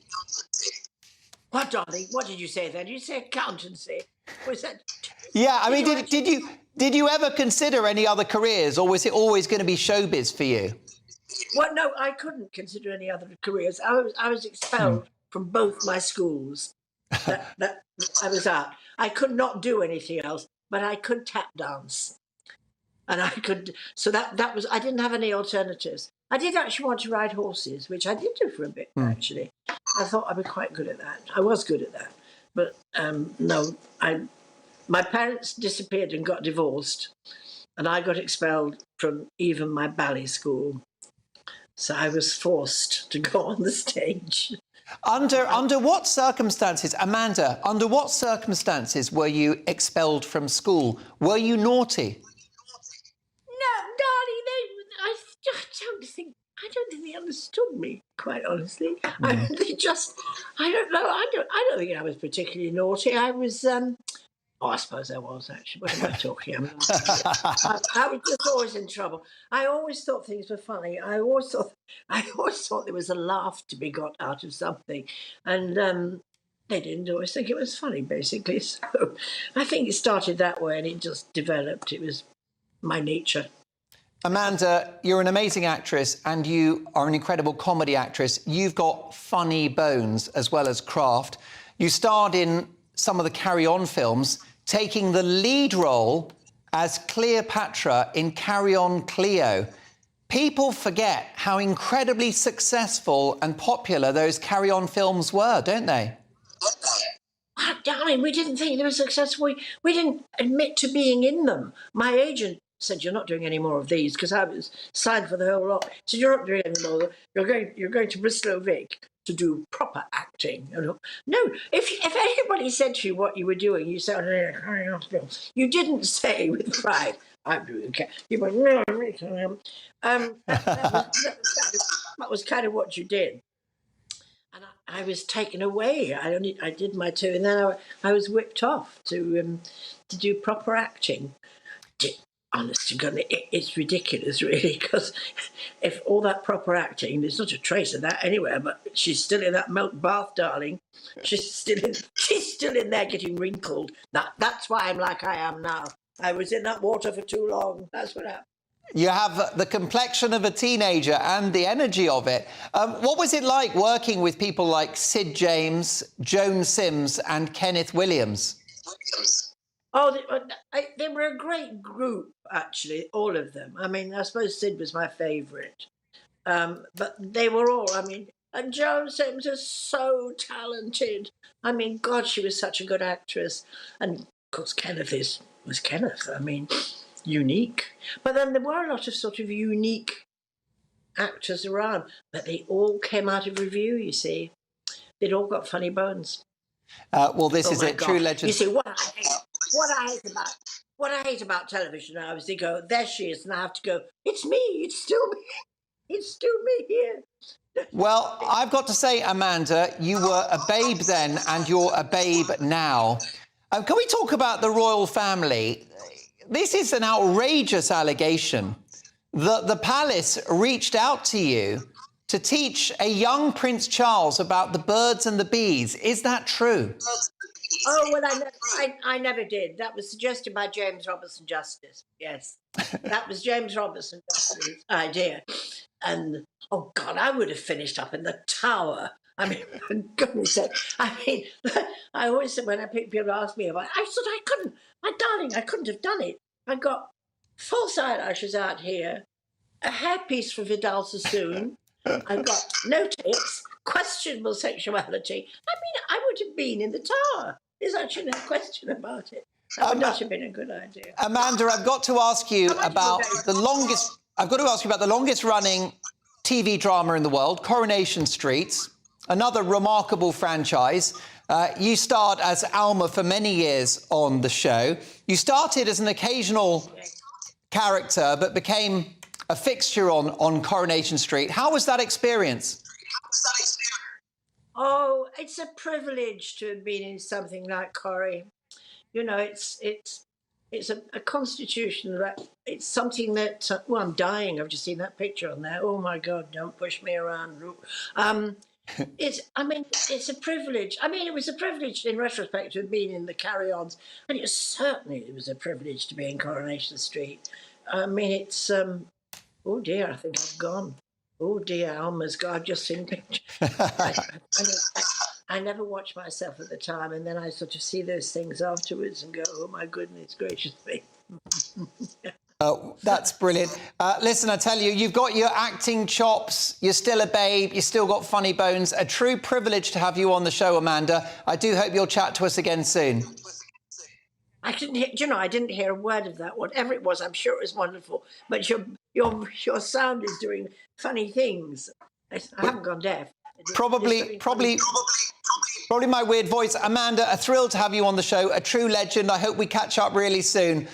What, darling? What did you say then? Did you say accountancy? Was that... Yeah, I mean, did you ever consider any other careers, or was it always going to be showbiz for you? Well, no, I couldn't consider any other careers. I was expelled from both my schools. That I was out. I could not do anything else, but I could tap dance. And I could, so that was, I didn't have any alternatives. I did actually want to ride horses, which I did do for a bit, actually. I thought I'd be quite good at that. I was good at that. But no, my parents disappeared and got divorced, and I got expelled from even my ballet school. So I was forced to go on the stage. Under what circumstances, Amanda, under what circumstances were you expelled from school? Were you naughty? No, darling, I don't don't think they understood me, quite honestly. I don't know. I don't think I was particularly naughty. I was. I suppose I was, actually. What am I talking about? I was just always in trouble. I always thought things were funny. I always thought there was a laugh to be got out of something, and they didn't always think it was funny, basically. So I think it started that way, and it just developed. It was my nature. Amanda, you're an amazing actress and you are an incredible comedy actress. You've got funny bones as well as craft. You starred in some of the Carry On films, taking the lead role as Cleopatra in Carry On Cleo. People forget how incredibly successful and popular those Carry On films were, don't they? Oh, darling, we didn't think they were successful. We didn't admit to being in them. My agent said, "You're not doing any more of these," because I was signed for the whole lot. He said, "You're not doing any more. You're going to Bristol Vic to do proper acting." No, if anybody said to you what you were doing, you said, you didn't say with pride, "I'm doing okay." You went, "No, that was kind of what you did." And I was taken away. I did my two, and then I was whipped off to do proper acting. Honest to God, it's ridiculous, really, because if all that proper acting, there's not a trace of that anywhere. But she's still in that milk bath, darling. She's still in there getting wrinkled. That's why I'm like I am now. I was in that water for too long. That's what happened. You have the complexion of a teenager and the energy of it. What was it like working with people like Sid James, Joan Sims and Kenneth Williams? Oh, they were a great group, actually, all of them. I mean, I suppose Sid was my favourite. But they were all, and Joan Sims is so talented. I mean, God, she was such a good actress. And, of course, Kenneth was Kenneth. Unique. But then there were a lot of sort of unique actors around, but they all came out of review, you see. They'd all got funny bones. Well, this is it, true legend. You see, what I hate about television now is they go, "There she is," and I have to go, "It's me, it's still me, it's still me here." Well, I've got to say, Amanda, you were a babe then and you're a babe now. Can we talk about the royal family? This is an outrageous allegation that the palace reached out to you to teach a young Prince Charles about the birds and the bees. Is that true? Oh, well, I never did. That was suggested by James Robertson Justice. Yes, that was James Robertson Justice's idea. And, oh, God, I would have finished up in the Tower. For goodness sake. I always said when people ask me about it, I said I couldn't. My darling, I couldn't have done it. I got false eyelashes out here, a hairpiece for Vidal Sassoon. I've got no tits, questionable sexuality. I would have been in the Tower. There's actually no question about it. That would not have been a good idea. Amanda, I've got to ask you about the longest. I've got to ask you about the longest-running TV drama in the world, Coronation Street, another remarkable franchise. You starred as Alma for many years on the show. You started as an occasional character, but became a fixture on Coronation Street. How was that experience? Oh, it's a privilege to have been in something like Corrie. You know, it's a constitution that it's something that. Well, I'm dying. I've just seen that picture on there. Oh my God! Don't push me around. It's a privilege. It was a privilege in retrospect to have been in the Carry-Ons, and it was a privilege to be in Coronation Street. It's oh dear, I think I've gone. Oh dear, Alma's gone. I've just seen pictures. I never watched myself at the time, and then I sort of see those things afterwards and go, "Oh my goodness gracious me." That's brilliant. Listen, I tell you, you've got your acting chops. You're still a babe. You've still got funny bones. A true privilege to have you on the show, Amanda. I do hope you'll chat to us again soon. I didn't hear a word of that. Whatever it was, I'm sure it was wonderful. But your sound is doing funny things. I haven't gone deaf. Probably my weird voice. Amanda, a thrill to have you on the show. A true legend. I hope we catch up really soon.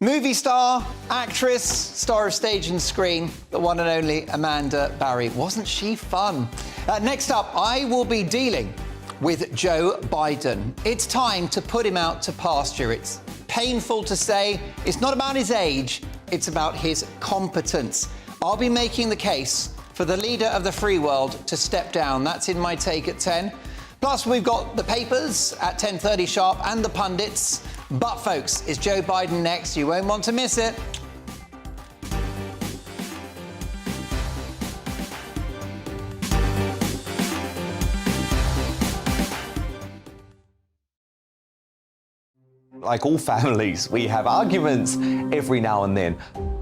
Movie star, actress, star of stage and screen, the one and only Amanda Barry. Wasn't she fun? Next up, I will be dealing with Joe Biden. It's time to put him out to pasture. It's painful to say. It's not about his age, it's about his competence. I'll be making the case for the leader of the free world to step down. That's in my take at 10. Plus, we've got the papers at 10:30 sharp and the pundits. But, folks, is Joe Biden next? You won't want to miss it. Like all families, we have arguments every now and then,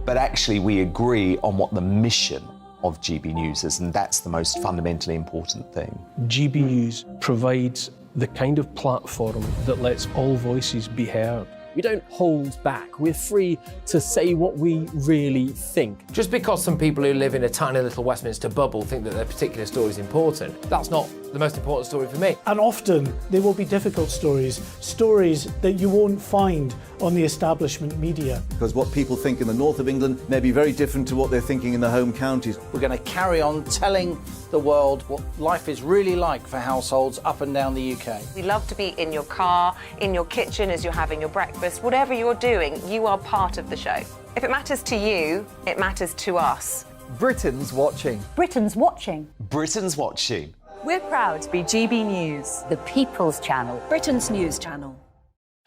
but actually we agree on what the mission of GB News is, and that's the most fundamentally important thing. GB News provides the kind of platform that lets all voices be heard. We don't hold back. We're free to say what we really think. Just because some people who live in a tiny little Westminster bubble think that their particular story is important, that's not the most important story for me. And often they will be difficult stories, stories that you won't find on the establishment media. Because what people think in the north of England may be very different to what they're thinking in the home counties. We're going to carry on telling the world what life is really like for households up and down the UK. We love to be in your car, in your kitchen as you're having your breakfast. Whatever you're doing, you are part of the show. If it matters to you, it matters to us. Britain's watching. Britain's watching. Britain's watching. We're proud to be GB News, The People's Channel. Britain's news channel.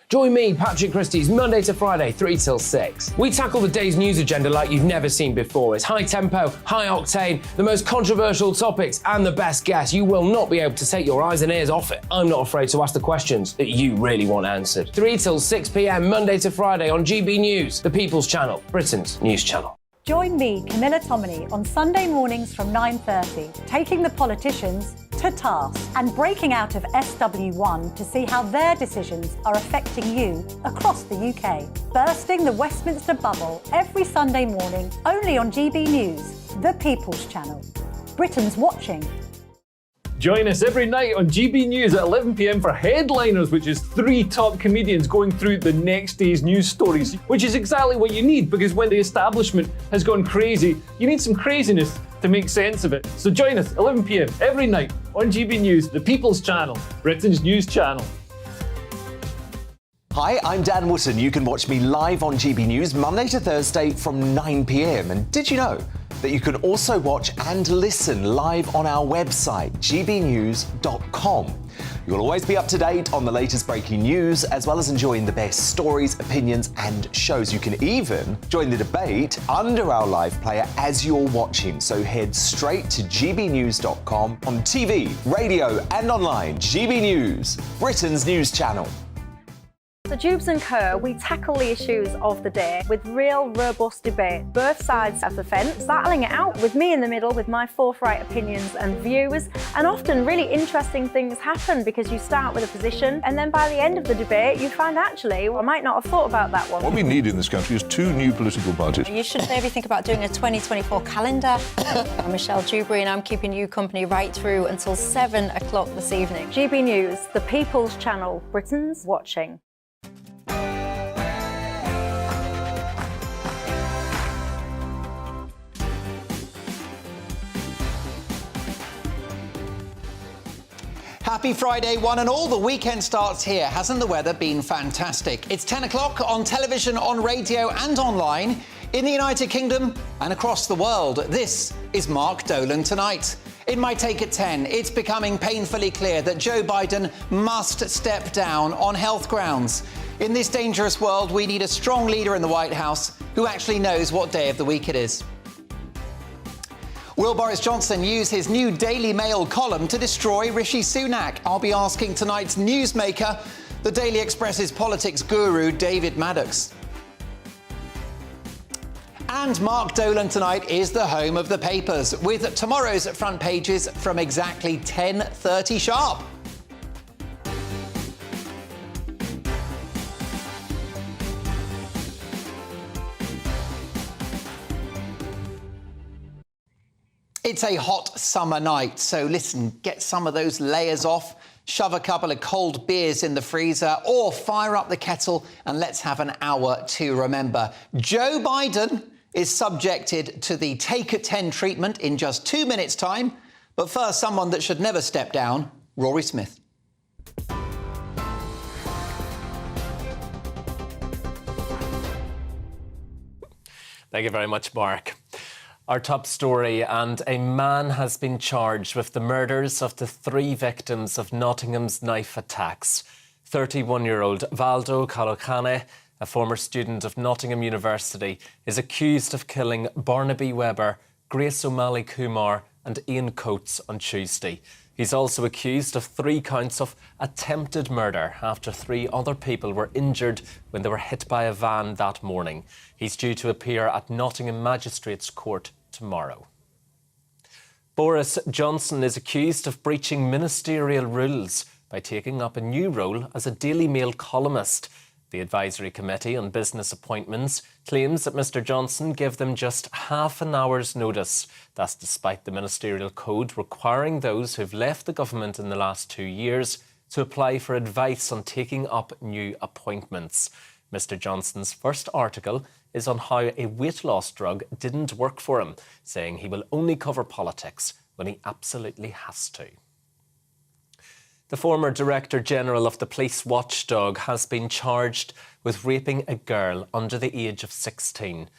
Join me, Patrick Christie's, Monday to Friday, 3 till 6. We tackle the day's news agenda like you've never seen before. It's high tempo, high octane, the most controversial topics, and the best guests. You will not be able to take your eyes and ears off it. I'm not afraid to ask the questions that you really want answered. 3 till 6 p.m, Monday to Friday on GB News, the People's Channel, Britain's news channel. Join me, Camilla Tominey, on Sunday mornings from 9:30, taking the politicians to task and breaking out of SW1 to see how their decisions are affecting you across the UK. Bursting the Westminster bubble every Sunday morning, only on GB News, the People's Channel. Britain's watching. Join us every night on GB News at 11 p.m. for Headliners, which is 3 top comedians going through the next day's news stories, which is exactly what you need, because when the establishment has gone crazy, you need some craziness to make sense of it. So join us 11 p.m. every night on GB News, the People's Channel, Britain's news channel. Hi, I'm Dan Wootton. You can watch me live on GB News Monday to Thursday from 9 p.m. And did you know that you can also watch and listen live on our website, gbnews.com. You'll always be up to date on the latest breaking news, as well as enjoying the best stories, opinions, and shows. You can even join the debate under our live player as you're watching. So head straight to gbnews.com on TV, radio, and online. GB News, Britain's news channel. So Jubes and Kerr, we tackle the issues of the day with real robust debate, both sides of the fence, battling it out with me in the middle with my forthright opinions and views. And often really interesting things happen because you start with a position and then by the end of the debate you find actually, well, I might not have thought about that one. What we need in this country is 2 new political parties. You should maybe think about doing a 2024 calendar. I'm Michelle Dewberry and I'm keeping you company right through until 7 o'clock this evening. GB News, the People's Channel, Britain's watching. Happy Friday, one and all. The weekend starts here. Hasn't the weather been fantastic? It's 10 o'clock on television, on radio and online in the United Kingdom and across the world. This is Mark Dolan Tonight. In my take at 10, it's becoming painfully clear that Joe Biden must step down on health grounds. In this dangerous world, we need a strong leader in the White House who actually knows what day of the week it is. Will Boris Johnson use his new Daily Mail column to destroy Rishi Sunak? I'll be asking tonight's newsmaker, the Daily Express's politics guru, David Maddox. And Mark Dolan Tonight is the home of the papers, with tomorrow's front pages from exactly 10:30 sharp. It's a hot summer night, so listen, get some of those layers off. shove a couple of cold beers in the freezer, or fire up the kettle and let's have an hour to remember. Joe Biden is subjected to the Take at 10 treatment in just 2 minutes' time. But first, someone that should never step down, Rory Smith. Thank you very much, Mark. Our top story, and a man has been charged with the murders of the 3 victims of Nottingham's knife attacks. 31-year-old Valdo Calocane, a former student of Nottingham University, is accused of killing Barnaby Webber, Grace O'Malley Kumar and Ian Coates on Tuesday. He's also accused of 3 counts of attempted murder after 3 other people were injured when they were hit by a van that morning. He's due to appear at Nottingham Magistrates Court tomorrow. Boris Johnson is accused of breaching ministerial rules by taking up a new role as a Daily Mail columnist. The Advisory Committee on Business Appointments claims that Mr Johnson gave them just half an hour's notice. That's despite the ministerial code requiring those who've left the government in the last 2 years to apply for advice on taking up new appointments. Mr Johnson's first article is on how a weight loss drug didn't work for him, saying he will only cover politics when he absolutely has to. The former Director General of the Police Watchdog has been charged with raping a girl under the age of 16.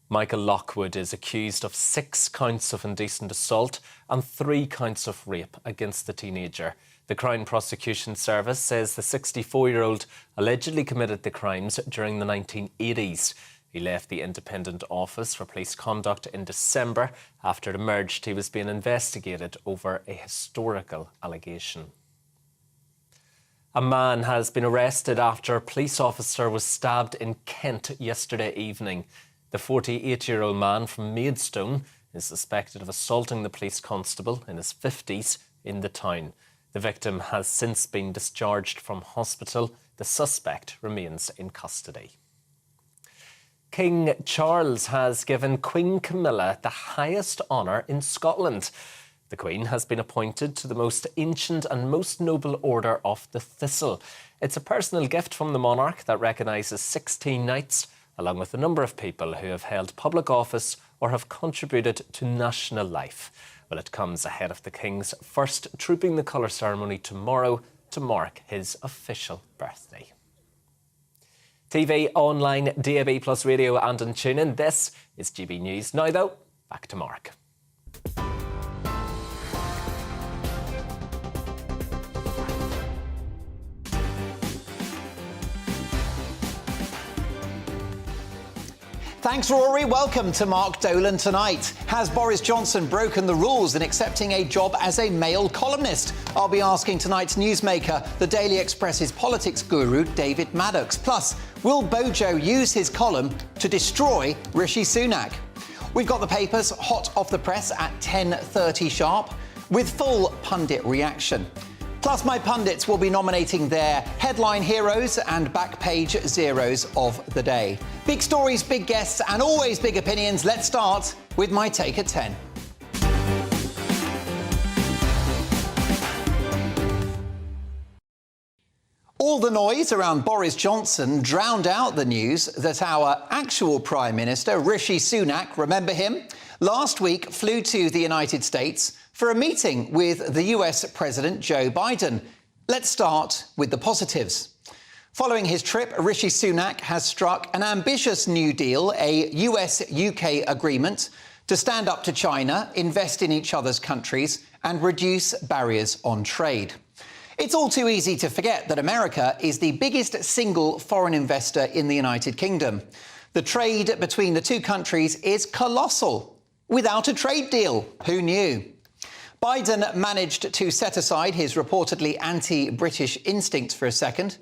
Michael Lockwood is accused of 6 counts of indecent assault and 3 counts of rape against the teenager. The Crown Prosecution Service says the 64-year-old allegedly committed the crimes during the 1980s. He left the Independent Office for Police Conduct in December after it emerged he was being investigated over a historical allegation. A man has been arrested after a police officer was stabbed in Kent yesterday evening. The 48-year-old man from Maidstone is suspected of assaulting the police constable in his 50s in the town. The victim has since been discharged from hospital. The suspect remains in custody. King Charles has given Queen Camilla the highest honour in Scotland. The Queen has been appointed to the most ancient and most noble order of the Thistle. It's a personal gift from the monarch that recognises 16 knights, along with a number of people who have held public office or have contributed to national life. Well, it comes ahead of the King's first Trooping the Colour ceremony tomorrow to mark his official birthday. TV, online, DAB+ radio and on TuneIn. This is GB News. Now though, back to Mark. Thanks, Rory. Welcome to Mark Dolan Tonight. Has Boris Johnson broken the rules in accepting a job as a Mail columnist? I'll be asking tonight's newsmaker, the Daily Express's politics guru, David Maddox. Plus, will Bojo use his column to destroy Rishi Sunak? We've got the papers hot off the press at 10:30 sharp, with full pundit reaction. Plus, my pundits will be nominating their headline heroes and back page zeros of the day. Big stories, big guests, and always big opinions. Let's start with my take at 10. All the noise around Boris Johnson drowned out the news that our actual Prime Minister, Rishi Sunak, remember him, last week flew to the United States for a meeting with the US President Joe Biden. Let's start with the positives. Following his trip, Rishi Sunak has struck an ambitious new deal, a US-UK agreement to stand up to China, invest in each other's countries and reduce barriers on trade. It's all too easy to forget that America is the biggest single foreign investor in the United Kingdom. The trade between the two countries is colossal. Without a trade deal, who knew? Biden managed to set aside his reportedly anti-British instincts for a second,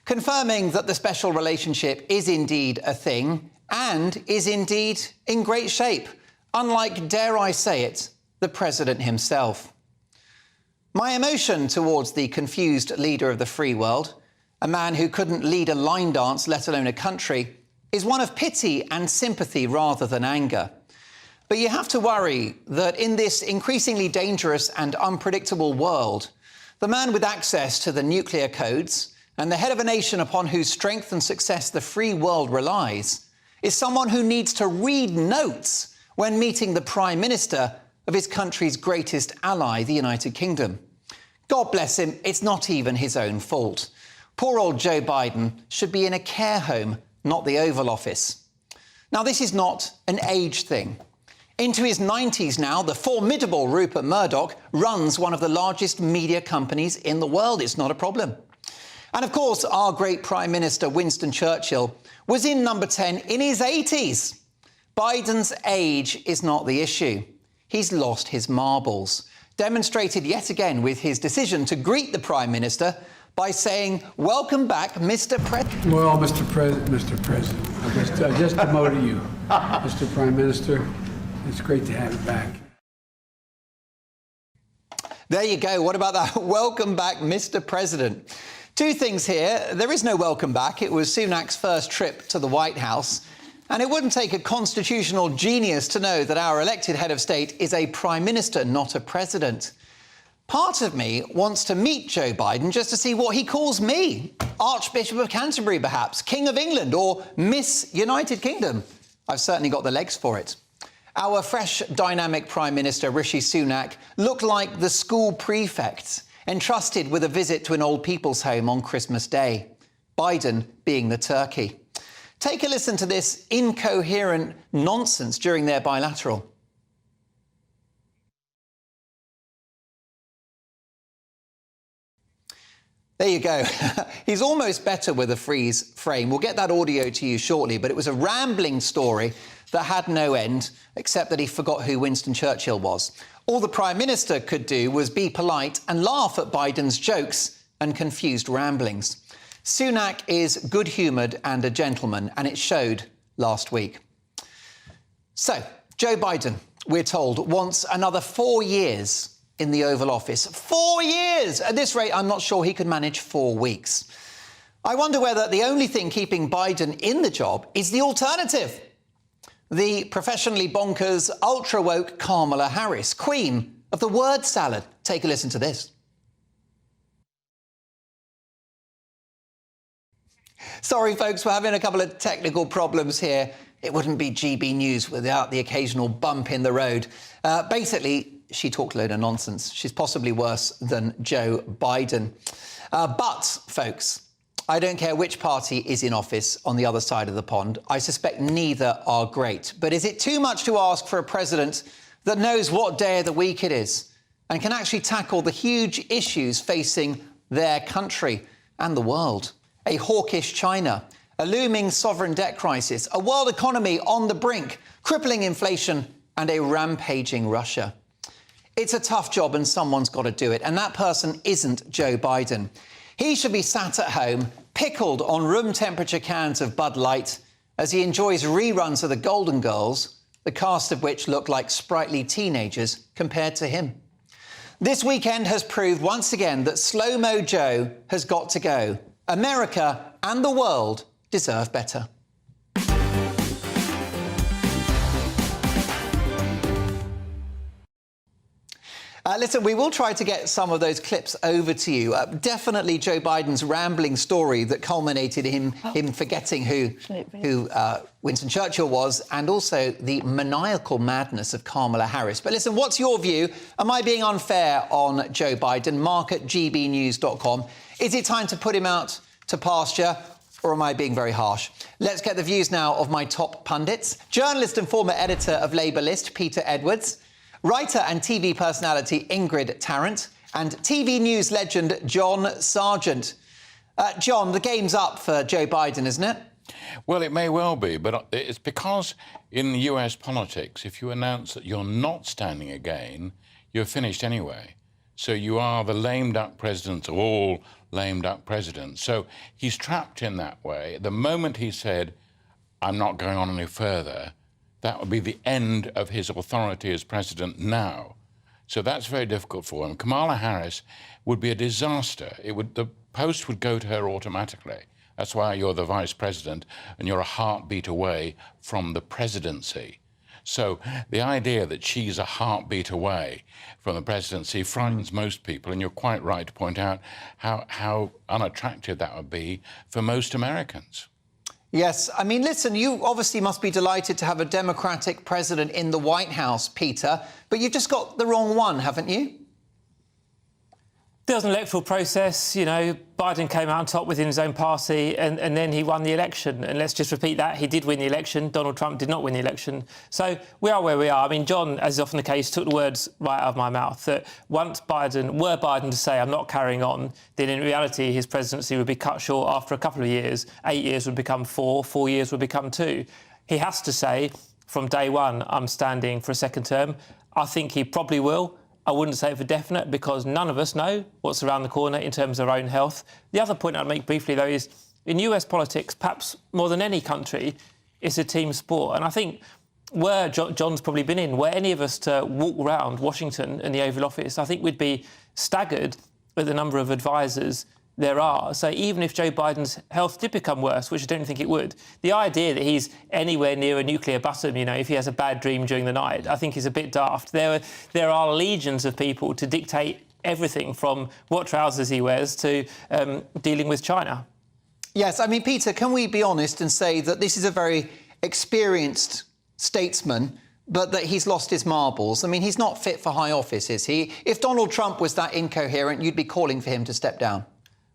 confirming that the special relationship is indeed a thing and is indeed in great shape, unlike, dare I say it, the president himself. My emotion towards the confused leader of the free world, a man who couldn't lead a line dance, let alone a country, is one of pity and sympathy rather than anger. But you have to worry that in this increasingly dangerous and unpredictable world, The man with access to the nuclear codes and the head of a nation upon whose strength and success the free world relies is someone who needs to read notes when meeting the Prime Minister of his country's greatest ally, the United Kingdom. God bless him, it's not even his own fault. Poor old Joe Biden should be in a care home, not the Oval Office. Now, this is not an age thing. Into his 90s now, the formidable Rupert Murdoch runs one of the largest media companies in the world. It's not a problem. And of course, our great Prime Minister, Winston Churchill, was in number 10 in his 80s. Biden's age is not the issue. He's lost his marbles, demonstrated yet again with his decision to greet the Prime Minister by saying, "Welcome back, Mr. President." Well, Mr. President, I just demoted you, Mr. Prime Minister. It's great to have you back. There you go. What about that? Welcome back, Mr. President. Two things here. There is no welcome back. It was Sunak's first trip to the White House. And it wouldn't take a constitutional genius to know that our elected head of state is a prime minister, not a president. Part of me wants to meet Joe Biden just to see what he calls me. Archbishop of Canterbury, perhaps, King of England, or Miss United Kingdom. I've certainly got the legs for it. Our fresh, dynamic Prime Minister, Rishi Sunak, looked like the school prefect, entrusted with a visit to an old people's home on Christmas Day. Biden being the turkey. Take a listen to this incoherent nonsense during their bilateral. There you go. He's almost better with a freeze frame. We'll get that audio to you shortly, but it was a rambling story that had no end, except that he forgot who Winston Churchill was. All the Prime Minister could do was be polite and laugh at Biden's jokes and confused ramblings. Sunak is good-humoured and a gentleman, and it showed last week. So, Joe Biden, we're told, wants another 4 years in the Oval Office. 4 years! At this rate, I'm not sure he could manage 4 weeks. I wonder whether the only thing keeping Biden in the job is the alternative. The professionally bonkers, ultra-woke Kamala Harris, queen of the word salad. Take a listen to this. Sorry, folks, we're having a couple of technical problems here. It wouldn't be GB News without the occasional bump in the road. Basically, she talked a load of nonsense. She's possibly worse than Joe Biden. But, folks, I don't care which party is in office on the other side of the pond. I suspect neither are great. But is it too much to ask for a president that knows what day of the week it is and can actually tackle the huge issues facing their country and the world? A hawkish China, a looming sovereign debt crisis, a world economy on the brink, crippling inflation, and a rampaging Russia. It's a tough job and someone's got to do it, and that person isn't Joe Biden. He should be sat at home, pickled on room temperature cans of Bud Light as he enjoys reruns of the Golden Girls, the cast of which look like sprightly teenagers compared to him. This weekend has proved once again that Slow-Mo Joe has got to go. America and the world deserve better. Listen, we will try to get some of those clips over to you. Definitely Joe Biden's rambling story that culminated in him forgetting who Winston Churchill was, and also the maniacal madness of Kamala Harris. But listen, what's your view? Am I being unfair on Joe Biden? Mark at gbnews.com. Is it time to put him out to pasture, or am I being very harsh? Let's get the views now of my top pundits. Journalist and former editor of Labour List, Peter Edwards. Writer and TV personality Ingrid Tarrant, and TV news legend John Sargent. John, the game's up for Joe Biden, isn't it? Well, it may well be, but it's because in US politics, if you announce that you're not standing again, you're finished anyway. So you are the lame duck president of all lame duck presidents. So he's trapped in that way. The moment he said, I'm not going on any further, that would be the end of his authority as president now. So that's very difficult for him. Kamala Harris would be a disaster. The post would go to her automatically. That's why you're the vice president and you're a heartbeat away from the presidency. So the idea that she's a heartbeat away from the presidency frightens most people, and you're quite right to point out how unattractive that would be for most Americans. Yes, I mean, listen, you obviously must be delighted to have a Democratic president in the White House, Peter, but you've just got the wrong one, haven't you? There was an electoral process, you know, Biden came out on top within his own party and then he won the election. And let's just repeat that, he did win the election. Donald Trump did not win the election. So we are where we are. I mean, John, as is often the case, took the words right out of my mouth, that once Biden to say, I'm not carrying on, then in reality his presidency would be cut short after a couple of years. 8 years would become 4, 4 years would become 2. He has to say from day one, I'm standing for a second term. I think he probably will. I wouldn't say it for definite because none of us know what's around the corner in terms of our own health. The other point I'd make briefly, though, is in US politics, perhaps more than any country, it's a team sport. And I think where John's probably been in, were any of us to walk around Washington and the Oval Office, I think we'd be staggered at the number of advisors there are. So even if Joe Biden's health did become worse, which I don't think it would, the idea that he's anywhere near a nuclear button, you know, if he has a bad dream during the night, I think is a bit daft. There are legions of people to dictate everything from what trousers he wears to dealing with China. Yes, I mean, Peter, can we be honest and say that this is a very experienced statesman, but that he's lost his marbles? I mean, he's not fit for high office, is he? If Donald Trump was that incoherent, you'd be calling for him to step down.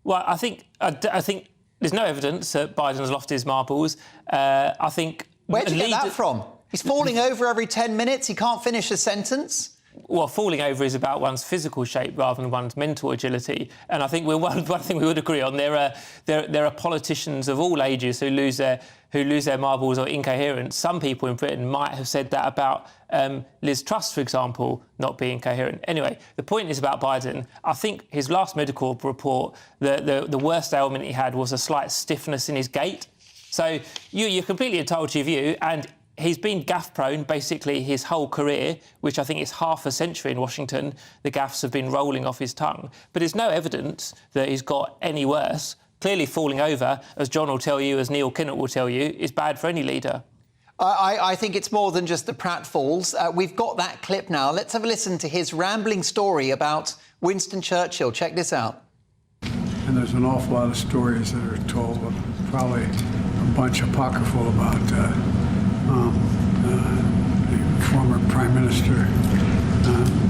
Well, I think there's no evidence that Biden's lost his marbles. I think... Where do you get that from? He's falling over every 10 minutes. He can't finish a sentence. Well, falling over is about one's physical shape rather than one's mental agility. And I think one thing we would agree on, there are politicians of all ages who lose their marbles or incoherence. Some people in Britain might have said that about Liz Truss, for example, not being coherent. Anyway, the point is about Biden. I think his last medical report, the worst ailment he had was a slight stiffness in his gait. So you're completely entitled to your view, and he's been gaffe-prone basically his whole career, which I think is half a century in Washington. The gaffes have been rolling off his tongue. But there's no evidence that he's got any worse. Clearly falling over, as John will tell you, as Neil Kinnock will tell you, is bad for any leader. I think it's more than just the pratfalls. We've got that clip now. Let's have a listen to his rambling story about Winston Churchill. Check this out. And there's an awful lot of stories that are told, probably a bunch apocryphal about the former Prime Minister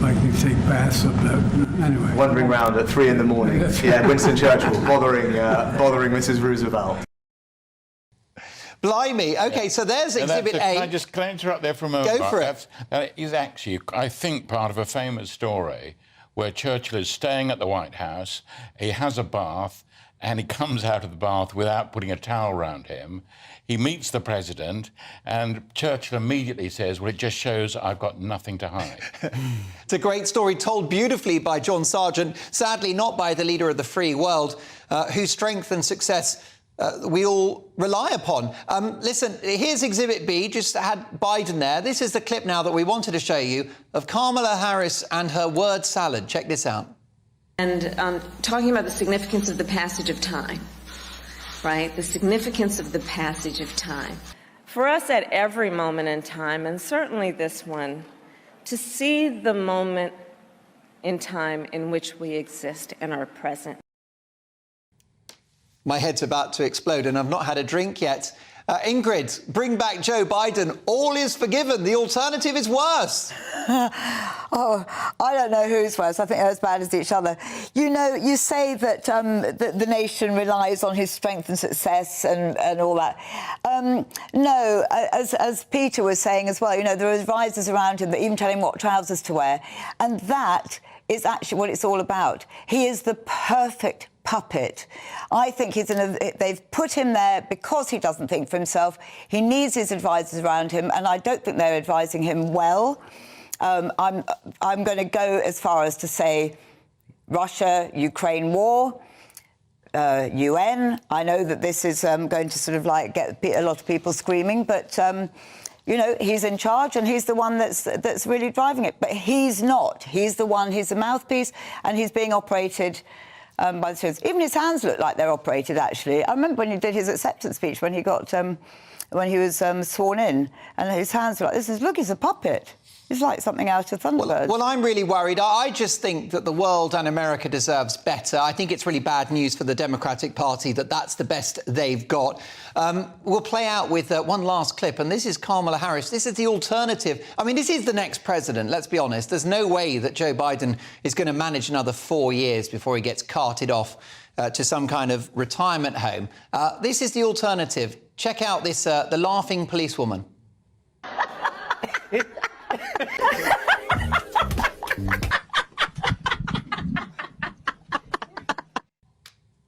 liking to take baths up the... Anyway. Wandering around at 3 in the morning. Yeah, Winston Churchill bothering Mrs. Roosevelt. Blimey. OK, so there's Exhibit A. Can I interrupt there for a moment? Go for it. That is actually, I think, part of a famous story where Churchill is staying at the White House, he has a bath, and he comes out of the bath without putting a towel around him. He meets the president, and Churchill immediately says, well, it just shows I've got nothing to hide. It's a great story told beautifully by John Sargent, sadly not by the leader of the free world, whose strength and success we all rely upon. Listen, here's Exhibit B, just had Biden there. This is the clip now that we wanted to show you of Kamala Harris and her word salad. Check this out. And talking about the significance of the passage of time, right? The significance of the passage of time. For us at every moment in time, and certainly this one, to see the moment in time in which we exist and are present. My head's about to explode and I've not had a drink yet. Ingrid, bring back Joe Biden. All is forgiven. The alternative is worse. Oh, I don't know who's worse. I think they're as bad as each other. You know, you say that the nation relies on his strength and success and all that. No, as Peter was saying as well, you know, there are advisors around him that even tell him what trousers to wear. And that is actually what it's all about. He is the perfect puppet. I think they've put him there because he doesn't think for himself. He needs his advisors around him, and I don't think they're advising him well. I'm going to go as far as to say Russia-Ukraine war, UN. I know that this is going to sort of like get a lot of people screaming, but you know, he's in charge and he's the one that's really driving it. But he's not. He's the one. He's the mouthpiece, and he's being operated by the students. Even his hands look like they're operated, actually. I remember when he did his acceptance speech when he got when he was sworn in, and his hands were like this. Look, he's a puppet. He's like something out of Thunderbird. Well, I'm really worried. I just think that the world and America deserves better. I think it's really bad news for the Democratic Party that that's the best they've got. We'll play out with one last clip, and this is Kamala Harris. This is the alternative. I mean, this is the next president, let's be honest. There's no way that Joe Biden is going to manage another 4 years before he gets carted off to some kind of retirement home. This is the alternative. Check out this, the laughing policewoman.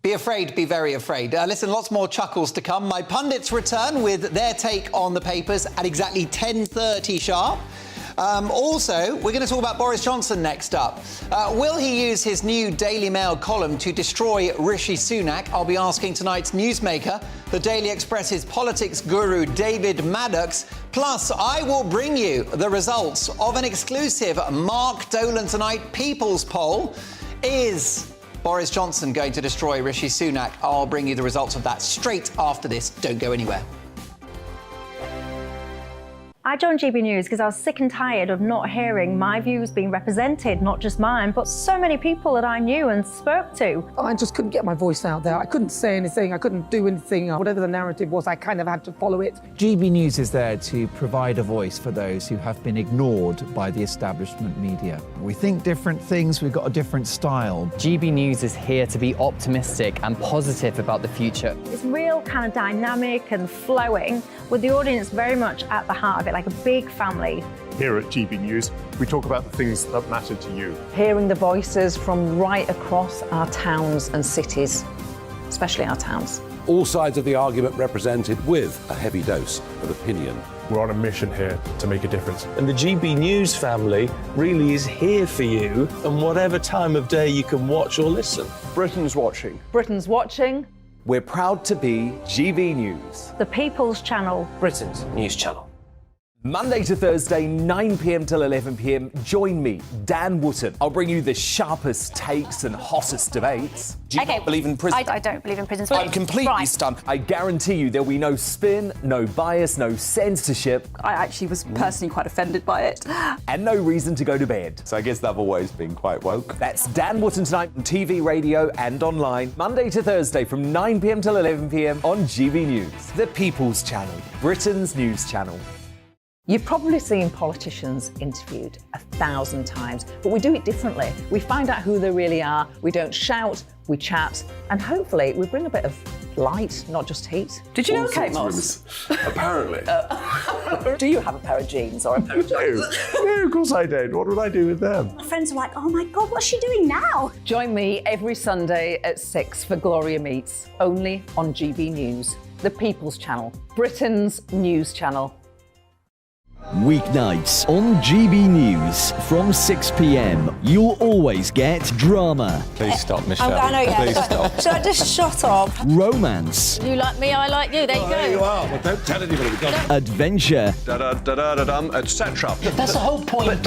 Be afraid, be very afraid. Listen, lots more chuckles to come. My pundits return with their take on the papers at exactly 10:30 sharp. Also, we're going to talk about Boris Johnson next up. Will he use his new Daily Mail column to destroy Rishi Sunak? I'll be asking tonight's newsmaker, the Daily Express's politics guru David Maddox. Plus, I will bring you the results of an exclusive Mark Dolan Tonight People's Poll. Is Boris Johnson going to destroy Rishi Sunak? I'll bring you the results of that straight after this. Don't go anywhere. I joined GB News because I was sick and tired of not hearing my views being represented, not just mine, but so many people that I knew and spoke to. I just couldn't get my voice out there. I couldn't say anything. I couldn't do anything. Whatever the narrative was, I kind of had to follow it. GB News is there to provide a voice for those who have been ignored by the establishment media. We think different things, we've got a different style. GB News is here to be optimistic and positive about the future. It's real kind of dynamic and flowing, with the audience very much at the heart of it, like a big family. Here at GB News, we talk about the things that matter to you. Hearing the voices from right across our towns and cities, especially our towns. All sides of the argument represented with a heavy dose of opinion. We're on a mission here to make a difference. And the GB News family really is here for you, and whatever time of day you can watch or listen. Britain's watching. Britain's watching. We're proud to be GB News. The People's Channel. Britain's news channel. Monday to Thursday, 9 p.m. till 11 p.m. Join me, Dan Wootton. I'll bring you the sharpest takes and hottest debates. Do you not believe in prison? I don't believe in prison. I'm completely stunned. I guarantee you there'll be no spin, no bias, no censorship. I actually was personally quite offended by it. And no reason to go to bed. So I guess they've always been quite woke. That's Dan Wootton Tonight on TV, radio and online. Monday to Thursday from 9 p.m. till 11 p.m. on GB News. The People's Channel, Britain's news channel. You've probably seen politicians interviewed 1,000 times, but we do it differently. We find out who they really are, we don't shout, we chat, and hopefully we bring a bit of light, not just heat. Did you know Kate Moss? Apparently. Do you have a pair of jeans or a pair of jeans? No, of course I don't. What would I do with them? My friends are like, oh my God, what's she doing now? Join me every Sunday at 6 for Gloria Meets, only on GB News, the People's Channel, Britain's news channel. Weeknights on GB News from 6 p.m. You'll always get drama. Please stop, Michelle. I know, yeah. Please stop. Should I just shut up? Romance. You like me, I like you. There you go. There you are. Well, don't tell anybody. Adventure. Etc. That's the whole point.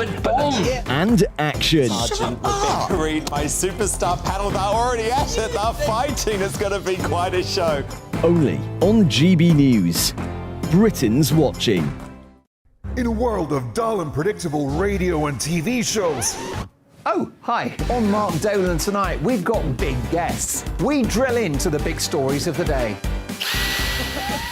And action. Sergeant Rebecca Reed, my superstar panel, they're already at it. They're fighting. It's going to be quite a show. Only on GB News. Britain's watching. In a world of dull and predictable radio and TV shows. Oh, hi. On Mark Dolan Tonight, we've got big guests. We drill into the big stories of the day.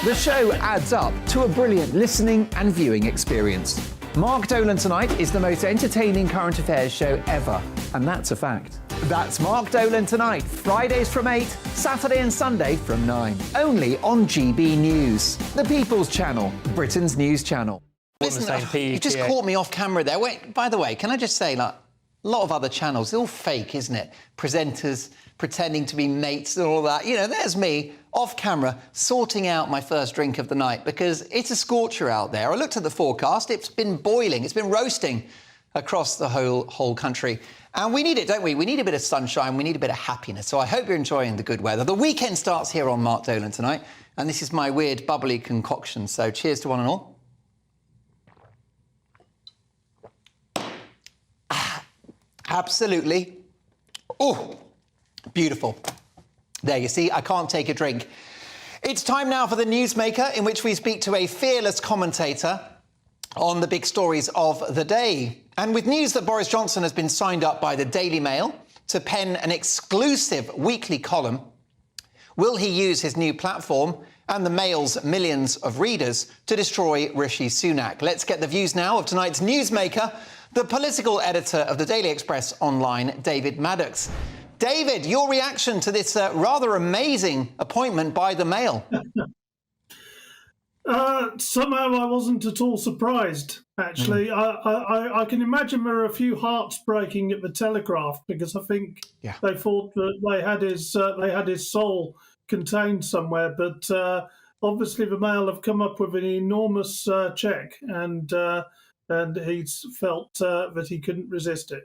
The show adds up to a brilliant listening and viewing experience. Mark Dolan Tonight is the most entertaining current affairs show ever, and that's a fact. That's Mark Dolan Tonight, Fridays from 8, Saturday and Sunday from 9. Only on GB News, the People's Channel, Britain's news channel. Listen, you just caught me off camera there. Wait, by the way, can I just say, like, a lot of other channels, they're all fake, isn't it? Presenters pretending to be mates and all that. You know, there's me, off camera, sorting out my first drink of the night because it's a scorcher out there. I looked at the forecast, it's been boiling, it's been roasting across the whole country. And we need it, don't we? We need a bit of sunshine, we need a bit of happiness. So I hope you're enjoying the good weather. The weekend starts here on Mark Dolan Tonight, and this is my weird bubbly concoction. So cheers to one and all. Absolutely. Oh, Beautiful. There, you see, I can't take a drink. It's time now for the Newsmaker, in which we speak to a fearless commentator on the big stories of the day. And with news that Boris Johnson has been signed up by the Daily Mail to pen an exclusive weekly column, will he use his new platform and the Mail's millions of readers to destroy Rishi Sunak? Let's get the views now of tonight's Newsmaker, the political editor of the Daily Express Online, David Maddox. David, your reaction to this rather amazing appointment by the Mail? Somehow I wasn't at all surprised, actually. I can imagine there are a few hearts breaking at the Telegraph, because I think they thought that they had his soul contained somewhere. But obviously the Mail have come up with an enormous check, and he's felt that he couldn't resist it.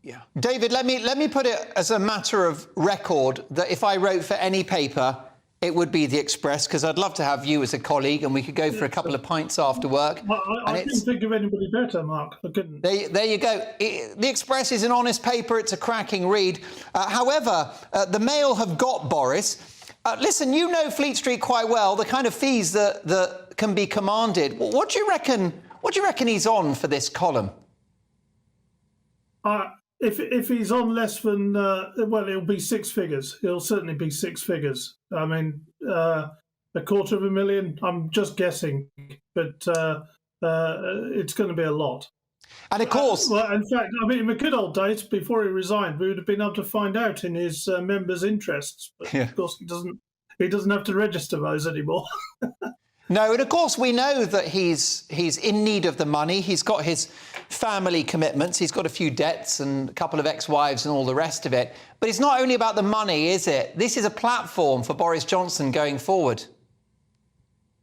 Yeah, David, let me put it as a matter of record that if I wrote for any paper, it would be the Express, because I'd love to have you as a colleague and we could go for a couple of pints after work. I couldn't think of anybody better, Mark. I couldn't. There you go. The Express is an honest paper. It's a cracking read. However, the Mail have got Boris. Listen, you know Fleet Street quite well, the kind of fees that can be commanded. What do you reckon? What do you reckon he's on for this column? If he's on less than, well, it'll be six figures. It'll certainly be six figures. I mean, $250,000, I'm just guessing, but it's going to be a lot. And of course... well, in fact, I mean, in the good old days, before he resigned, we would have been able to find out in his members' interests. But of course, he doesn't have to register those anymore. No, and of course we know that he's in need of the money. He's got his family commitments. He's got a few debts and a couple of ex-wives and all the rest of it. But it's not only about the money, is it? This is a platform for Boris Johnson going forward.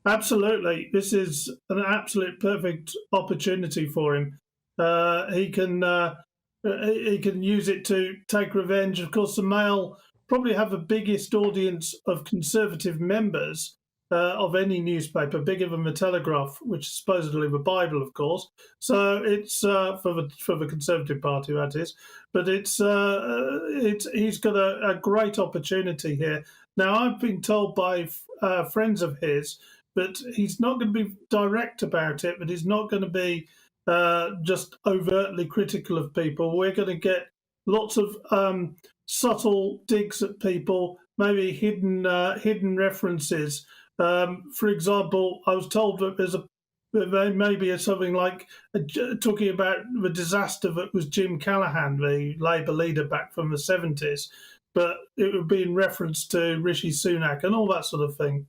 Absolutely. This is an absolute perfect opportunity for him. He can use it to take revenge. Of course, the Mail probably have the biggest audience of Conservative members of any newspaper, bigger than the Telegraph, which is supposedly the Bible, of course. So it's for the Conservative Party, that is. But he's got a great opportunity here. Now, I've been told by friends of his that he's not going to be direct about it, but he's not going to be just overtly critical of people. We're going to get lots of subtle digs at people, maybe hidden references. For example, I was told that there may be something like talking about the disaster that was Jim Callaghan, the Labour leader back from the 70s, but it would be in reference to Rishi Sunak and all that sort of thing.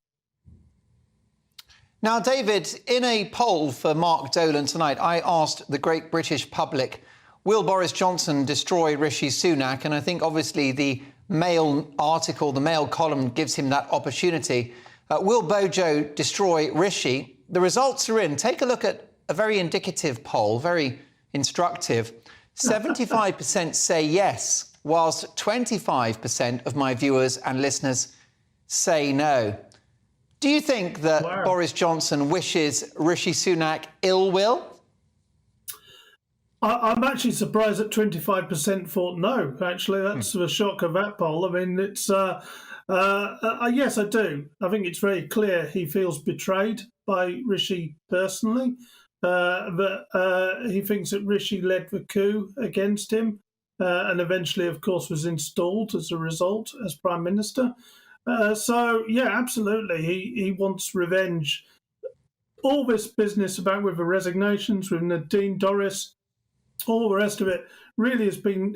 Now, David, in a poll for Mark Dolan tonight, I asked the great British public, will Boris Johnson destroy Rishi Sunak? And I think obviously the Mail article, the Mail column gives him that opportunity. Will Bojo destroy Rishi? The results are in. Take a look at a very indicative poll, very instructive. 75% say yes, whilst 25% of my viewers and listeners say no. Do you think that Boris Johnson wishes Rishi Sunak ill will? I'm actually surprised that 25% thought no. Actually, that's the shock of that poll. I mean, it's... yes, I do. I think it's very clear he feels betrayed by Rishi personally. That he thinks that Rishi led the coup against him and eventually, of course, was installed as a result as Prime Minister. So, yeah, absolutely. He wants revenge. All this business about with the resignations, with Nadine Dorries, all the rest of it really has been,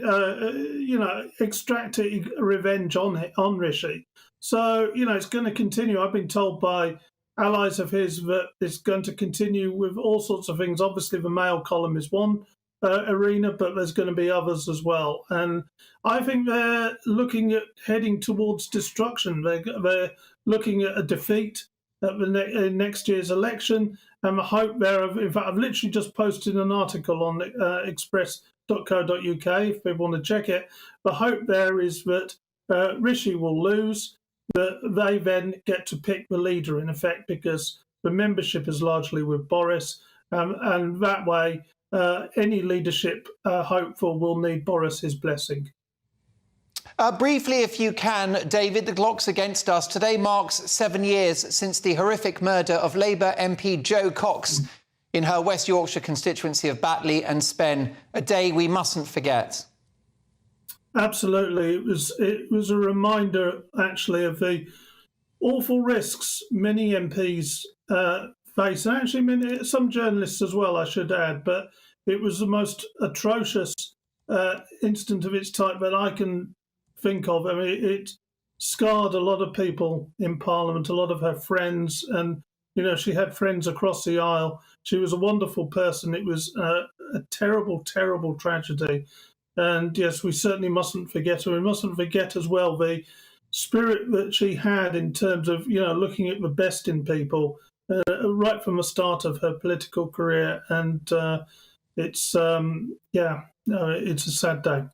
extracting revenge on Rishi. So, it's going to continue. I've been told by allies of his that it's going to continue with all sorts of things. Obviously, the Mail column is one arena, but there's going to be others as well. And I think they're looking at heading towards destruction. They're looking at a defeat at the next year's election. And I hope in fact, I've literally just posted an article on express.co.uk if people want to check it. The hope there is that Rishi will lose, that they then get to pick the leader in effect, because the membership is largely with Boris. And that way, any leadership hopeful will need Boris's blessing. Briefly, if you can, David, the clock's against us. Today marks 7 years since the horrific murder of Labour MP Jo Cox in her West Yorkshire constituency of Batley and Spen, a day we mustn't forget. Absolutely. It was a reminder, actually, of the awful risks many MPs face, and actually some journalists as well, I should add, but it was the most atrocious incident of its type that I can think of. I mean, it scarred a lot of people in Parliament, a lot of her friends, and, you know, she had friends across the aisle. She was a wonderful person. It was a terrible, terrible tragedy. And yes, we certainly mustn't forget her. We mustn't forget as well the spirit that she had in terms of, you know, looking at the best in people right from the start of her political career. And it's a sad day.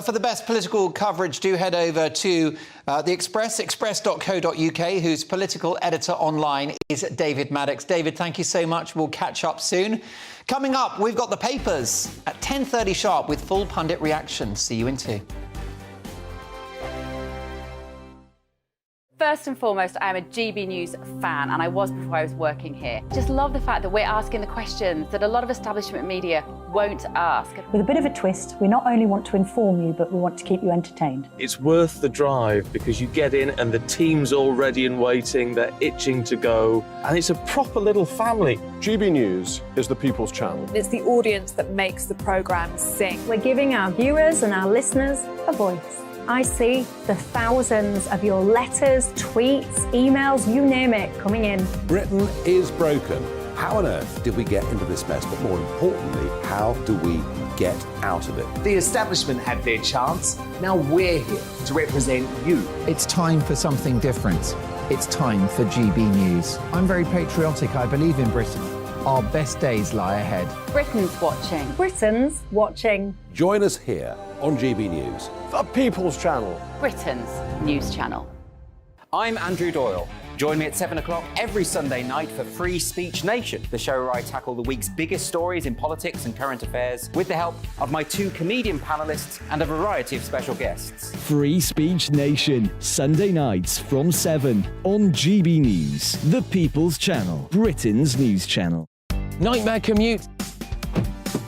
For the best political coverage, do head over to the Express, express.co.uk, whose political editor online is David Maddox. David, thank you so much. We'll catch up soon. Coming up, we've got the papers at 10:30 sharp with full pundit reaction. See you in 2. First and foremost, I am a GB News fan, and I was before I was working here. Just love the fact that we're asking the questions that a lot of establishment media won't ask. With a bit of a twist, we not only want to inform you, but we want to keep you entertained. It's worth the drive because you get in and the team's all ready and waiting, they're itching to go, and it's a proper little family. GB News is the People's Channel. It's the audience that makes the programme sing. We're giving our viewers and our listeners a voice. I see the thousands of your letters, tweets, emails, you name it, coming in. Britain is broken. How on earth did we get into this mess? But more importantly, how do we get out of it? The establishment had their chance. Now we're here to represent you. It's time for something different. It's time for GB News. I'm very patriotic. I believe in Britain. Our best days lie ahead. Britain's watching. Britain's watching. Join us here on GB News. The People's Channel. Britain's news channel. I'm Andrew Doyle. Join me at 7 o'clock every Sunday night for Free Speech Nation, the show where I tackle the week's biggest stories in politics and current affairs with the help of my 2 comedian panellists and a variety of special guests. Free Speech Nation, Sunday nights from 7 on GB News, the People's Channel, Britain's news channel. Nightmare commute.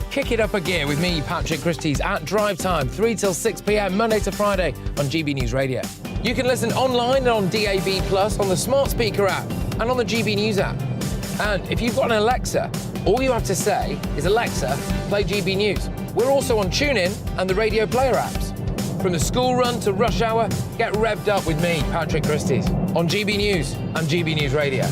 Kick it up a gear with me, Patrick Christie's, at drive time, 3 till 6 p.m, Monday to Friday on GB News Radio. You can listen online and on DAB+, on the smart speaker app, and on the GB News app. And if you've got an Alexa, all you have to say is, Alexa, play GB News. We're also on TuneIn and the Radio Player apps. From the school run to rush hour, get revved up with me, Patrick Christie's, on GB News and GB News Radio.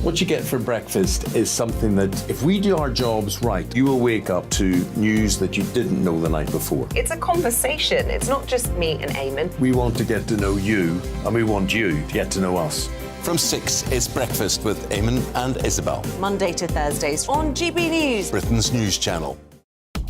What you get for breakfast is something that, if we do our jobs right, you will wake up to news that you didn't know the night before. It's a conversation. It's not just me and Eamon. We want to get to know you, and we want you to get to know us. From 6, it's Breakfast with Eamon and Isabel. Monday to Thursdays on GB News. Britain's news channel.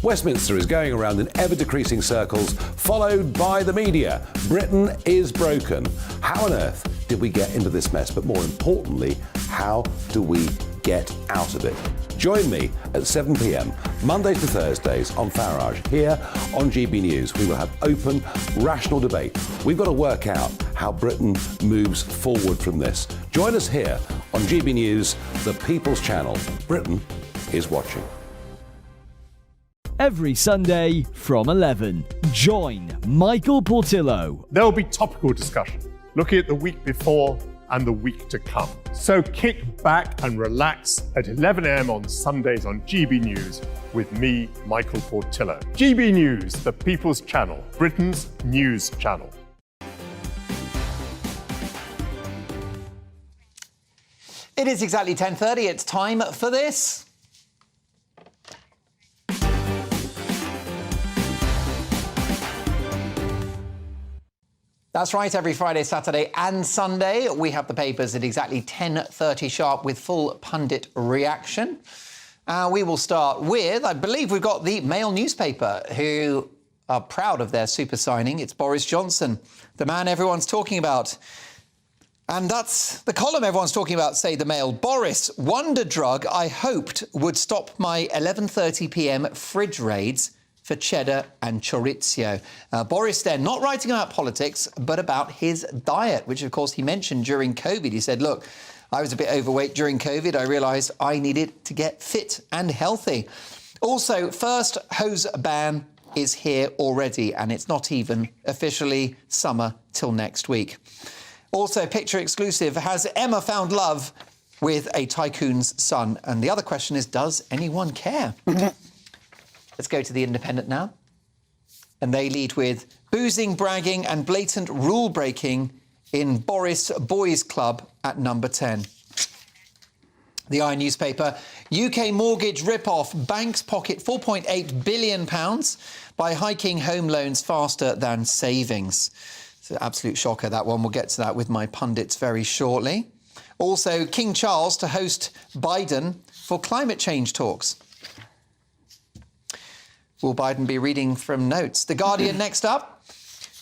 Westminster is going around in ever-decreasing circles, followed by the media. Britain is broken. How on earth did we get into this mess? But more importantly, how do we get out of it? Join me at 7 p.m, Mondays to Thursdays on Farage, here on GB News. We will have open, rational debate. We've got to work out how Britain moves forward from this. Join us here on GB News, the People's Channel. Britain is watching. Every Sunday from 11, join Michael Portillo. There will be topical discussion, looking at the week before and the week to come. So kick back and relax at 11 a.m. on Sundays on GB News with me, Michael Portillo. GB News, the People's Channel, Britain's news channel. It is exactly 10:30. It's time for this. That's right, every Friday, Saturday and Sunday, we have the papers at exactly 10:30 sharp with full pundit reaction. We will start with, I believe we've got the Mail newspaper, who are proud of their super signing. It's Boris Johnson, the man everyone's talking about. And that's the column everyone's talking about, say the Mail. Boris, wonder drug I hoped would stop my 11:30 p.m. fridge raids, for cheddar and chorizo. Boris then not writing about politics, but about his diet, which, of course, he mentioned during COVID. He said, look, I was a bit overweight during COVID. I realised I needed to get fit and healthy. Also, first hose ban is here already, and it's not even officially summer till next week. Also, picture exclusive, has Emma found love with a tycoon's son? And the other question is, does anyone care? Let's go to The Independent now. And they lead with boozing, bragging and blatant rule-breaking in Boris Boys Club at number 10. The Iron newspaper, UK mortgage rip-off, banks pocket £4.8 billion by hiking home loans faster than savings. It's an absolute shocker, that one. We'll get to that with my pundits very shortly. Also, King Charles to host Biden for climate change talks. Will Biden be reading from notes? The Guardian next up.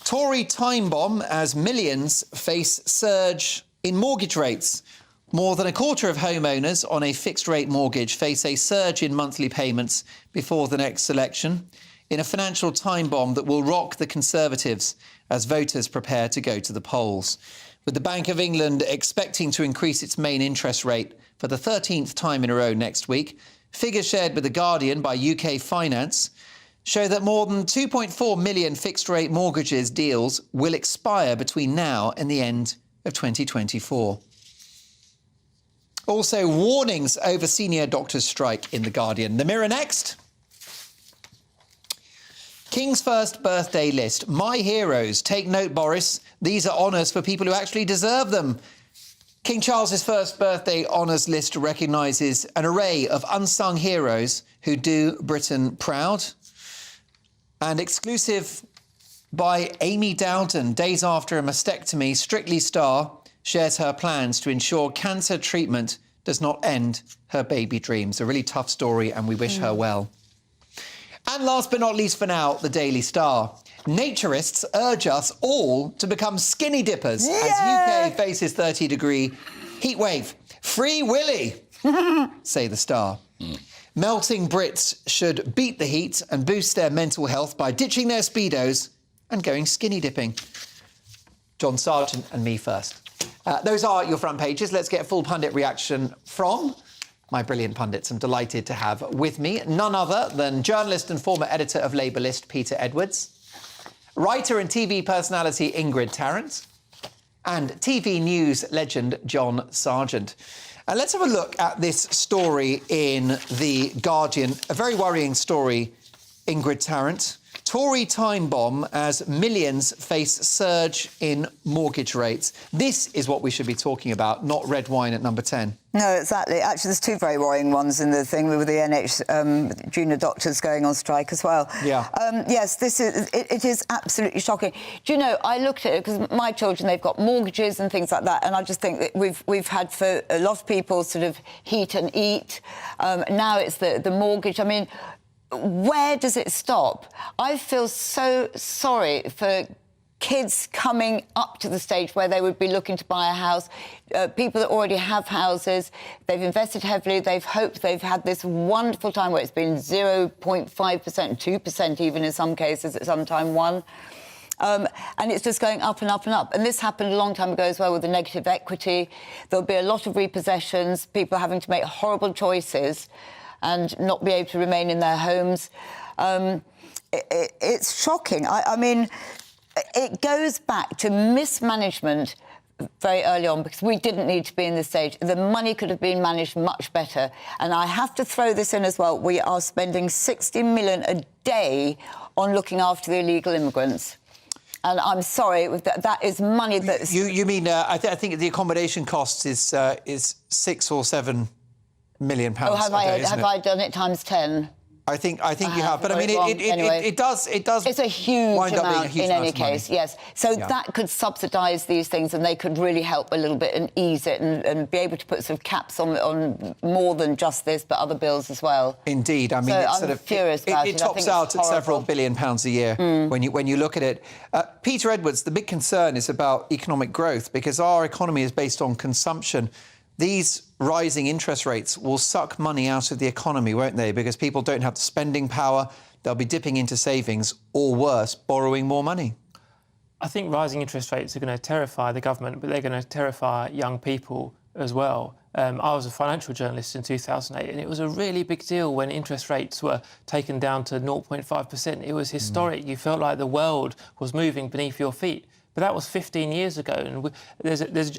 Tory time bomb as millions face surge in mortgage rates. More than a quarter of homeowners on a fixed-rate mortgage face a surge in monthly payments before the next election, in a financial time bomb that will rock the Conservatives as voters prepare to go to the polls. With the Bank of England expecting to increase its main interest rate for the 13th time in a row next week, figures shared with The Guardian by UK Finance show that more than 2.4 million fixed-rate mortgages deals will expire between now and the end of 2024. Also, warnings over senior doctors' strike in The Guardian. The Mirror next. King's first birthday list. My heroes. Take note, Boris. These are honours for people who actually deserve them. King Charles's first birthday honours list recognises an array of unsung heroes who do Britain proud. And exclusive by Amy Dowden, days after a mastectomy, Strictly Star shares her plans to ensure cancer treatment does not end her baby dreams. A really tough story, and we wish her well. And last but not least for now, the Daily Star. Naturists urge us all to become skinny dippers as UK faces 30-degree heat wave. Free Willy, say the Star. Melting Brits should beat the heat and boost their mental health by ditching their Speedos and going skinny dipping. John Sargent and me first. Those are your front pages. Let's get a full pundit reaction from my brilliant pundits. I'm delighted to have with me none other than journalist and former editor of Labour List, Peter Edwards, writer and TV personality Ingrid Tarrant, and TV news legend John Sargent. Let's have a look at this story in The Guardian. A very worrying story, Ingrid Tarrant. Tory time bomb as millions face surge in mortgage rates. This is what we should be talking about, not red wine at number 10. No, exactly. Actually, there's two very worrying ones in the thing with the junior doctors going on strike as well. Yeah. Yes, it is absolutely shocking. Do you know, I looked at it because my children, they've got mortgages and things like that, and I just think that we've had for a lot of people sort of heat and eat. Now it's the mortgage. I mean, where does it stop? I feel so sorry for kids coming up to the stage where they would be looking to buy a house, people that already have houses, they've invested heavily, they've hoped, they've had this wonderful time where it's been 0.5%, 2% even in some cases, at some time 1%. And it's just going up and up and up. And this happened a long time ago as well with the negative equity. There'll be a lot of repossessions, people having to make horrible choices and not be able to remain in their homes. It's shocking. I mean, it goes back to mismanagement very early on because we didn't need to be in this stage. The money could have been managed much better. And I have to throw this in as well. We are spending 60 million a day on looking after the illegal immigrants. And I'm sorry, that is money that... You mean, I think the accommodation cost is 6 or 7 million pounds. Oh, have I done it times 10? I think you have, but I mean, it does. It's a huge amount in any case, yes. So that could subsidise these things, and they could really help a little bit and ease it, and be able to put sort of caps on more than just this, but other bills as well. Indeed, I mean, so it's I'm sort of furious about it. It tops out at several billion pounds a year when you look at it. Peter Edwards, the big concern is about economic growth because our economy is based on consumption. These rising interest rates will suck money out of the economy, won't they? Because people don't have the spending power, they'll be dipping into savings, or worse, borrowing more money. I think rising interest rates are going to terrify the government, but they're going to terrify young people as well. I was a financial journalist in 2008, and it was a really big deal when interest rates were taken down to 0.5%. It was historic. You felt like the world was moving beneath your feet. But that was 15 years ago, and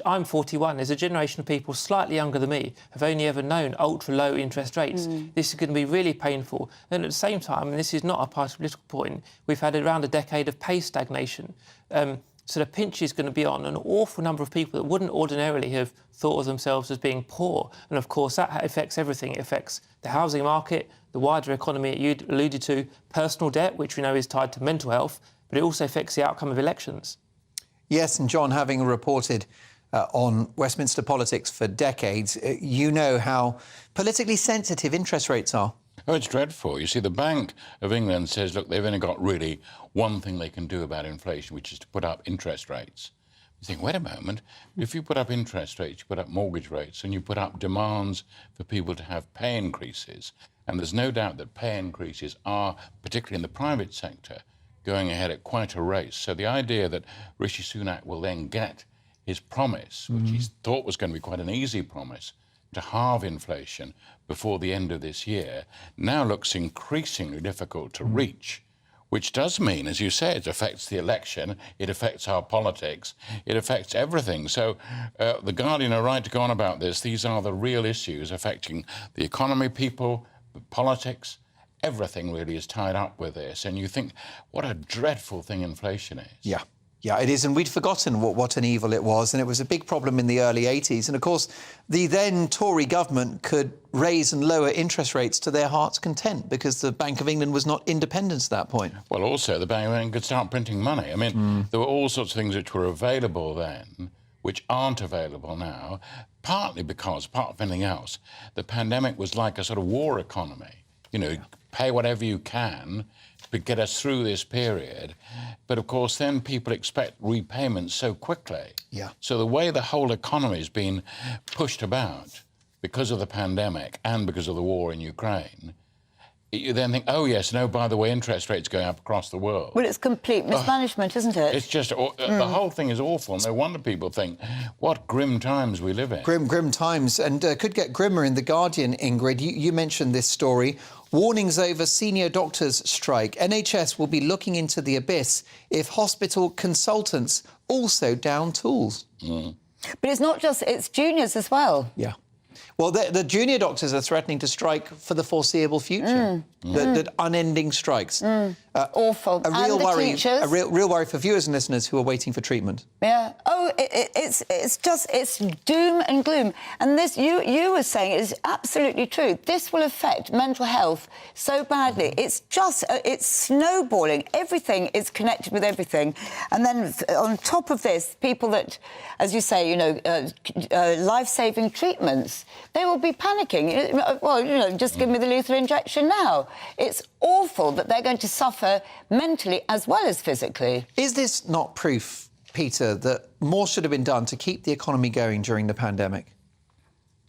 I'm 41. There's a generation of people slightly younger than me have only ever known ultra-low interest rates. This is going to be really painful. And at the same time, and this is not a party political point, we've had around a decade of pay stagnation. So the pinch is going to be on an awful number of people that wouldn't ordinarily have thought of themselves as being poor. And, of course, that affects everything. It affects the housing market, the wider economy you alluded to, personal debt, which we know is tied to mental health, but it also affects the outcome of elections. Yes, and John, having reported on Westminster politics for decades, you know how politically sensitive interest rates are. Oh, it's dreadful. You see, the Bank of England says, look, they've only got really one thing they can do about inflation, which is to put up interest rates. You think, wait a moment, if you put up interest rates, you put up mortgage rates, and you put up demands for people to have pay increases, and there's no doubt that pay increases are, particularly in the private sector, going ahead at quite a rate. So the idea that Rishi Sunak will then get his promise, which he thought was going to be quite an easy promise, to halve inflation before the end of this year, now looks increasingly difficult to reach, which does mean, as you say, it affects the election, it affects our politics, it affects everything. So The Guardian are right to go on about this. These are the real issues affecting the economy, people, politics. Everything really is tied up with this, and you think, what a dreadful thing inflation is. Yeah. Yeah, it is, and we'd forgotten what an evil it was, and it was a big problem in the early 80s. And, of course, the then Tory government could raise and lower interest rates to their heart's content because the Bank of England was not independent at that point. Well, also, the Bank of England could start printing money. I mean, there were all sorts of things which were available then, which aren't available now, partly because, apart from anything else, the pandemic was like a sort of war economy. You know, pay whatever you can to get us through this period. But, of course, then people expect repayments so quickly. Yeah. So the way the whole economy has been pushed about because of the pandemic and because of the war in Ukraine, you then think, oh, yes, no, by the way, interest rates going up across the world. Well, it's complete mismanagement, isn't it? It's just, the whole thing is awful. No wonder people think, what grim times we live in. Grim times, and could get grimmer in The Guardian, Ingrid. You mentioned this story. Warnings over senior doctors' strike. NHS will be looking into the abyss if hospital consultants also down tools. But it's not just, it's juniors as well. Yeah. Well, the junior doctors are threatening to strike for the foreseeable future. That unending strikes. Awful. A real and worry. Teachers. A real worry for viewers and listeners who are waiting for treatment. Yeah. Oh, it's doom and gloom. And this, you were saying, is absolutely true. This will affect mental health so badly. It's just, it's snowballing. Everything is connected with everything. And then on top of this, people that, as you say, you know, life-saving treatments, they will be panicking. Well, you know, just give me the lethal injection now. It's awful that they're going to suffer mentally as well as physically. Is this not proof, Peter, that more should have been done to keep the economy going during the pandemic?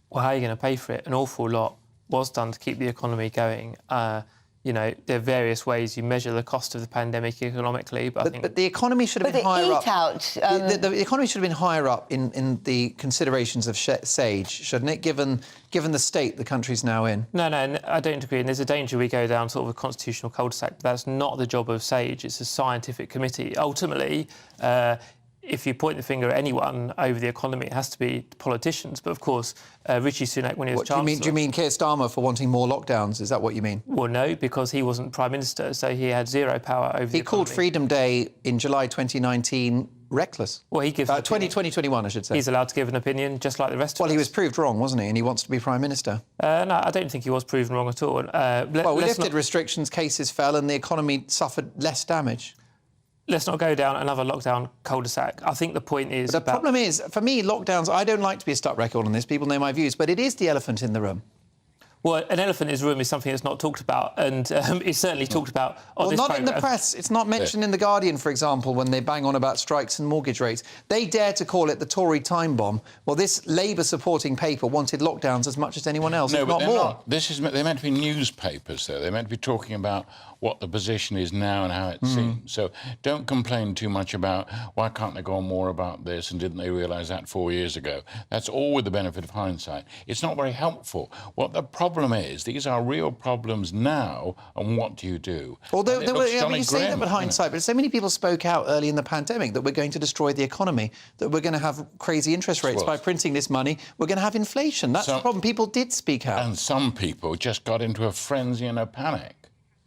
Well, how are you going to pay for it? An awful lot was done to keep the economy going. You know, there are various ways you measure the cost of the pandemic economically, but I think... But the economy should have been higher up. The economy should have been higher up in the considerations of SAGE, shouldn't it, given the state the country's now in? No, I don't agree. And there's a danger we go down sort of a constitutional cul-de-sac. But that's not the job of SAGE. It's a scientific committee. Ultimately, if you point the finger at anyone over the economy, it has to be politicians. But, of course, Rishi Sunak, when he was Chancellor... Do you mean Keir Starmer for wanting more lockdowns? Is that what you mean? Well, no, because he wasn't Prime Minister, so he had zero power over the economy. He called Freedom Day in July 2019 reckless. Well, he gives... 2021, I should say. He's allowed to give an opinion, just like the rest of us. Well, he was proved wrong, wasn't he? And he wants to be Prime Minister. No, I don't think he was proven wrong at all. Well, we lifted restrictions, cases fell, and the economy suffered less damage. Let's not go down another lockdown cul-de-sac. I think the point is... But the problem is, for me, lockdowns, I don't like to be a stuck record on this, people know my views, but it is the elephant in the room. Well, an elephant in the room is something that's not talked about, and it's certainly talked about on this not programme. in the press. It's not mentioned in The Guardian, for example, when they bang on about strikes and mortgage rates. They dare to call it the Tory time bomb. Well, this Labour-supporting paper wanted lockdowns as much as anyone else, No, if but not more. They're meant to be newspapers, though. They're meant to be talking about what the position is now and how it seems. So don't complain too much about why can't they go on more about this and didn't they realise that 4 years ago. That's all with the benefit of hindsight. It's not very helpful. What the problem is, these are real problems now, and what do you do? Although And it looks jolly you say that grim, with hindsight, but so many people spoke out early in the pandemic that we're going to destroy the economy, that we're going to have crazy interest rates by printing this money, we're going to have inflation. That's the problem. People did speak out. And some people just got into a frenzy and a panic.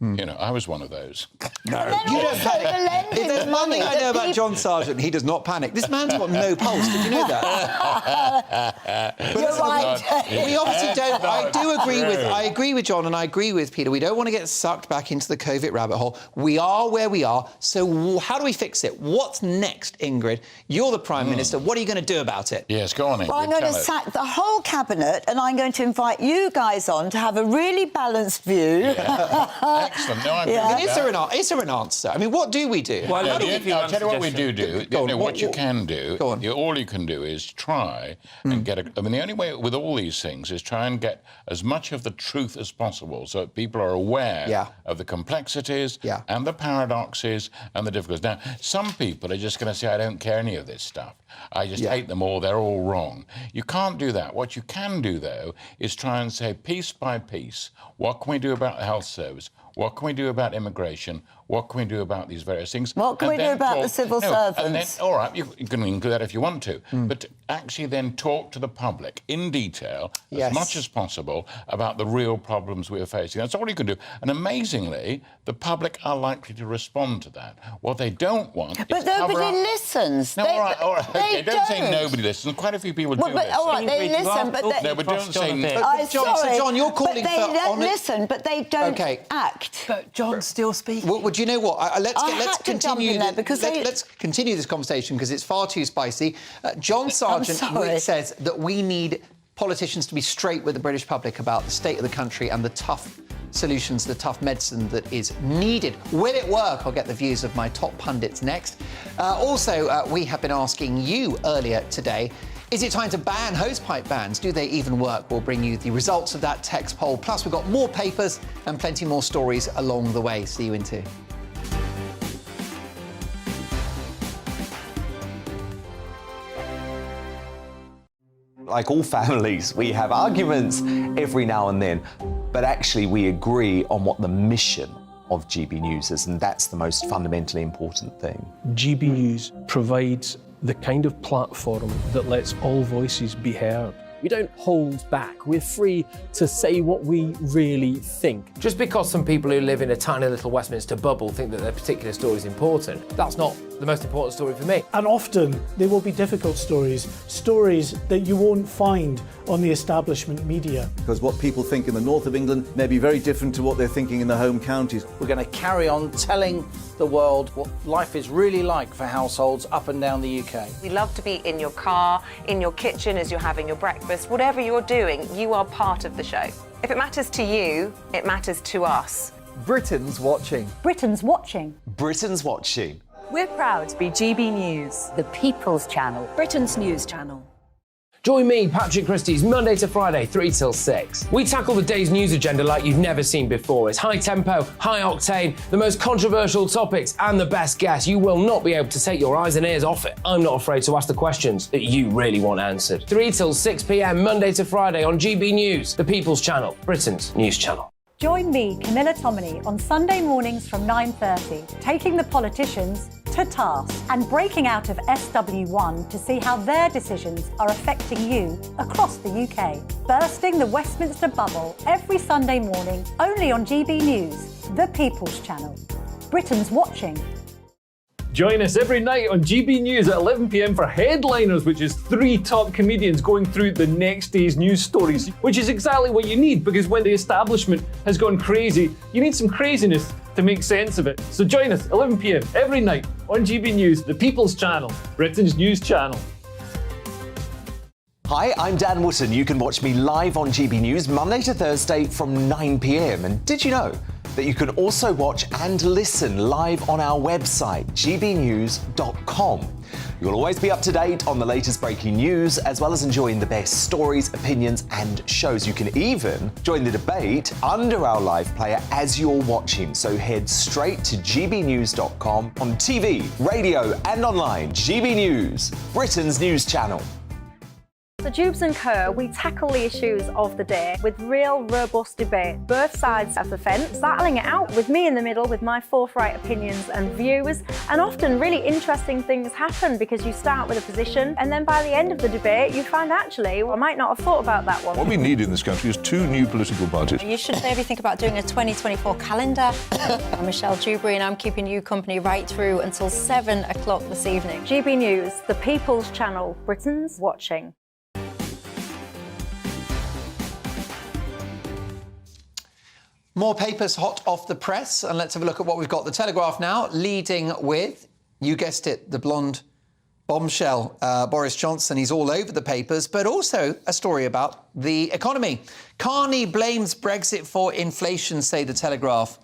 You know, I was one of those. No, you don't panic. If there's one thing I know about John Sargent, he does not panic. This man's got no pulse. Did you know that? You're right. We obviously don't. I agree with John and I agree with Peter. We don't want to get sucked back into the COVID rabbit hole. We are where we are. So how do we fix it? What's next, Ingrid? You're the Prime Minister. What are you going to do about it? Yes, go on, Ingrid. Well, I'm going to sack the whole cabinet, and I'm going to invite you guys on to have a really balanced view. Yeah. Excellent. No, I agree with that. Is there an answer? I mean, what do we do? Well, I'll tell you what we do. What you can do, all you can do is try and get I mean, the only way with all these things is try and get as much of the truth as possible so that people are aware of the complexities and the paradoxes and the difficulties. Now, some people are just going to say, I don't care any of this stuff. I just hate them all. They're all wrong. You can't do that. What you can do, though, is try and say, piece by piece, what can we do about the health service? What can we do about immigration? What can we do about these various things? What can we do about the civil servants? And then, all right, you can include that if you want to, but actually then talk to the public in detail as much as possible about the real problems we're facing. That's all you can do. And amazingly, the public are likely to respond to that. What they don't want is But nobody listens. No, all right. Okay, don't say nobody listens. Quite a few people do listen. All right, they listen, but they... No, but don't say... John, you're calling but they don't listen, but they don't act. But John's still speaking. Well, do you know what? Let's continue this conversation because it's far too spicy. John Sargent says that we need politicians to be straight with the British public about the state of the country and the tough solutions, the tough medicine that is needed. Will it work? I'll get the views of my top pundits next. Also, we have been asking you earlier today, is it time to ban hosepipe bans? Do they even work? We'll bring you the results of that text poll. Plus, we've got more papers and plenty more stories along the way. See you in 2. Like all families, we have arguments every now and then, but actually we agree on what the mission of GB News is, and that's the most fundamentally important thing. GB News provides the kind of platform that lets all voices be heard. We don't hold back. We're free to say what we really think. Just because some people who live in a tiny little Westminster bubble think that their particular story is important, that's not the most important story for me. And often there will be difficult stories that you won't find on the establishment media. Because what people think in the north of England may be very different to what they're thinking in the home counties. We're going to carry on telling the world what life is really like for households up and down the UK. We love to be in your car, in your kitchen as you're having your breakfast. Whatever you're doing, you are part of the show. If it matters to you, it matters to us. Britain's watching. Britain's watching. Britain's watching. We're proud to be GB News, the People's Channel. Britain's news channel. Join me, Patrick Christys, Monday to Friday, 3 till 6. We tackle the day's news agenda like you've never seen before. It's high tempo, high octane, the most controversial topics, and the best guests. You will not be able to take your eyes and ears off it. I'm not afraid to ask the questions that you really want answered. 3 till 6 p.m, Monday to Friday on GB News, the People's Channel, Britain's news channel. Join me, Camilla Tominey, on Sunday mornings from 9:30, taking the politicians to task and breaking out of SW1 to see how their decisions are affecting you across the UK. Bursting the Westminster bubble every Sunday morning, only on GB News, the People's Channel. Britain's watching. Join us every night on GB News at 11 p.m. for Headliners, which is 3 top comedians going through the next day's news stories, which is exactly what you need, because when the establishment has gone crazy, you need some craziness to make sense of it. So join us 11 p.m. every night on GB News, the People's Channel, Britain's news channel. Hi, I'm Dan Wootton. You can watch me live on GB News Monday to Thursday from 9 p.m. And did you know that you can also watch and listen live on our website, gbnews.com? You'll always be up to date on the latest breaking news, as well as enjoying the best stories, opinions and shows. You can even join the debate under our live player as you're watching. So head straight to gbnews.com on TV, radio and online. GB News, Britain's news channel. So Jubes and Kerr, we tackle the issues of the day with real, robust debate. Both sides of the fence, battling it out with me in the middle with my forthright opinions and views. And often really interesting things happen because you start with a position and then by the end of the debate you find actually, well, I might not have thought about that one. What we need in this country is 2 new political parties. You should maybe think about doing a 2024 calendar. I'm Michelle Dewberry and I'm keeping you company right through until 7 o'clock this evening. GB News, the People's Channel, Britain's watching. More papers hot off the press, and let's have a look at what we've got. The Telegraph now, leading with, you guessed it, the blonde bombshell, Boris Johnson. He's all over the papers, but also a story about the economy. Carney blames Brexit for inflation, say the Telegraph.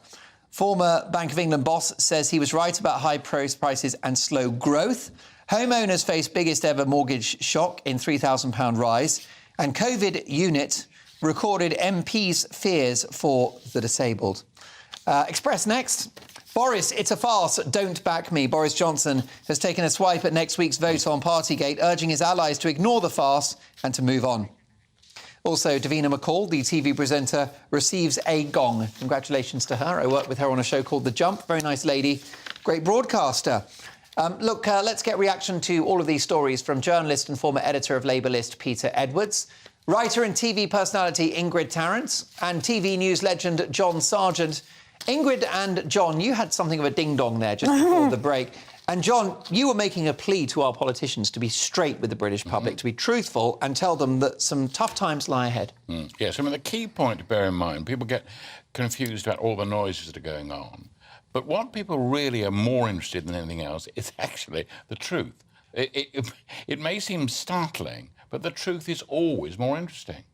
Former Bank of England boss says he was right about high prices and slow growth. Homeowners face biggest ever mortgage shock in £3,000 rise. And COVID unit recorded MP's fears for the disabled. Express next. Boris, it's a farce. Don't back me. Boris Johnson has taken a swipe at next week's vote on Partygate, urging his allies to ignore the farce and to move on. Also, Davina McCall, the TV presenter, receives a gong. Congratulations to her. I worked with her on a show called The Jump. Very nice lady. Great broadcaster. Let's get reaction to all of these stories from journalist and former editor of Labour List, Peter Edwards, writer and TV personality Ingrid Tarrant, and TV news legend John Sargent. Ingrid and John, you had something of a ding-dong there just before the break. And John, you were making a plea to our politicians to be straight with the British public, to be truthful and tell them that some tough times lie ahead. Yes, I mean, the key point to bear in mind, people get confused about all the noises that are going on. But what people really are more interested in than anything else is actually the truth. It may seem startling, but the truth is always more interesting.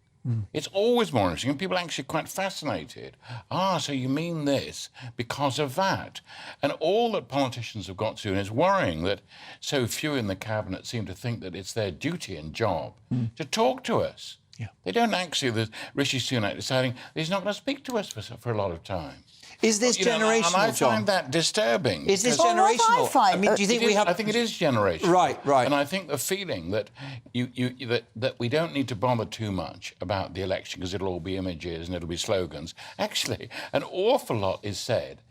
It's always more interesting, and people are actually quite fascinated. So you mean this because of that. And all that politicians have got to, and it's worrying that so few in the cabinet seem to think that it's their duty and job to talk to us. They don't actually, Rishi Sunak deciding he's not going to speak to us for a lot of time. Is this generational, and I John? find that disturbing. Is this generational? I mean, do you think we have? I think it is generational. Right. And I think the feeling that that we don't need to bother too much about the election because it'll all be images and it'll be slogans. Actually, an awful lot is said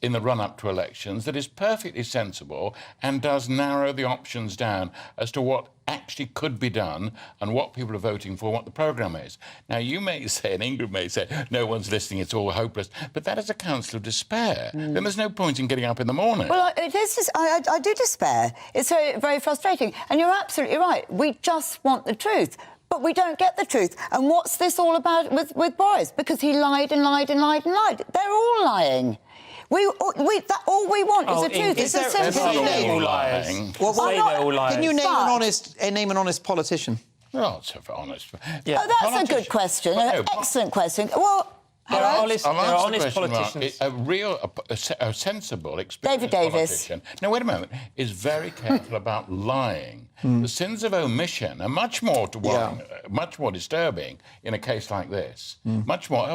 in the run-up to elections that is perfectly sensible and does narrow the options down as to what actually could be done and what people are voting for, what the programme is. Now, you may say, and Ingrid may say, no one's listening, it's all hopeless, but that is a counsel of despair. Then there's no point in getting up in the morning. Well, I do despair. It's very, very frustrating. And you're absolutely right. We just want the truth. But we don't get the truth. And what's this all about with Boris? Because he lied and lied and lied and lied. They're all lying. All we want is the truth. It's a simple thing. Can you name an honest politician? Well, it's honest. Yeah. Oh, that's a good question. An excellent question. Well, there are honest politicians. A sensible, experienced politician. Now, wait a moment. Is very careful about lying. The sins of omission are much more much more disturbing in a case like this. Much more.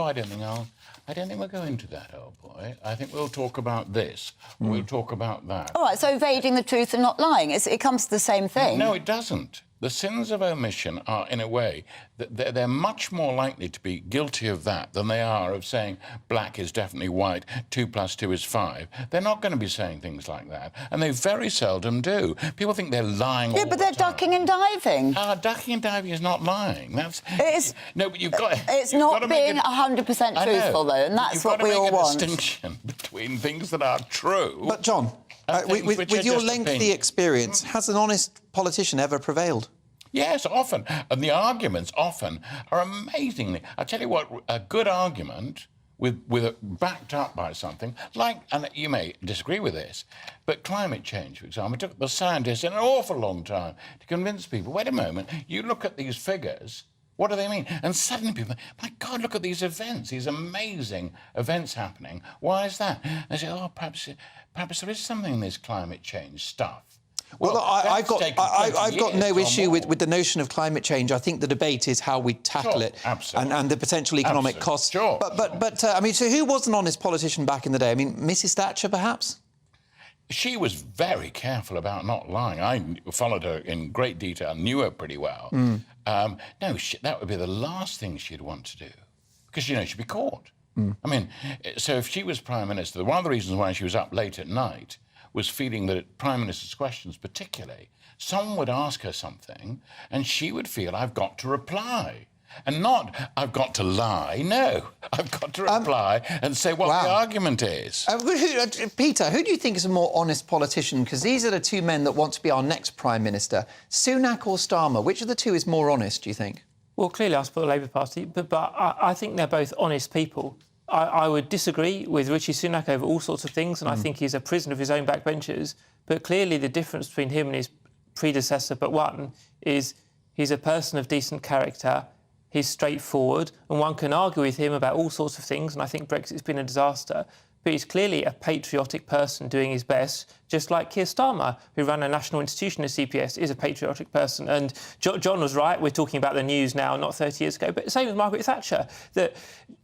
I don't think we'll go into that, old boy. I think we'll talk about this. We'll talk about that. All right, so evading the truth and not lying, it comes to the same thing. No, it doesn't. The sins of omission are, in a way, they're much more likely to be guilty of that than they are of saying black is definitely white, 2 + 2 is 5. They're not going to be saying things like that, and they very seldom do. People think they're lying all the time. Yeah, but they're ducking and diving. Ducking and diving is not lying. No, but you've got... It's not being 100% truthful, though, and that's what we all want. You've got to make a distinction between things that are true... But, John... with your lengthy experience, has an honest politician ever prevailed? Yes, often. And the arguments often are amazingly... I'll tell you what, a good argument backed up by something like, and you may disagree with this, but climate change, for example, it took the scientists an awful long time to convince people, wait a moment, you look at these figures, what do they mean? And suddenly people think, my God, look at these events, these amazing events happening. Why is that? And they say, oh, perhaps there is something in this climate change stuff. Well, I've got no issue with the notion of climate change. I think the debate is how we tackle it and the potential economic costs. Sure. But I mean, so who was an honest politician back in the day? I mean, Mrs. Thatcher, perhaps? She was very careful about not lying. I followed her in great detail, knew her pretty well. No, that would be the last thing she'd want to do, because, you know, she'd be caught. I mean, so if she was Prime Minister, one of the reasons why she was up late at night was feeling that at Prime Minister's questions particularly, someone would ask her something and she would feel, I've got to reply. And not, I've got to lie. No, I've got to reply and say what the argument is. Peter, who do you think is a more honest politician? Because these are the two men that want to be our next Prime Minister. Sunak or Starmer? Which of the two is more honest, do you think? Well, clearly I support the Labour Party, but I think they're both honest people. I would disagree with Rishi Sunak over all sorts of things, and I think he's a prisoner of his own backbenchers. But clearly the difference between him and his predecessor, but one, is he's a person of decent character, he's straightforward, and one can argue with him about all sorts of things, and I think Brexit's been a disaster. But he's clearly a patriotic person doing his best, just like Keir Starmer, who ran a national institution at CPS, is a patriotic person. And John was right, we're talking about the news now, not 30 years ago, but same with Margaret Thatcher, that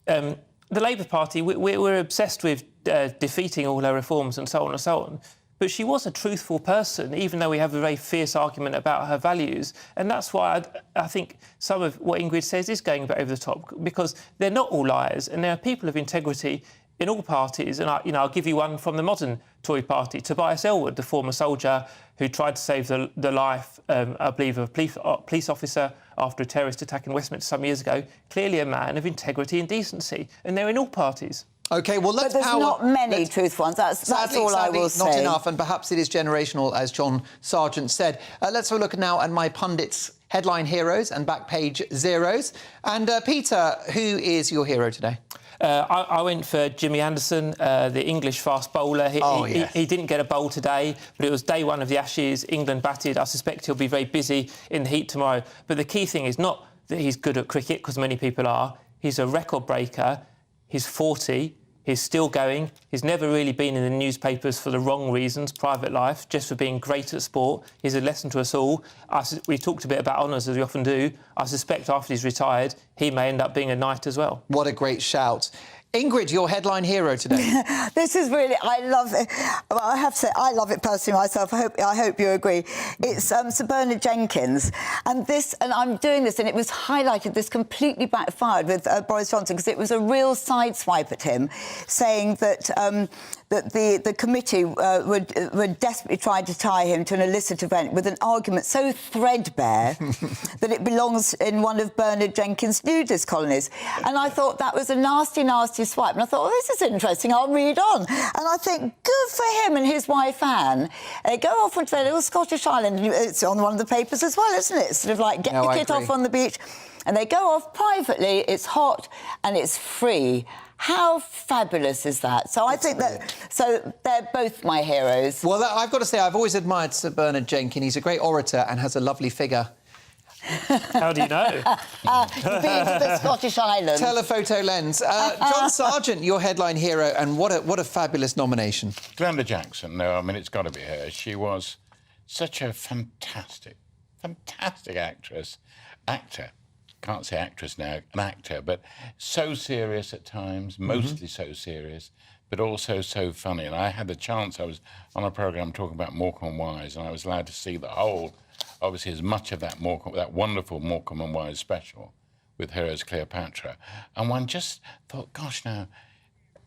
the Labour Party, we're obsessed with defeating all her reforms and so on and so on. But she was a truthful person, even though we have a very fierce argument about her values. And that's why I think some of what Ingrid says is going a bit over the top, because they're not all liars, and there are people of integrity in all parties. And I'll give you one from the modern Tory party. Tobias Ellwood, the former soldier who tried to save the life, I believe, of a police officer after a terrorist attack in Westminster some years ago, clearly a man of integrity and decency. And they're in all parties. OK, well, let's... But there's not many truthful ones. That's all I will say. Not enough, and perhaps it is generational, as John Sargent said. Let's have a look now at my pundits' headline heroes and back page zeros. And, Peter, who is your hero today? I went for Jimmy Anderson, the English fast bowler. He didn't get a bowl today, but it was day one of the Ashes. England batted. I suspect he'll be very busy in the heat tomorrow. But the key thing is not that he's good at cricket, because many people are. He's a record breaker. He's 40. He's still going. He's never really been in the newspapers for the wrong reasons, private life, just for being great at sport. He's a lesson to us all. We talked a bit about honours, as we often do. I suspect after he's retired, he may end up being a knight as well. What a great shout. Ingrid, your headline hero today. This is really, I love it. Well, I have to say, I love it personally myself. I hope you agree. It's Sir Bernard Jenkins. And I'm doing this, and it was highlighted, this completely backfired with Boris Johnson, because it was a real sideswipe at him, saying that that the committee would desperately try to tie him to an illicit event with an argument so threadbare that it belongs in one of Bernard Jenkins' nudist colonies. And I thought that was a nasty, nasty swipe. And I thought, oh, this is interesting, I'll read on. And I think, good for him and his wife Anne. They go off onto their little Scottish island. And it's on one of the papers as well, isn't it? Sort of like, get the kit off on the beach. And they go off privately, it's hot and it's free. How fabulous is that? So I think that... So they're both my heroes. Well, I've got to say, I've always admired Sir Bernard Jenkins. He's a great orator and has a lovely figure. How do you know? You've been to the Scottish Islands. Telephoto lens. John Sargent, your headline hero, and what a fabulous nomination. Glenda Jackson. No, I mean, it's got to be her. She was such a fantastic actor. Can't say actress now, an actor, but so serious at times, mostly so serious, but also so funny. And I had the chance, I was on a programme talking about Morecambe and Wise, and I was allowed to see the whole, obviously as much of that wonderful Morecambe and Wise special with her as Cleopatra. And one just thought, gosh, now,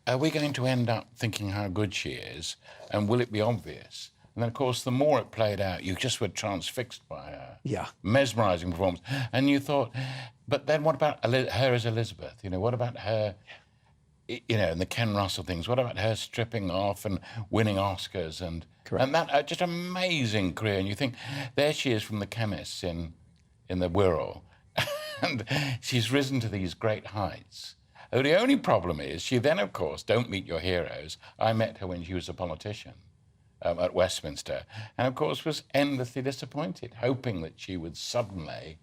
are we going to end up thinking how good she is, and will it be obvious? And then, of course, the more it played out, you just were transfixed by her. Yeah. Mesmerising performance. And you thought, but then what about her as Elizabeth? You know, what about her, you know, and the Ken Russell things? What about her stripping off and winning Oscars? And that just amazing career. And you think, there she is from the chemists in the Wirral. And she's risen to these great heights. The only problem is she then, of course, don't meet your heroes. I met her when she was a politician at Westminster, and of course was endlessly disappointed, hoping that she would suddenly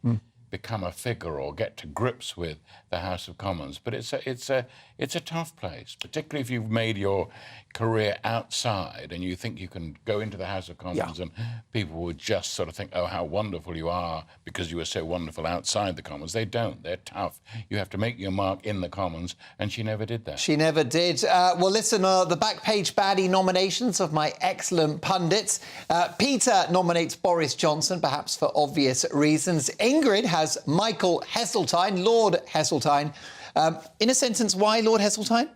become a figure or get to grips with the House of Commons. But it's a tough place, particularly if you've made your career outside and you think you can go into the House of Commons and people would just sort of think, oh, how wonderful you are because you were so wonderful outside the Commons. They don't. They're tough. You have to make your mark in the Commons, and she never did that. She never did. Well, listen, the back page baddie nominations of my excellent pundits. Peter nominates Boris Johnson, perhaps for obvious reasons. Ingrid has Michael Heseltine, Lord Heseltine. In a sentence, why Lord Heseltine?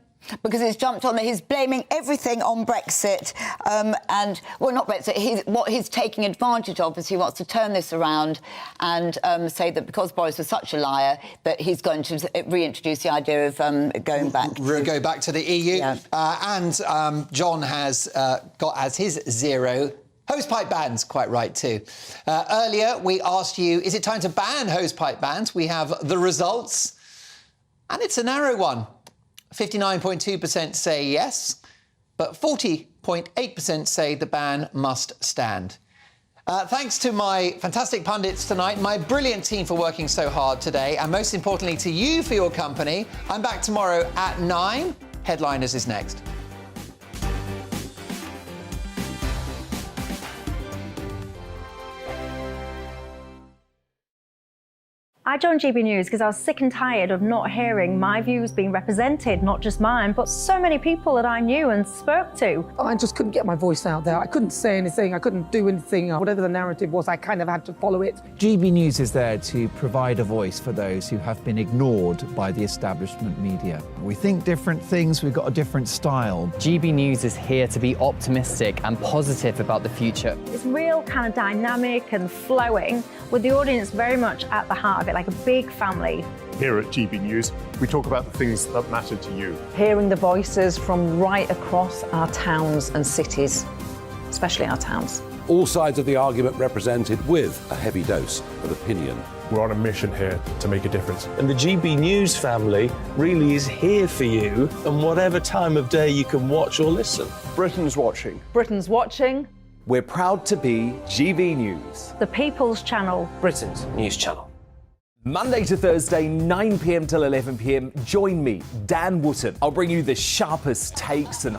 Because he's jumped on there. He's blaming everything on Brexit and, well, not Brexit. What he's taking advantage of is he wants to turn this around and say that because Boris was such a liar that he's going to reintroduce the idea of going back. Go back to the EU. Yeah. And John has got as his zero hosepipe bans, quite right too. Earlier, we asked you, is it time to ban hosepipe bans? We have the results, and it's a narrow one. 59.2% say yes, but 40.8% say the ban must stand. Thanks to my fantastic pundits tonight, my brilliant team for working so hard today, and most importantly to you for your company. I'm back tomorrow at 9. Headliners is next. I joined GB News because I was sick and tired of not hearing my views being represented, not just mine, but so many people that I knew and spoke to. I just couldn't get my voice out there. I couldn't say anything. I couldn't do anything. Whatever the narrative was, I kind of had to follow it. GB News is there to provide a voice for those who have been ignored by the establishment media. We think different things. We've got a different style. GB News is here to be optimistic and positive about the future. It's real kind of dynamic and flowing, with the audience very much at the heart of it, like a big family. Here at GB News, we talk about the things that matter to you. Hearing the voices from right across our towns and cities, especially our towns. All sides of the argument represented with a heavy dose of opinion. We're on a mission here to make a difference. And the GB News family really is here for you, and whatever time of day you can watch or listen. Britain's watching. Britain's watching. We're proud to be GB News. The People's Channel. Britain's news channel. Monday to Thursday, 9 p.m. till 11 p.m. Join me, Dan Wootton. I'll bring you the sharpest takes and